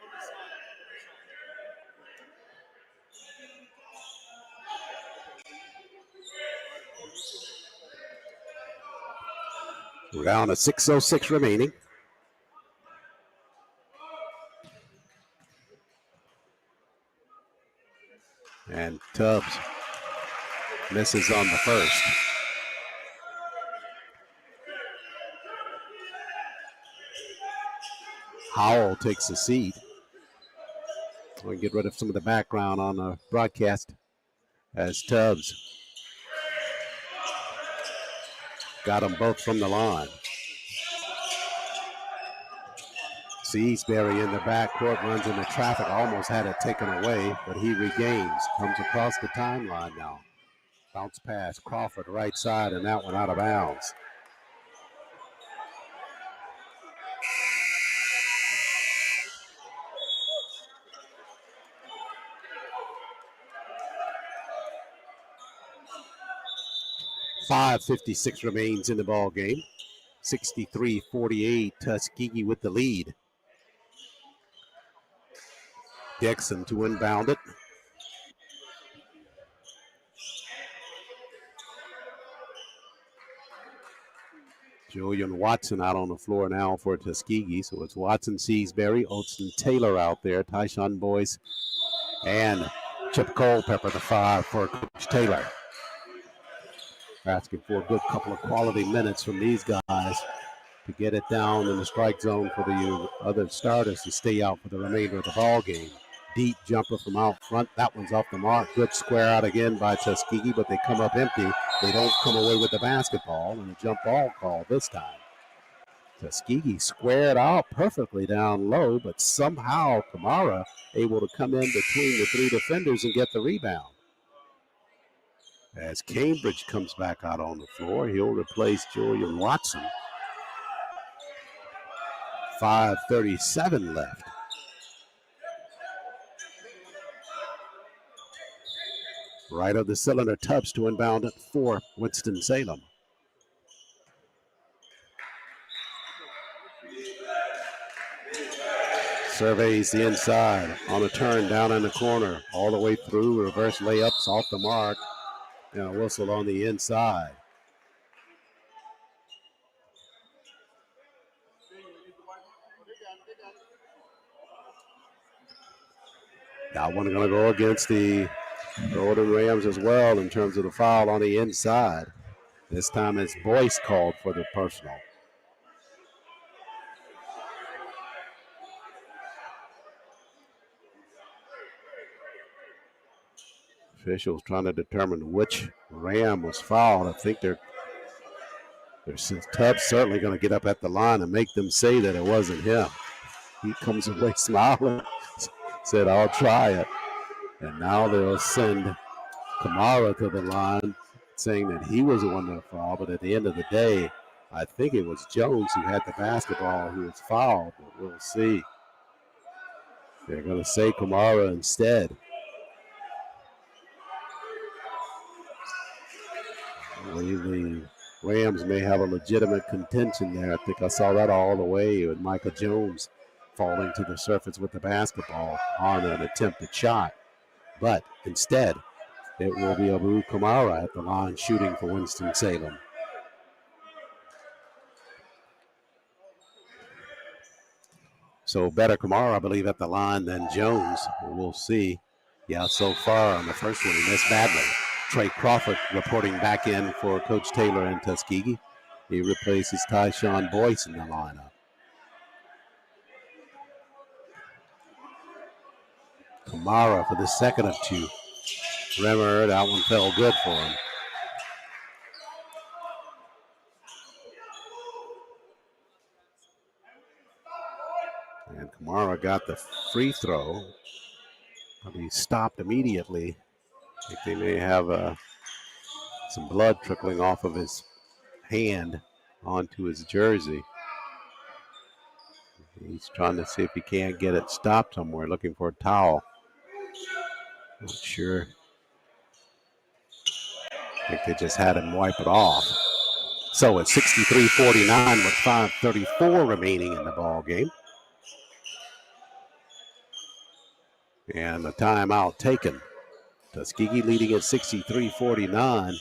We're down to 6:06 remaining. And Tubbs misses on the first. Howell takes a seat. We'll get rid of some of the background on the broadcast as Tubbs got them both from the line. Seasbury in the backcourt runs into traffic, almost had it taken away, but he regains, comes across the timeline now. Bounce pass, Crawford right side, and that one out of bounds. .5:56 remains in the ball game. 63-48, Tuskegee with the lead. Dixon to inbound it. Julian Watson out on the floor now for Tuskegee. So it's Watson, Seasbury, Olsen, Taylor out there, Tyshawn Boyce, and Chip Culpepper, the 5 for Coach Taylor. Asking for a good couple of quality minutes from these guys to get it down in the strike zone for the other starters to stay out for the remainder of the ball game. Deep jumper from out front. That one's off the mark. Good square out again by Tuskegee, but they come up empty. They don't come away with the basketball, and a jump ball call this time. Tuskegee squared out perfectly down low, but somehow Kamara able to come in between the three defenders and get the rebound. As Cambridge comes back out on the floor, he'll replace Julian Watson. 5:37 left right of the cylinder. Tubbs to inbound it for Winston-Salem. Surveys the inside on a turn down in the corner, all the way through. Reverse layups off the mark. And a whistle on the inside. That one going to go against the Golden Rams as well in terms of the foul on the inside. This time it's Boyce called for the personal. Officials trying to determine which Ram was fouled. I think Tubbs certainly going to get up at the line and make them say that it wasn't him. He comes away smiling, said, I'll try it. And now they'll send Kamara to the line saying that he was the one that fouled. But at the end of the day, I think it was Jones who had the basketball who was fouled. But we'll see. They're going to say Kamara instead. I believe the Rams may have a legitimate contention there. I think I saw that all the way with Michael Jones falling to the surface with the basketball on an attempted shot. But instead, it will be Abu Kamara at the line shooting for Winston-Salem. So better Kamara, I believe, at the line than Jones. We'll see. Yeah, so far on the first one, he missed badly. Trey Crawford reporting back in for Coach Taylor in Tuskegee. He replaces Tyshawn Boyce in the lineup. Kamara for the second of two. Remmer, that one fell good for him. And Kamara got the free throw, but he stopped immediately. I think they may have some blood trickling off of his hand onto his jersey. He's trying to see if he can't get it stopped somewhere, looking for a towel. Not sure. I think they just had him wipe it off. So it's 63-49 with 5:34 remaining in the ball game. And the timeout taken. Tuskegee leading at 63-49.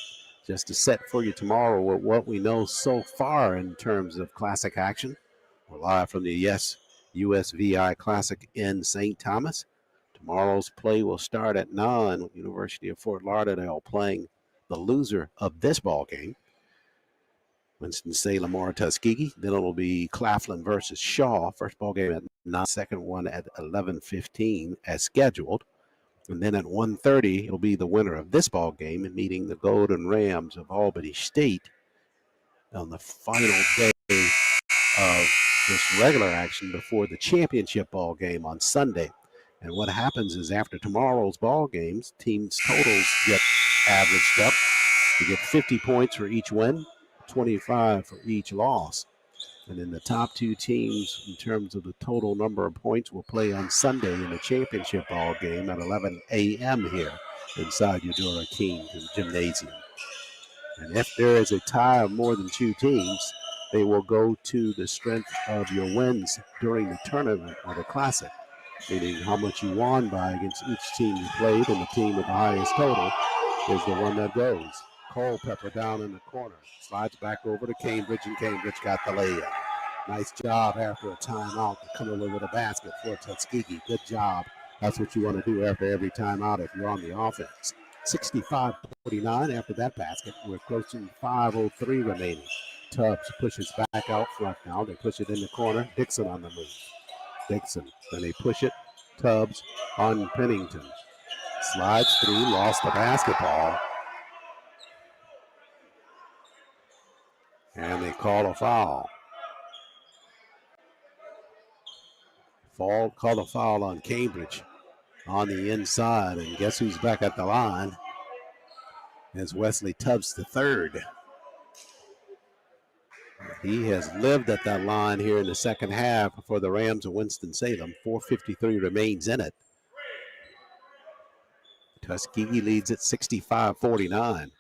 Just to set for you tomorrow with what we know so far in terms of classic action. We're live from the USVI Classic in St. Thomas. Tomorrow's play will start at 9. University of Fort Lauderdale playing the loser of this ball game. Winston-Salem or Tuskegee. Then it'll be Claflin versus Shaw. First ball game at 9, second one at 11:15 as scheduled. And then at 1:30, it'll be the winner of this ball game meeting the Golden Rams of Albany State on the final day of this regular action before the championship ball game on Sunday. And what happens is after tomorrow's ball games, teams' totals get averaged up. You get 50 points for each win, 25 for each loss. And then the top two teams, in terms of the total number of points, will play on Sunday in the championship ball game at 11 a.m. here inside Eudora Kean Gymnasium. And if there is a tie of more than two teams, they will go to the strength of your wins during the tournament or the classic, meaning how much you won by against each team you played, and the team with the highest total is the one that goes. Culpepper down in the corner. Slides back over to Cambridge, and Cambridge got the layup. Nice job after a timeout to come away with a basket for Tuskegee. Good job. That's what you want to do after every timeout if you're on the offense. 65-49 after that basket. We're approaching 5:03 remaining. Tubbs pushes back out front now. They push it in the corner. Dixon on the move. Dixon. Then they push it. Tubbs on Pennington. Slides through. Lost the basketball. And they call a foul. Call a foul on Cambridge on the inside. And guess who's back at the line? It's Wesley Tubbs III. He has lived at that line here in the second half for the Rams of Winston-Salem. 4:53 remains in it. Tuskegee leads at 65-49.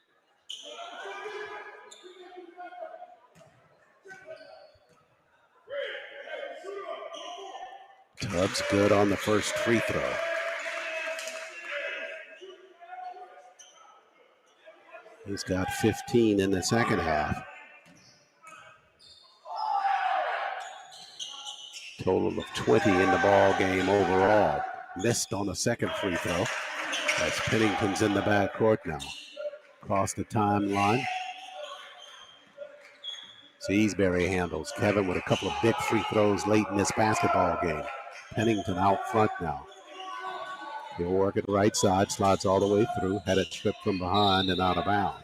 Tubbs good on the first free throw. He's got 15 in the second half. Total of 20 in the ball game overall. Missed on the second free throw. As Pennington's in the backcourt now. Across the timeline. Seasbury handles Kevin with a couple of big free throws late in this basketball game. Pennington out front now. He'll work it right side, slides all the way through, had it tripped from behind and out of bounds.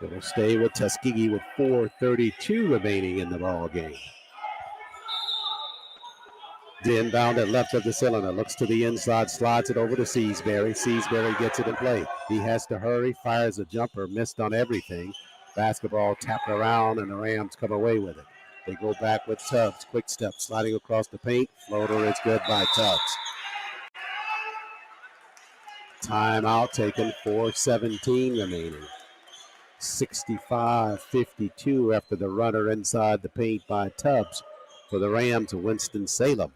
It'll stay with Tuskegee with 4:32 remaining in the ball game. The inbound at left of the cylinder, looks to the inside, slides it over to Seasbury. Seasbury gets it in play. He has to hurry, fires a jumper, missed on everything. Basketball tapped around, and the Rams come away with it. They go back with Tubbs. Quick step, sliding across the paint. Floater is good by Tubbs. Timeout taken, 4:17 remaining. 65-52 after the runner inside the paint by Tubbs for the Rams of Winston-Salem.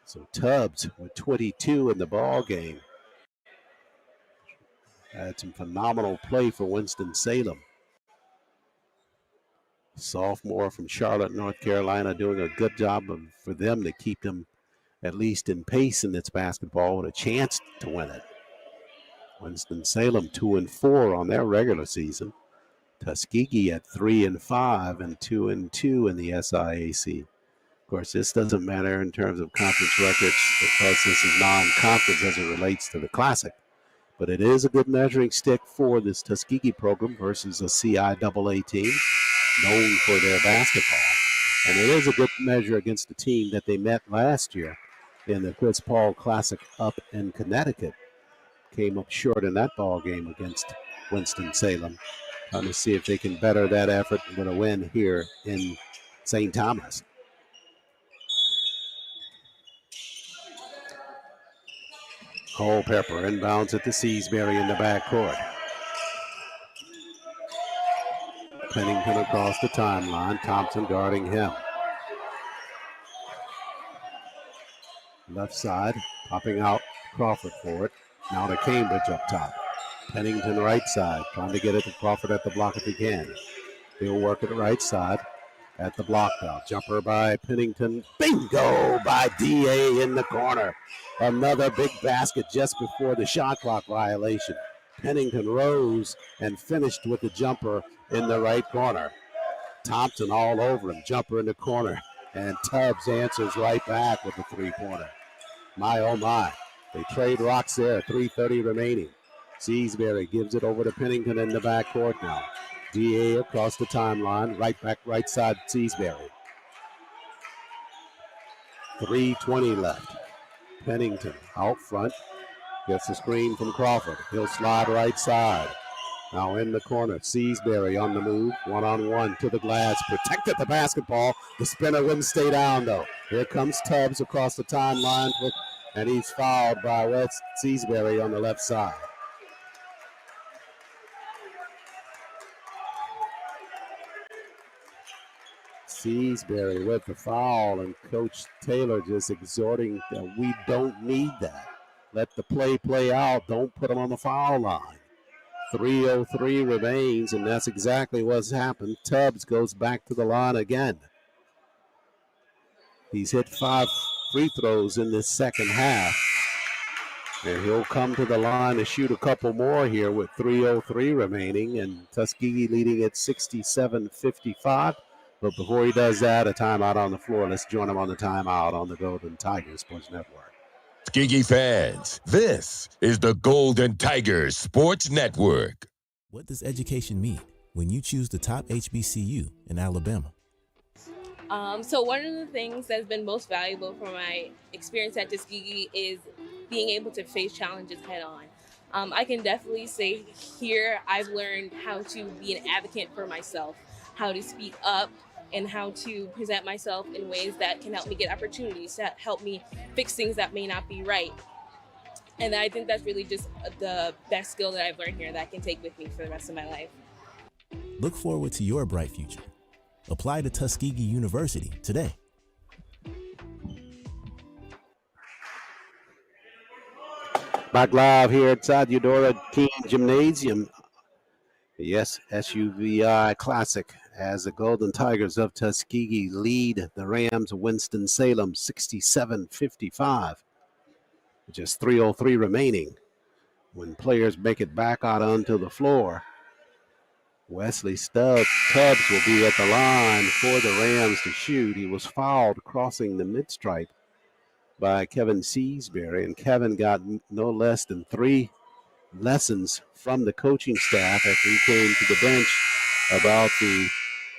So Tubbs with 22 in the ball game. Had some phenomenal play for Winston-Salem. Sophomore from Charlotte, North Carolina, doing a good job for them to keep them at least in pace in this basketball with a chance to win it. Winston-Salem 2-4 on their regular season. Tuskegee at 3-5 and 2-2 in the SIAC. Of course, this doesn't matter in terms of conference records because this is non-conference as it relates to the Classic. But it is a good measuring stick for this Tuskegee program versus a CIAA team known for their basketball. And it is a good measure against the team that they met last year in the Chris Paul Classic up in Connecticut. Came up short in that ball game against Winston-Salem. Trying to see if they can better that effort with a win here in St. Thomas. Culpepper inbounds at the Seasbury in the backcourt. Pennington across the timeline. Thompson guarding him. Left side, popping out Crawford for it. Now to Cambridge up top. Pennington right side, trying to get it to Crawford at the block if he can. He'll work at the right side at the block now. Jumper by Pennington. Bingo by DA in the corner. Another big basket just before the shot clock violation. Pennington rose and finished with the jumper in the right corner. Thompson all over him. Jumper in the corner. And Tubbs answers right back with the three-pointer. My, oh my. They trade rocks there. 3:30 remaining. Seasbury gives it over to Pennington in the backcourt now. DA across the timeline. Right back, right side, Seasbury. 3:20 left. Pennington out front. Gets the screen from Crawford. He'll slide right side. Now in the corner. Seasbury on the move. One-on-one to the glass. Protected the basketball. The spinner wouldn't stay down, though. Here comes Tubbs across the timeline. And he's fouled by West Seasbury on the left side. Seasbury with the foul, and Coach Taylor just exhorting that we don't need that. Let the play out. Don't put them on the foul line. 3:03 remains, and that's exactly what's happened. Tubbs goes back to the line again. He's hit 5 free throws in this second half. And he'll come to the line to shoot a couple more here with 3:03 remaining, and Tuskegee leading at 67-55. But before he does that, a timeout on the floor. Let's join him on the timeout on the Golden Tigers Sports Network. Tuskegee fans, this is the Golden Tigers Sports Network. What does education mean when you choose the top HBCU in Alabama? So one of the things that's been most valuable from my experience at Tuskegee is being able to face challenges head on. I can definitely say here I've learned how to be an advocate for myself, how to speak up, and how to present myself in ways that can help me get opportunities, that help me fix things that may not be right. And I think that's really just the best skill that I've learned here that I can take with me for the rest of my life. Look forward to your bright future. Apply to Tuskegee University today. Back live here inside Eudora Kean Gymnasium. Yes, SUVI Classic as the Golden Tigers of Tuskegee lead the Rams of Winston-Salem 67-55. Just 3:03 remaining. When players make it back out onto the floor, Wesley Tubbs will be at the line for the Rams to shoot. He was fouled crossing the mid-stripe by Kevin Seasbury, and Kevin got no less than 3 lessons from the coaching staff as he came to the bench about the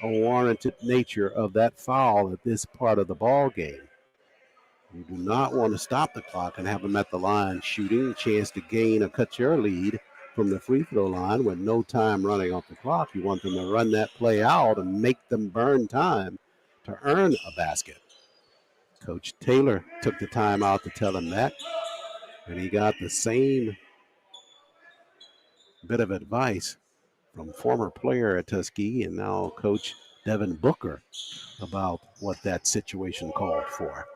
unwarranted nature of that foul at this part of the ball game. You do not want to stop the clock and have them at the line shooting, a chance to gain or cut your lead from the free throw line with no time running off the clock. You want them to run that play out and make them burn time to earn a basket. Coach Taylor took the time out to tell him that, and he got the same bit of advice from former player at Tuskegee and now Coach Devin Booker about what that situation called for.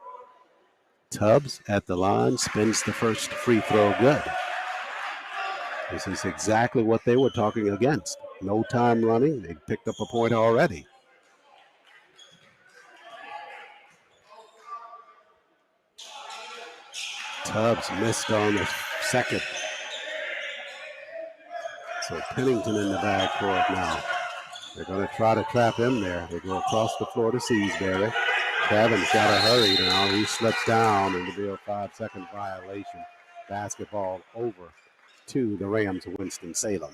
Tubbs at the line spins the first free throw good. This is exactly what they were talking against. No time running. They picked up a point already. Tubbs missed on the second. So Pennington in the backcourt now. They're going to try to trap him there. They go across the floor to Seasbury. Kevin's got to hurry now. He slips down and it'll be a 5-second violation. Basketball over to the Rams of Winston-Salem.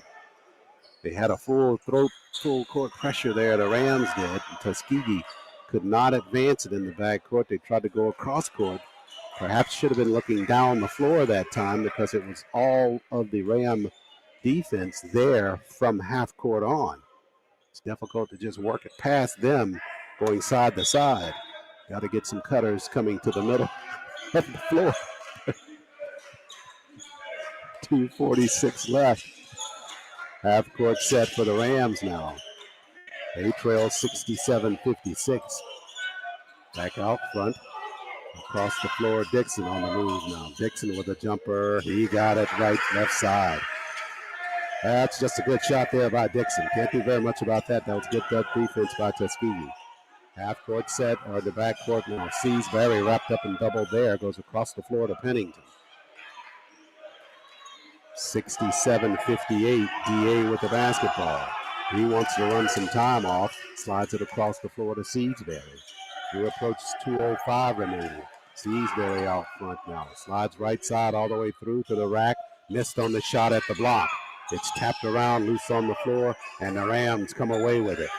They had a full court pressure there. The Rams did. Tuskegee could not advance it in the backcourt. They tried to go across court. Perhaps should have been looking down the floor that time because it was all of the Ram defense there from half court on. It's difficult to just work it past them going side to side. Got to get some cutters coming to the middle of the floor. 2:46 left. Half court set for the Rams now. They trail 67-56. Back out front. Across the floor, Dixon on the move now. Dixon with a jumper. He got it right left side. That's just a good shot there by Dixon. Can't do very much about that. That was good defense by Tuskegee. Half court set, or the back court now. Seasbury wrapped up and doubled there. Goes across the floor to Pennington. 67-58. DA with the basketball. He wants to run some time off. Slides it across the floor to Seasbury. He approaches 2:05 remaining. Seasbury out front now. Slides right side all the way through to the rack. Missed on the shot at the block. It's tapped around, loose on the floor, and the Rams come away with it.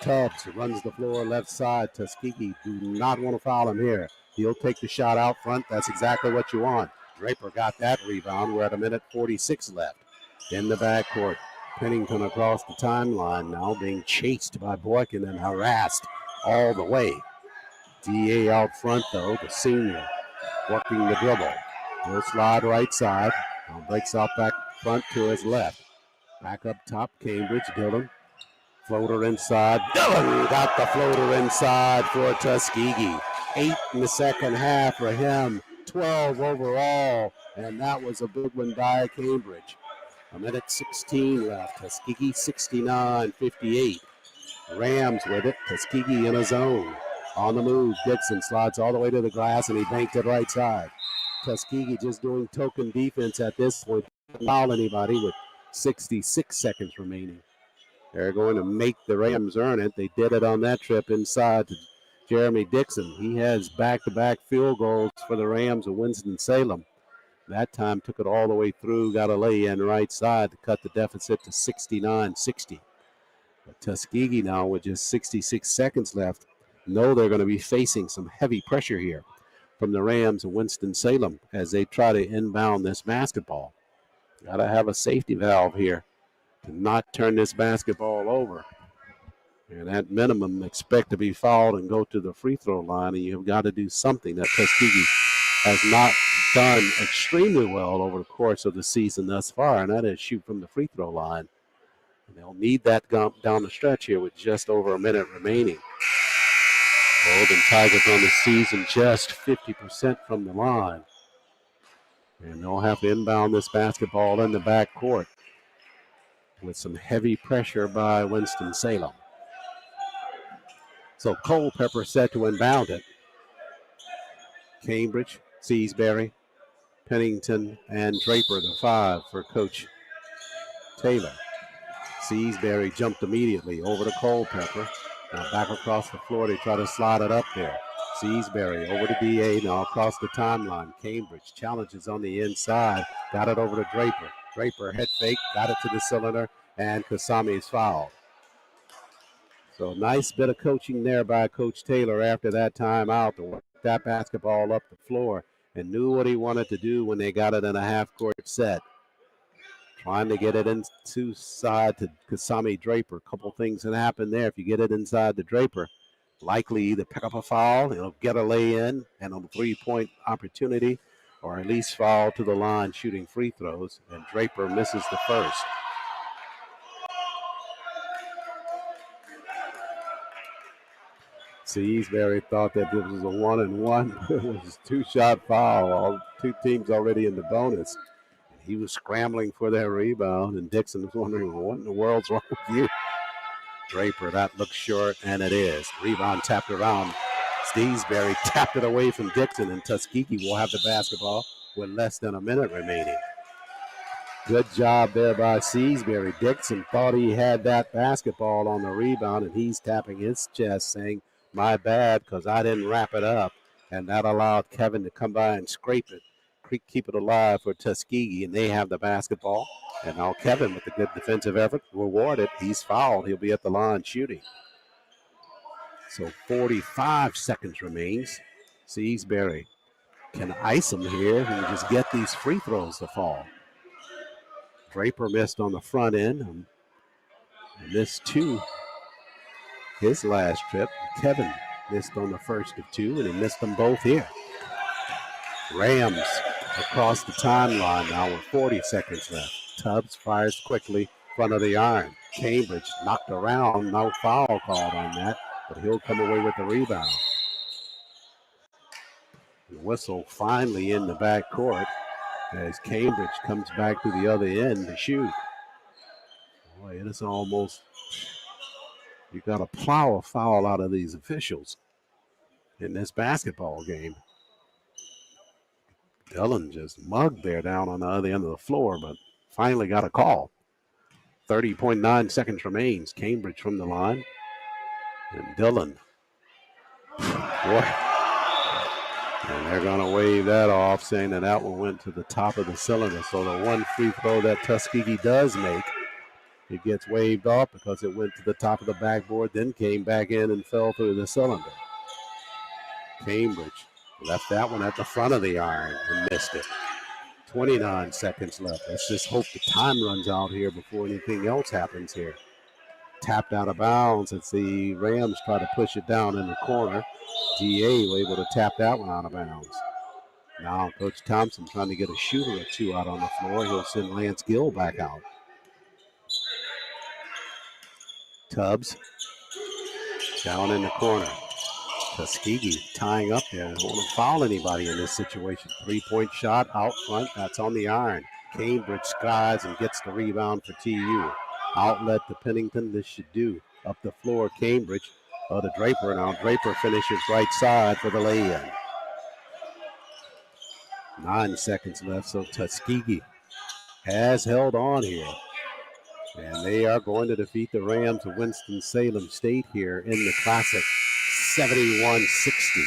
Tubbs runs the floor left side. Tuskegee do not want to foul him here. He'll take the shot out front. That's exactly what you want. Draper got that rebound. We're at 1:46 left. In the backcourt, Pennington across the timeline now being chased by Boykin and harassed all the way. DA out front, though, the senior, working the dribble. He'll slide right side. Now breaks out back front to his left. Back up top, Cambridge, Dillon. Floater inside. Dillon got the floater inside for Tuskegee. 8 in the second half for him. 12 overall, and that was a big one by Cambridge. 1:16 left. Tuskegee 69-58. Rams with it. Tuskegee in a zone. On the move, Dixon slides all the way to the glass, and he banked it right side. Tuskegee just doing token defense at this point. Don't foul anybody with 66 seconds remaining. They're going to make the Rams earn it. They did it on that trip inside to Jeremy Dixon. He has back-to-back field goals for the Rams of Winston-Salem. That time took it all the way through, got a lay-in right side to cut the deficit to 69-60. But Tuskegee now with just 66 seconds left know they're going to be facing some heavy pressure here from the Rams of Winston-Salem as they try to inbound this basketball. Got to have a safety valve here to not turn this basketball over. And at minimum, expect to be fouled and go to the free throw line, and you've got to do something that Tuskegee has not done extremely well over the course of the season thus far, and that is shoot from the free throw line. And they'll need that down the stretch here with just over a minute remaining. Golden Tigers on the season just 50% from the line. And they'll have to inbound this basketball in the backcourt with some heavy pressure by Winston-Salem. So Culpepper set to inbound it. Cambridge, Seasbury, Pennington, and Draper, the 5 for Coach Taylor. Seasbury jumped immediately over to Culpepper. Now back across the floor, they try to slide it up there. Seasbury over to DA, now across the timeline. Cambridge challenges on the inside. Got it over to Draper. Draper head fake, got it to the cylinder, and Kasami is fouled. So nice bit of coaching there by Coach Taylor after that timeout to work that basketball up the floor and knew what he wanted to do when they got it in a half-court set. Trying to get it inside to Kasami Draper. A couple things that happen there. If you get it inside to Draper, likely either pick up a foul, he'll get a lay-in and a three-point opportunity, or at least foul to the line shooting free throws, and Draper misses the first. Seasbury thought that this was a 1-and-1. It was a two-shot foul. All two teams already in the bonus. He was scrambling for that rebound, and Dixon was wondering, what in the world's wrong with you? Draper, that looks short, and it is. Rebound tapped around. Seasbury tapped it away from Dixon, and Tuskegee will have the basketball with less than a minute remaining. Good job there by Seasbury. Dixon thought he had that basketball on the rebound, and he's tapping his chest saying, my bad, because I didn't wrap it up. And that allowed Kevin to come by and scrape it, keep it alive for Tuskegee, and they have the basketball. And now Kevin, with a good defensive effort, rewarded. He's fouled. He'll be at the line shooting. So 45 seconds remains. Seasbury can ice him here and just get these free throws to fall. Draper missed on the front end and missed two his last trip. Kevin missed on the first of two, and he missed them both here. Rams across the timeline now with 40 seconds left. Tubbs fires quickly, front of the iron. Cambridge knocked around, no foul called on that, but he'll come away with the rebound. The whistle finally in the backcourt as Cambridge comes back to the other end to shoot. Boy, it is almost, you got to plow a foul out of these officials in this basketball game. Dillon just mugged there down on the other end of the floor, but finally got a call. 30.9 seconds remains. Cambridge from the line. And Dillon. Boy. And they're going to wave that off, saying that that one went to the top of the cylinder. So the one free throw that Tuskegee does make, it gets waved off because it went to the top of the backboard, then came back in and fell through the cylinder. Cambridge left that one at the front of the iron and missed it. 29 seconds left. Let's just hope the time runs out here before anything else happens here. Tapped out of bounds as the Rams try to push it down in the corner. DA was able to tap that one out of bounds. Now Coach Thompson trying to get a shooter or two out on the floor. He'll send Lance Gill back out. Tubbs down in the corner. Tuskegee tying up there. Don't want to foul anybody in this situation. 3-point shot out front. That's on the iron. Cambridge skies and gets the rebound for TU. Outlet to Pennington. This should do. Up the floor, Cambridge. To Draper now. Draper finishes right side for the lay-in. 9 seconds left, so Tuskegee has held on here. And they are going to defeat the Rams of Winston-Salem State here in the Classic. 71-60.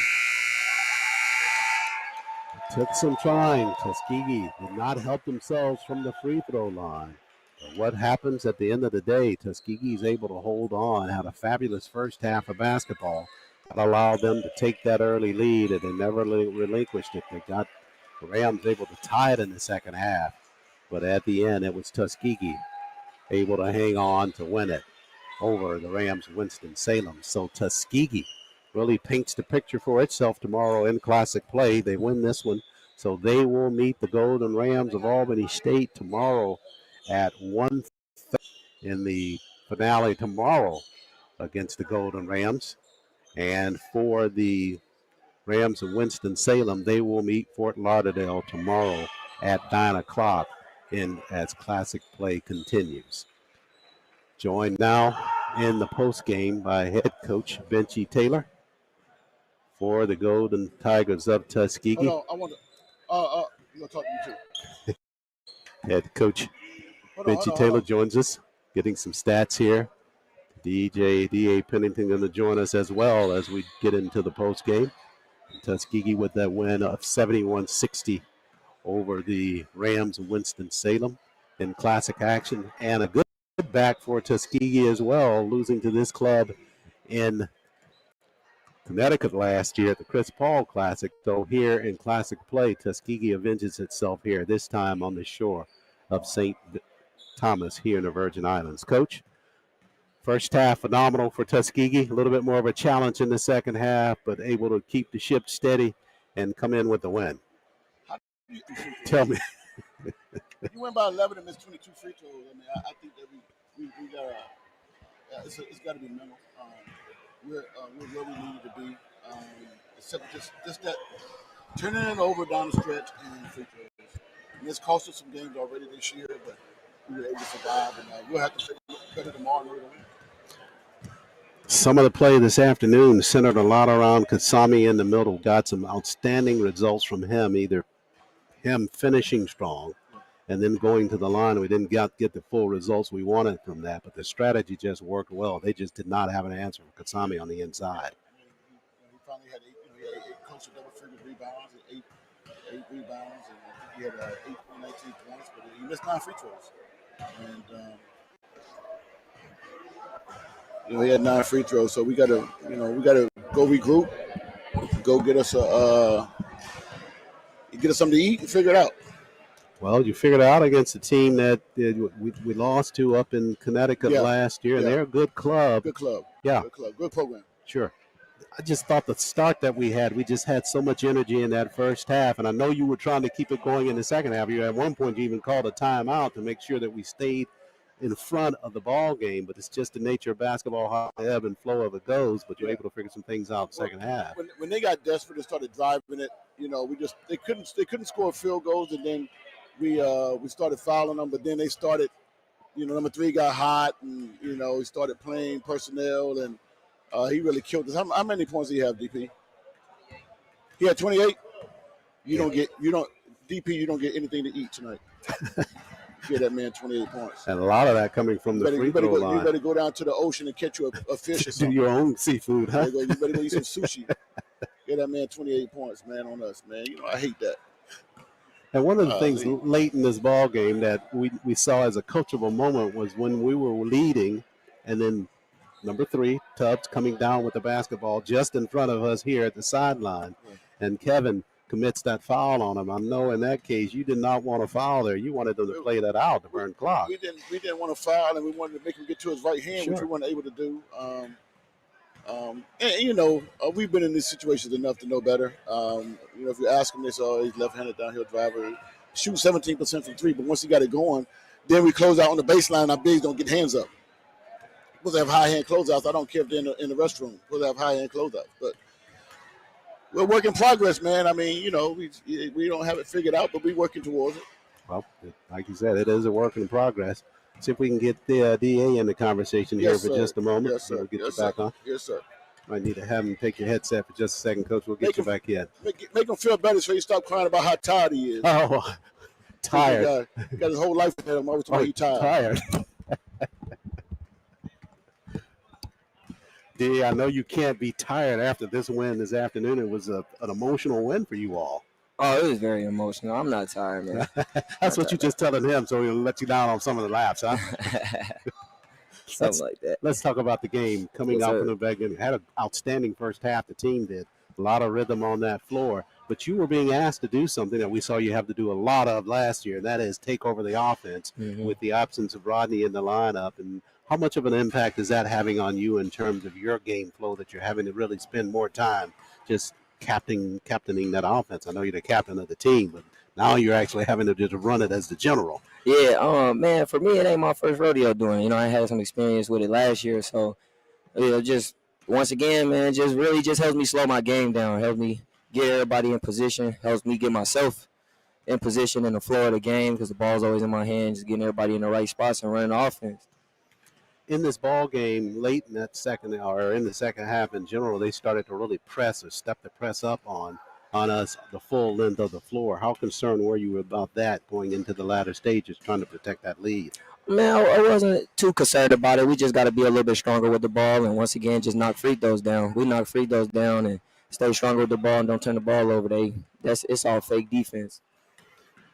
Took some trying. Tuskegee did not help themselves from the free throw line. But what happens at the end of the day, Tuskegee is able to hold on, had a fabulous first half of basketball that allowed them to take that early lead, and they never relinquished it. They got the Rams able to tie it in the second half. But at the end, it was Tuskegee able to hang on to win it over the Rams of Winston-Salem. So Tuskegee really paints the picture for itself tomorrow in Classic play. They win this one So they will meet the Golden Rams of Albany State tomorrow at 1:30 in the finale tomorrow against the Golden Rams. And for the Rams of Winston-Salem, they will meet Fort Lauderdale tomorrow at 9 o'clock as Classic play continues. Joined now in the postgame by head coach Beni Taylor for the Golden Tigers of Tuskegee. Hold on, I want to. You gonna talk to me too? Head coach Beni Taylor joins us, getting some stats here. D.A. Pennington going to join us as well as we get into the postgame. Tuskegee with that win of 71-60 over the Rams of Winston-Salem in Classic action, and a good back for Tuskegee as well, losing to this club in Connecticut last year at the Chris Paul Classic. So here in Classic play, Tuskegee avenges itself here, this time on the shore of St. Thomas here in the Virgin Islands. Coach, first half phenomenal for Tuskegee, a little bit more of a challenge in the second half, but able to keep the ship steady and come in with the win. Tell me. You went by 11 and missed 22 free throws. I mean, I think that we got it's got to be mental. We're where we needed to be. Except just that turning it over down the stretch and free throws. And it's cost us some games already this year, but we were able to survive. And we'll have to play better tomorrow in order to win. Some of the play this afternoon centered a lot around Kasami in the middle. Got some outstanding results from him, either him finishing strong and then going to the line. We didn't get the full results we wanted from that, but the strategy just worked well. They just did not have an answer for Kasami on the inside. He finally had eight close to double-figure rebounds, eight rebounds, and I think he had 19 points, but he missed 9 free throws. And he had 9 free throws, so we got to go regroup, go get us something to eat and figure it out. Well, you figured it out against a team that we lost to up in Connecticut last year, and they're a good club. Good club. Yeah. Good club. Good program. Sure. I just thought the start that we just had so much energy in that first half, and I know you were trying to keep it going in the second half. You at one point you even called a timeout to make sure that we stayed in front of the ball game, but it's just the nature of basketball, how the ebb and flow of it goes, but you're able to figure some things out in the second half. When they got desperate and started driving it, they couldn't score field goals, and then we started fouling them, but then they started, number 3 got hot, and, he started playing personnel, and he really killed us. How many points did he have, DP? He had 28? You don't get anything to eat tonight. Give that man 28 points. And a lot of that coming from the free throw line. You better go down to the ocean and catch you a fish or something. Do your own seafood, huh? You better go eat some sushi. Get that man 28 points, man, on us, man. I hate that. And one of the things late in this ball game that we saw as a coachable moment was when we were leading, and then number 3, Tubbs, coming down with the basketball just in front of us here at the sideline, and Kevin commits that foul on him. I know in that case you did not want to foul there. You wanted them to play that out to burn clock. We didn't want to foul, and we wanted to make him get to his right hand, which we weren't able to do. We've been in these situations enough to know better. If you ask him, they say, he's left-handed downhill driver. Shoot 17% from 3, but once he got it going, then we close out on the baseline. Our bigs don't get hands up. We're supposed to have high-hand closeouts. I don't care if they're in the restroom. We're supposed to have high-hand closeouts. But we're work in progress, man. I mean, we don't have it figured out, but we're working towards it. Well, like you said, it is a work in progress. See if we can get the DA in the conversation here for just a moment. Yes, sir. We'll get you back on. Yes, sir. Might need to have him take your headset for just a second, Coach. We'll get you back in. Make him feel better so he stop crying about how tired he is. Oh, tired. He got his whole life ahead of him. Always he's tired. D, I know you can't be tired after this win this afternoon. It was an emotional win for you all. Oh, it was very emotional. I'm not tired, man. That's what you're just telling him, so he'll let you down on some of the laps, huh? Something like that. Let's talk about the game coming out from the beginning. Had an outstanding first half. The team did a lot of rhythm on that floor, but you were being asked to do something that we saw you have to do a lot of last year, and that is take over the offense with the absence of Rodney in the lineup. And how much of an impact is that having on you in terms of your game flow, that you're having to really spend more time just captaining that offense? I know you're the captain of the team, but now you're actually having to just run it as the general. Yeah, man, for me, it ain't my first rodeo doing it. You know, I had some experience with it last year, so just once again, man, just really just helps me slow my game down, helps me get everybody in position, helps me get myself in position in the flow of the game because the ball's always in my hands, just getting everybody in the right spots and running the offense. In this ball game, late in that second or in the second half in general, they started to really press or step the press up on us the full length of the floor. How concerned were you about that going into the latter stages, trying to protect that lead? Man, I wasn't too concerned about it. We just got to be a little bit stronger with the ball, and once again, just knock free throws down. We knock free throws down and stay stronger with the ball and don't turn the ball over. It's all fake defense.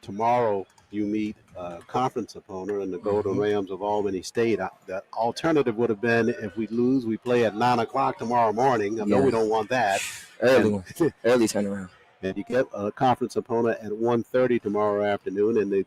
Tomorrow you meet a conference opponent in the Golden Rams of Albany State. The alternative would have been if we lose, we play at 9 o'clock tomorrow morning. I know we don't want that. Early turnaround. And you get a conference opponent at 1:30 tomorrow afternoon. And the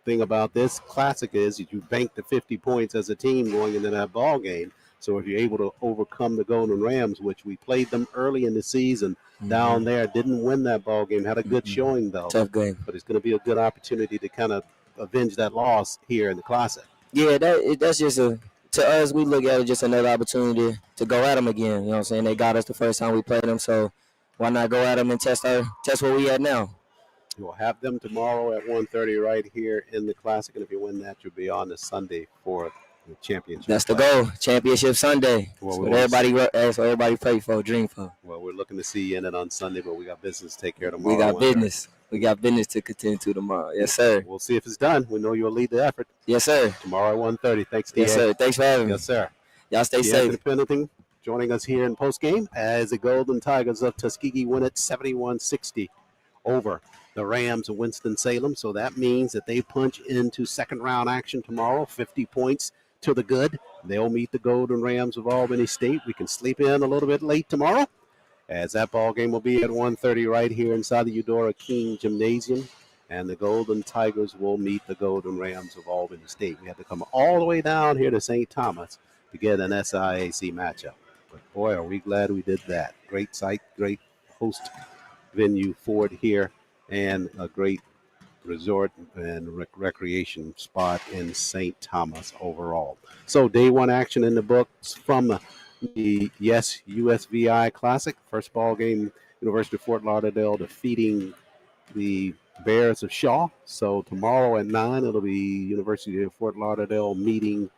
thing about this classic is you bank the 50 points as a team going into that ball game. So if you're able to overcome the Golden Rams, which we played them early in the season down there, didn't win that ball game, had a good showing though. Tough game. But it's going to be a good opportunity to kind of avenge that loss here in the Classic. Yeah, that's just to us, we look at it just another opportunity to go at them again. You know what I'm saying? They got us the first time we played them, so why not go at them and test where we at now? You'll have them tomorrow at 1:30 right here in the Classic, and if you win that, you'll be on the Sunday for the championship. That's the goal, championship Sunday. Well, that's what everybody pray for, dream for. Well, we're looking to see you in it on Sunday, but we got business to take care of tomorrow. We got business. We got business to continue to tomorrow. Yes, sir. We'll see if it's done. We know you'll lead the effort. Yes, sir. Tomorrow at 1:30. Thanks, DA. Yes, sir. Thanks for having me. Yes, sir. Y'all stay safe. Pendleton joining us here in postgame as the Golden Tigers of Tuskegee win it 71-60 over the Rams of Winston-Salem. So that means that they punch into second-round action tomorrow, 50 points to the good. They'll meet the Golden Rams of Albany State. We can sleep in a little bit late tomorrow, as that ball game will be at 1:30 right here inside the Eudora Kean Gymnasium. And the Golden Tigers will meet the Golden Rams of Albany State. We had to come all the way down here to St. Thomas to get an SIAC matchup. But boy, are we glad we did that. Great site, great host venue for it here, and a great resort and recreation spot in St. Thomas overall. So day one action in the books from the USVI Classic. First ball game, University of Fort Lauderdale defeating the Bears of Shaw. So tomorrow at 9, it'll be University of Fort Lauderdale meeting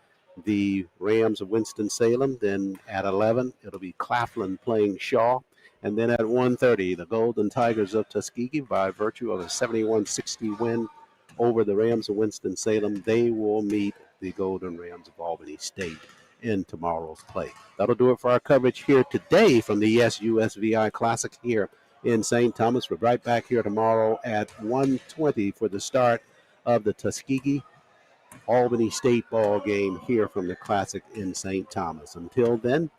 the Rams of Winston-Salem. Then at 11, it'll be Claflin playing Shaw. And then at 1:30, the Golden Tigers of Tuskegee, by virtue of a 71-60 win over the Rams of Winston-Salem, they will meet the Golden Rams of Albany State in tomorrow's play. That'll do it for our coverage here today from the USVI Classic here in St. Thomas. We're right back here tomorrow at 1:20 for the start of the Tuskegee Albany State ball game here from the Classic in St. Thomas. Until then,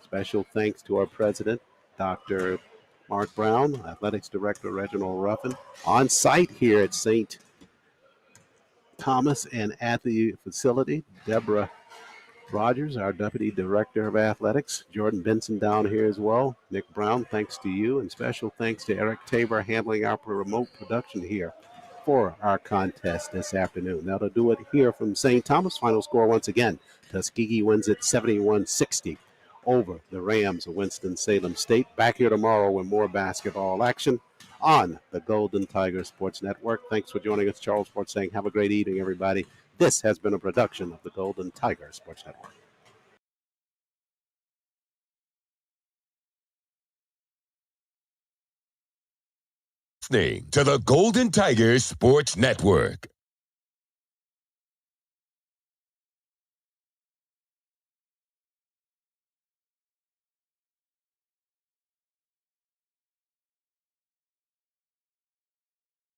special thanks to our president, Dr. Mark Brown, Athletics Director Reginald Ruffin, on site here at St. Thomas and at the facility, Deborah Rogers, our Deputy Director of Athletics, Jordan Benson down here as well. Nick Brown, thanks to you, and special thanks to Eric Tabor handling our remote production here for our contest this afternoon. That'll do it here from St. Thomas. Final score once again, Tuskegee wins it 71-60 over the Rams of Winston-Salem State. Back here tomorrow with more basketball action on the Golden Tiger Sports Network. Thanks for joining us. Charles Sports saying have a great evening, everybody. This has been a production of the Golden Tiger Sports Network. Listening to the Golden Tiger Sports Network.